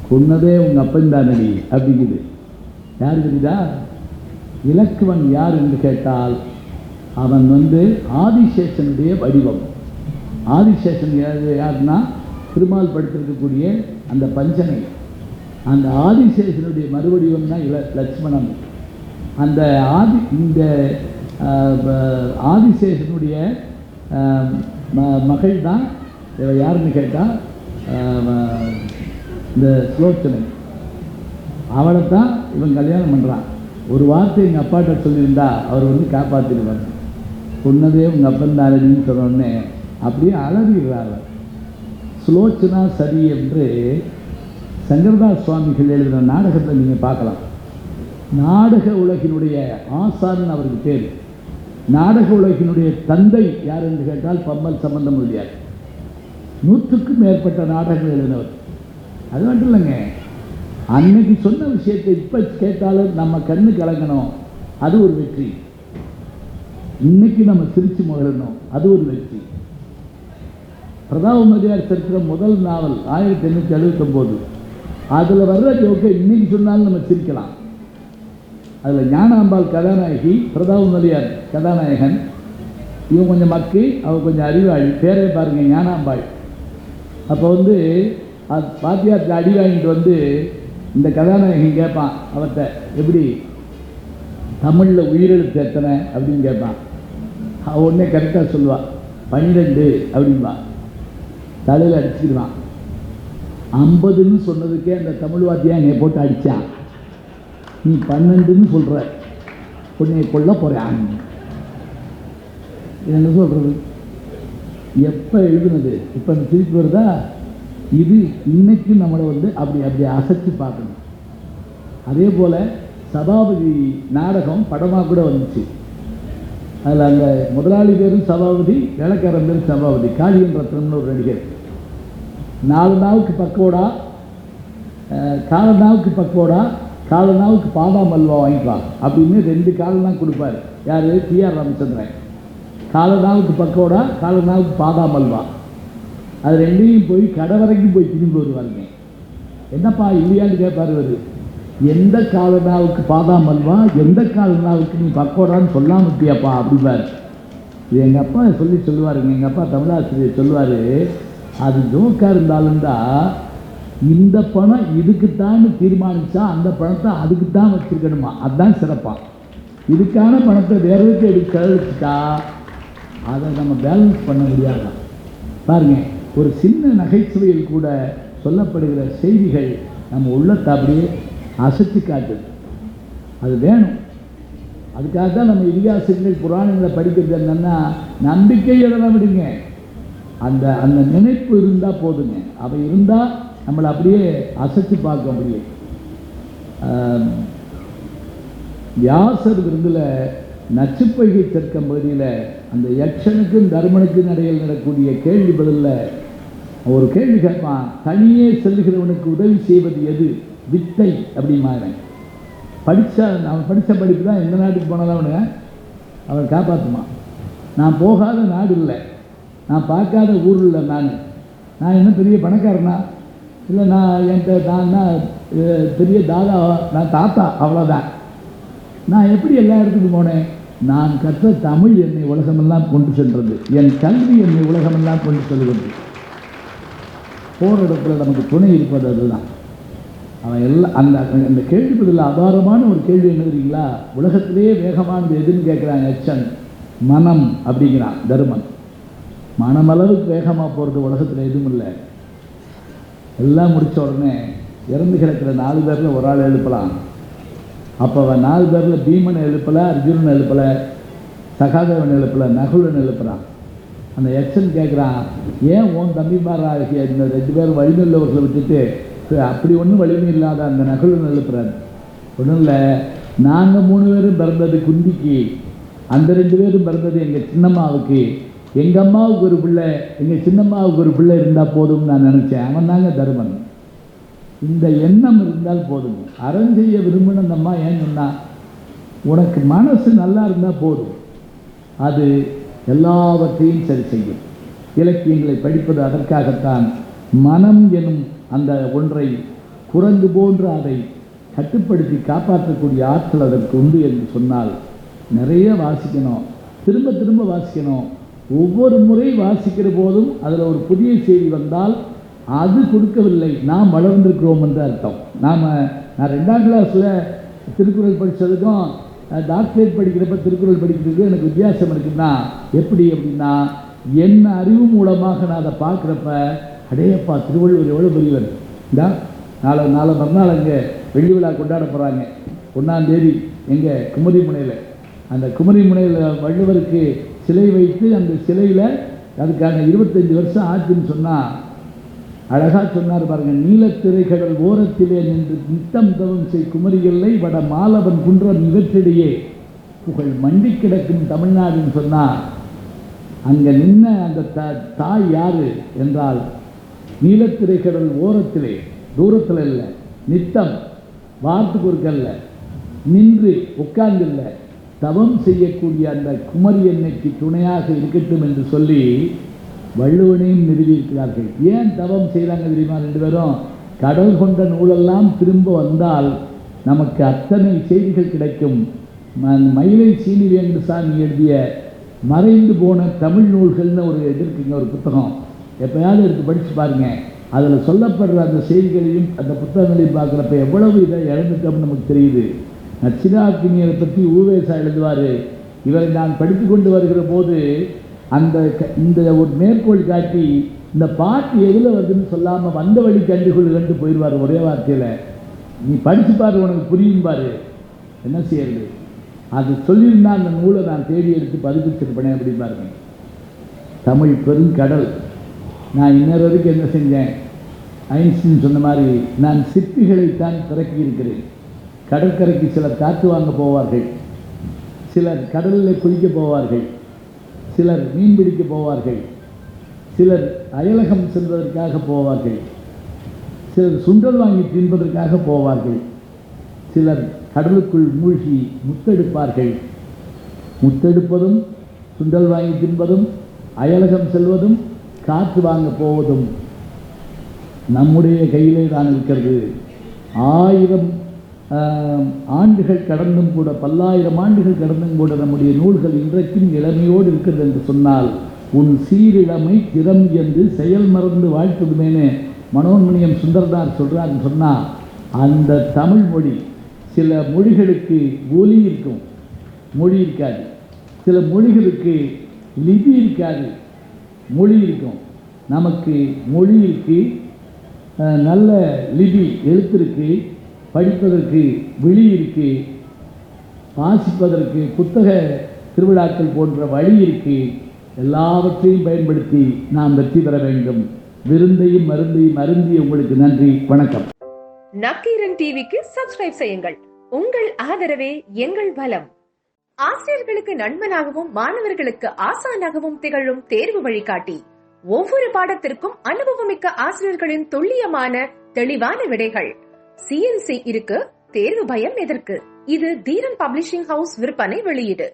கொன்னதே உங்கள் அப்பன் தானடி அப்படிங்குது. யார் தெரியுதா? இலக்குவன் யார் என்று கேட்டால் அவன் ஆதிசேஷனுடைய வடிவம். ஆதிசேஷன் யாருன்னா திருமால் படுத்திருக்கக்கூடிய அந்த பஞ்சனை, அந்த ஆதிசேஷனுடைய மறுவடிவம் தான் லட்சுமணன். அந்த இந்த ஆதிசேஷனுடைய மகள் தான் யாருன்னு கேட்டால் இந்த சுலோச்சனை. அவளை தான் இவன் கல்யாணம் பண்ணுறான். ஒரு வார்த்தை எங்கள் அப்பாட்ட சொல்லியிருந்தா அவர் காப்பாற்றிடுவார். சொன்னதே உங்கள் அப்பன் தானடின்னு சொன்னோடனே அப்படியே அலறிடுறார். சுலோச்சனா சரி என்று சங்கரதாஸ் சுவாமிகள் எழுதின நாடகத்தை நீங்கள் பார்க்கலாம். நாடக உலகினுடைய ஆசான் அவருக்கு பேர். நாடக உலகினுடைய தந்தை யார் என்று கேட்டால் பம்மல் சம்பந்தம் முடியாது. 100க்கும் மேற்பட்ட நாடகங்கள் எழுதினவர். அது மட்டும் இல்லைங்க, அன்னைக்கு சொன்ன விஷயத்தை இப்போ கேட்டாலும் நம்ம கண்ணு கலங்கணும், அது ஒரு வெற்றி. இன்னைக்கு நம்ம சிரிச்சு மகிழணும், அது ஒரு வெற்றி. பிரதாபமதியார் சரித்திர முதல் நாவல் 1879. அதில் வர்ற ஜோக்கை இன்னைக்கு சொன்னாலும் நம்ம சிரிக்கலாம். அதில் ஞானாம்பாள் கதாநாயகி, பிரதாபமதியார் கதாநாயகன். இவன் கொஞ்சம் மக்கி, அவன் கொஞ்சம் அறிவாளி. பேரே பாருங்க, ஞானாம்பாள். அப்போ பாத்தியாருக்கு அடி வாங்கிட்டு இந்த கதாநாயகன் கேட்பான் அவர்கிட்ட, எப்படி தமிழில் உயிரெழுத்து எத்தனை அப்படின்னு கேட்பான். அவன் உடனே கரெக்டாக சொல்லுவாள், 12 அப்படின்பா. தலையில் அடிச்சுக்கிடுவான். 50ன்னு சொன்னதுக்கே அந்த தமிழ் வாத்தியா என்னை போட்டு அடித்தான். நீ 12ன்னு சொல்கிற, உன்னை கொல்ல போகிறேன். என்ன சொல்கிறது? எப்போ எழுதுனது இப்போ திருப்பி வருதா? இது இன்னைக்கு நம்மளை அப்படி அசைச்சு பார்க்கணும். அதே போல் சபாபதி நாடகம் படமாக கூட வந்துச்சு. அதில் அந்த முதலாளி பேரும் சபாபதி, வேலைக்காரன் பேரும் சபாபதி. காளியன் ரத்னம்னு ஒரு நடிகர். 4 நாவுக்கு பக்கோடா, 4 நாவுக்கு பக்கோடா, 4 நாவுக்கு பாதாம் அல்வா வாங்கிக்கலாம் அப்படின்னு 2 காலெலாம் கொடுப்பார். யார்? டி.ஆர். ராமச்சந்திரன். 4 நாவுக்கு பக்கோடா, 4 நாவுக்கு பாதாம் அல்வா. அது 2ஐயும் போய் கடை வரைக்கும் போய் திரும்பி வருவாருங்க. என்னப்பா இல்லையான்னு கேட்பார். எந்த காலனாவுக்கு பாதாம் அல்வா, எந்த காலனாவுக்கு நீ பக்கோடான்னு சொல்லாம விட்டியாப்பா அப்படிப்பார். இது எங்கள் அப்பா சொல்லுவாருங்க. எங்கள் அப்பா தமிழாசிரியர் சொல்லுவார், அது ஜோக்காக இருந்தாலும் தான் இந்த பணம் இதுக்குத்தான்னு தீர்மானித்தா அந்த பணத்தை அதுக்குத்தான் வச்சுருக்கணுமா, அதுதான் சிறப்பாக. இதுக்கான பணத்தை வேறதுக்கு எடுத்து கழிச்சிட்டா அதை நம்ம பேலன்ஸ் பண்ண முடியாதான். பாருங்கள், ஒரு சின்ன நகைச்சுவையில் கூட சொல்லப்படுகிற செய்திகள் நம்ம உள்ளத்தை அப்படியே அசைச்சு காட்டுது. அது வேணும். அதுக்காக தான் நம்ம இதிகாசங்கள் புராணங்களை படிக்கிறது. என்னென்னா, நம்பிக்கை எதெல்லாம் விடுங்க, அந்த அந்த நினைப்பு இருந்தால் போதுங்க. அவை இருந்தால் நம்மளை அப்படியே அசைச்சு பார்க்க முடியும். வியாசர் விருந்தில் நச்சுப்பைகை தெற்கம் பகுதியில் அந்த யக்ஷனுக்கும் தர்மனுக்கும் இடையில் நடக்கூடிய கேள்வி பதிலில் ஒரு கேள்வி கேட்பான். தனியே செல்லுகிறவனுக்கு உதவி செய்வது எது? வித்தை அப்படிமாங்க. அவன் படித்த படிப்பு தான் எந்த நாட்டுக்கு போனாலும் அவன் காப்பாற்றுமா. நான் போகாத நாடு இல்லை, நான் பார்க்காத ஊர் இல்லை. நான் நான் என்ன பெரிய பணக்காரனா? இல்லை, நான் என்கிட்ட நான் பெரிய தாதாவா? நான் தாத்தா, அவ்வளோதான். நான் எப்படி எல்லா இடத்துக்கும் போனேன்? நான் கற்ற தமிழ் என்னை உலகமெல்லாம் கொண்டு சென்றது, என் கல்வி என்னை உலகமெல்லாம் கொண்டு செல்கிறது. போகிற இடத்துல நமக்கு துணை இருப்பது அதுதான். அவன் எல்லாம் அந்த கேள்வி பதில் அபாரமான ஒரு கேள்வி என்ன தெரியுங்களா? உலகத்திலேயே வேகமானது எதுன்னு கேட்குறாங்க எச்சன். மனம் அப்படிங்கிறான் தருமன். மனமளவுக்கு வேகமாக போகிறது உலகத்தில் எதுவும் இல்லை. எல்லாம் முடித்த உடனே இறந்து கிடக்கிற 4 பேரில் ஒரு ஆள் எழுப்பலாம். அப்போ அவன் 4 பேரில் பீமனை எழுப்பலை, அர்ஜுனன் எழுப்பலை, சகாதேவன் எழுப்பலை, நகுலன் எழுப்புறான். அந்த எச்சன் கேட்குறான், ஏன் உன் தம்பிமாராகிய இந்த 2 பேரும் வலிமையுள்ளவர்களை விட்டுட்டு அப்படி ஒன்றும் வலிமை இல்லாத அந்த நகுலன் எழுப்புறாரு? ஒன்றும் இல்லை, நாங்கள் 3 பேரும் பிறந்தது குந்திக்கு, அந்த 2 பேரும் பிறந்தது எங்கள் சின்னம்மாவுக்கு. எங்கள் அம்மாவுக்கு ஒரு பிள்ளை, எங்கள் சின்னம்மாவுக்கு ஒரு பிள்ளை இருந்தால் போதும்னு நான் நினச்சேன். அவன் தாங்க தருமன். இந்த எண்ணம் இருந்தால் போதும். அறம் செய்ய விரும்பின அந்த அம்மா ஏன் சொன்னா, உனக்கு மனசு நல்லா இருந்தால் போதும், அது எல்லாவற்றையும் சரி செய்யும். இலக்கியங்களை படிப்பது அதற்காகத்தான். மனம் எனும் அந்த ஒன்றை குரங்கு போன்று அதை கட்டுப்படுத்தி காப்பாற்றக்கூடிய ஆற்றல் அதற்கு உண்டு என்று சொன்னால் நிறைய வாசிக்கணும், திரும்ப திரும்ப வாசிக்கணும். ஒவ்வொரு முறை வாசிக்கிற போதும் அதில் ஒரு புதிய செய்தி வந்தால் அது கொடுக்கவில்லை, நாம் வளர்ந்திருக்கிறோம் என்று அர்த்தம். நான் 2ஆம் கிளாஸில் திருக்குறள் படித்ததுக்கும் டாக்டரேட் படிக்கிறப்ப திருக்குறள் படிக்கிறதுக்கும் எனக்கு வித்தியாசம் இருக்குன்னா எப்படி அப்படின்னா, என்ன அறிவு மூலமாக நான் அதை பார்க்குறப்ப, அடேப்பா திருவள்ளுவர் எவ்வளோ பெரியவர். இந்தா நாளை மறுநாள் அங்கே வெள்ளி விழா கொண்டாட போகிறாங்க, 1ஆம் தேதி எங்கள் குமரிமுனையில். அந்த குமரிமுனையில் வள்ளுவருக்கு சிலை வைத்து அந்த சிலையில் அதுக்கான 25 வருஷம் ஆச்சுன்னு சொன்னால் அழகாக சொன்னார் பாருங்க. நீலத்திரைக்கடல் ஓரத்திலே நின்று நித்தம் தவம் செய் குமரியல்லை வட மாலவன் குன்றம் இவற்றிடையே புகழ் மண்டி கிடக்கும் தமிழ்நாடுன்னு சொன்னால் அங்கே நின்ன அந்த தாய் யாரு என்றால், நீலத்திரைக்கடல் ஓரத்திலே, தூரத்தில் இல்லை, நித்தம் வாரத்துக்கு ஒருக்கல்ல, நின்று உட்கார்ந்தில்லை, தவம் செய்யக்கூடிய அந்த குமரி எண்ணெய்க்கு துணையாக இருக்கட்டும் என்று சொல்லி வள்ளுவனையும் நிறுவியிருக்கிறார்கள். ஏன் தவம் செய்கிறாங்க தெரியுமா? 2 பேரும் கடல் கொண்ட நூலெல்லாம் திரும்ப வந்தால் நமக்கு அத்தனை செய்திகள் கிடைக்கும். மயிலை சீனிவேங்கசாமி எழுதிய மறைந்து போன தமிழ் நூல்கள்னு ஒரு இருக்குங்க, ஒரு புத்தகம். எப்போயாவது எடுத்து படித்து பாருங்கள். அதில் சொல்லப்படுற அந்த செய்திகளையும் அந்த புத்தகங்களையும் பார்க்குறப்ப எவ்வளவு இதை இழந்துட்டோம்னு நமக்கு தெரியுது. நச்சினார்க்கினியரை பற்றி ஊவேசா எழுதுவார். இவரை நான் படித்து கொண்டு வருகிற போது இந்த ஒரு மேற்கோள் காட்டி இந்த பாட்டு எதில் வருதுன்னு சொல்லாமல் வந்த வழி கண்டு போயிடுவார் ஒரே வார்த்தையில். நீ படித்து பாரு, உனக்கு புரியும் பாரு. என்ன செய்யறது? அது சொல்லியிருந்தா அந்த நூலை நான் தேடி எடுத்து பதிப்பிச்சிருப்பேனே அப்படி பாருங்க. தமிழ் பெருங்கடல். நான் இன்னொரு வரைக்கும் என்ன செஞ்சேன்? ஐன்ஸ்டீன் சொன்ன மாதிரி நான் சிற்பிகளைத்தான் திறக்கி இருக்கிறேன். கடற்கரைக்கு சிலர் காற்று வாங்க போவார்கள், சிலர் கடலில் குளிக்க போவார்கள், சிலர் மீன் பிடிக்க போவார்கள், சிலர் அயலகம் செல்வதற்காக போவார்கள், சிலர் சுண்டல் வாங்கி தின்பதற்காக போவார்கள், சிலர் கடலுக்குள் மூழ்கி முத்தெடுப்பார்கள். முத்தெடுப்பதும் சுண்டல் வாங்கி தின்பதும் அயலகம் செல்வதும் காற்று வாங்க போவதும் நம்முடைய கையிலே தான் இருக்கிறது. 1000 ஆண்டுகள் கடந்தும் கூட, 10,000 ஆண்டுகள் கடந்தும் கூட நம்முடைய நூல்கள் இன்றைக்கும் இளமையோடு இருக்கிறது என்று சொன்னால், உன் சீரிழமை திறம் என்று செயல் மறந்து வாழ்த்துதுமேனு மனோன்மணியம் சுந்தரதார் சொல்கிறாருன்னு சொன்னால், அந்த தமிழ் மொழி சில மொழிகளுக்கு ஒலி இருக்கும், மொழி இருக்காது. சில மொழிகளுக்கு லிபி இருக்காது, மொழி இருக்கும். நமக்கு மொழி இருக்கு, நல்ல லிபி எழுத்து இருக்கு, படிப்பதற்கு விழி இருக்கு, வாசிப்பதற்கு புத்தக திருவிழாக்கள் போன்ற வழி இருக்கு. எல்லாவற்றையும் பயன்படுத்தி நாம் வெற்றி பெற வேண்டும். விருந்தையும் மருந்தையும் அருந்திய உங்களுக்கு நன்றி, வணக்கம். நக்கீரன் டிவிக்கு சப்ஸ்கிரைப் செய்யுங்கள். உங்கள் ஆதரவே எங்கள் பலம். ஆசிரியர்களுக்கு நண்பனாகவும் மாணவர்களுக்கு ஆசானாகவும் திகழும் தேர்வு வழிகாட்டி. ஒவ்வொரு பாடத்திற்கும் அனுபவமிக்க ஆசிரியர்களின் துல்லியமான தெளிவான விடைகள். CNC இருக்கு, தேர்வு பயம் எதற்கு? இது தீரன் பப்ளிஷிங் ஹவுஸ் விற்பனை வெளியீடு.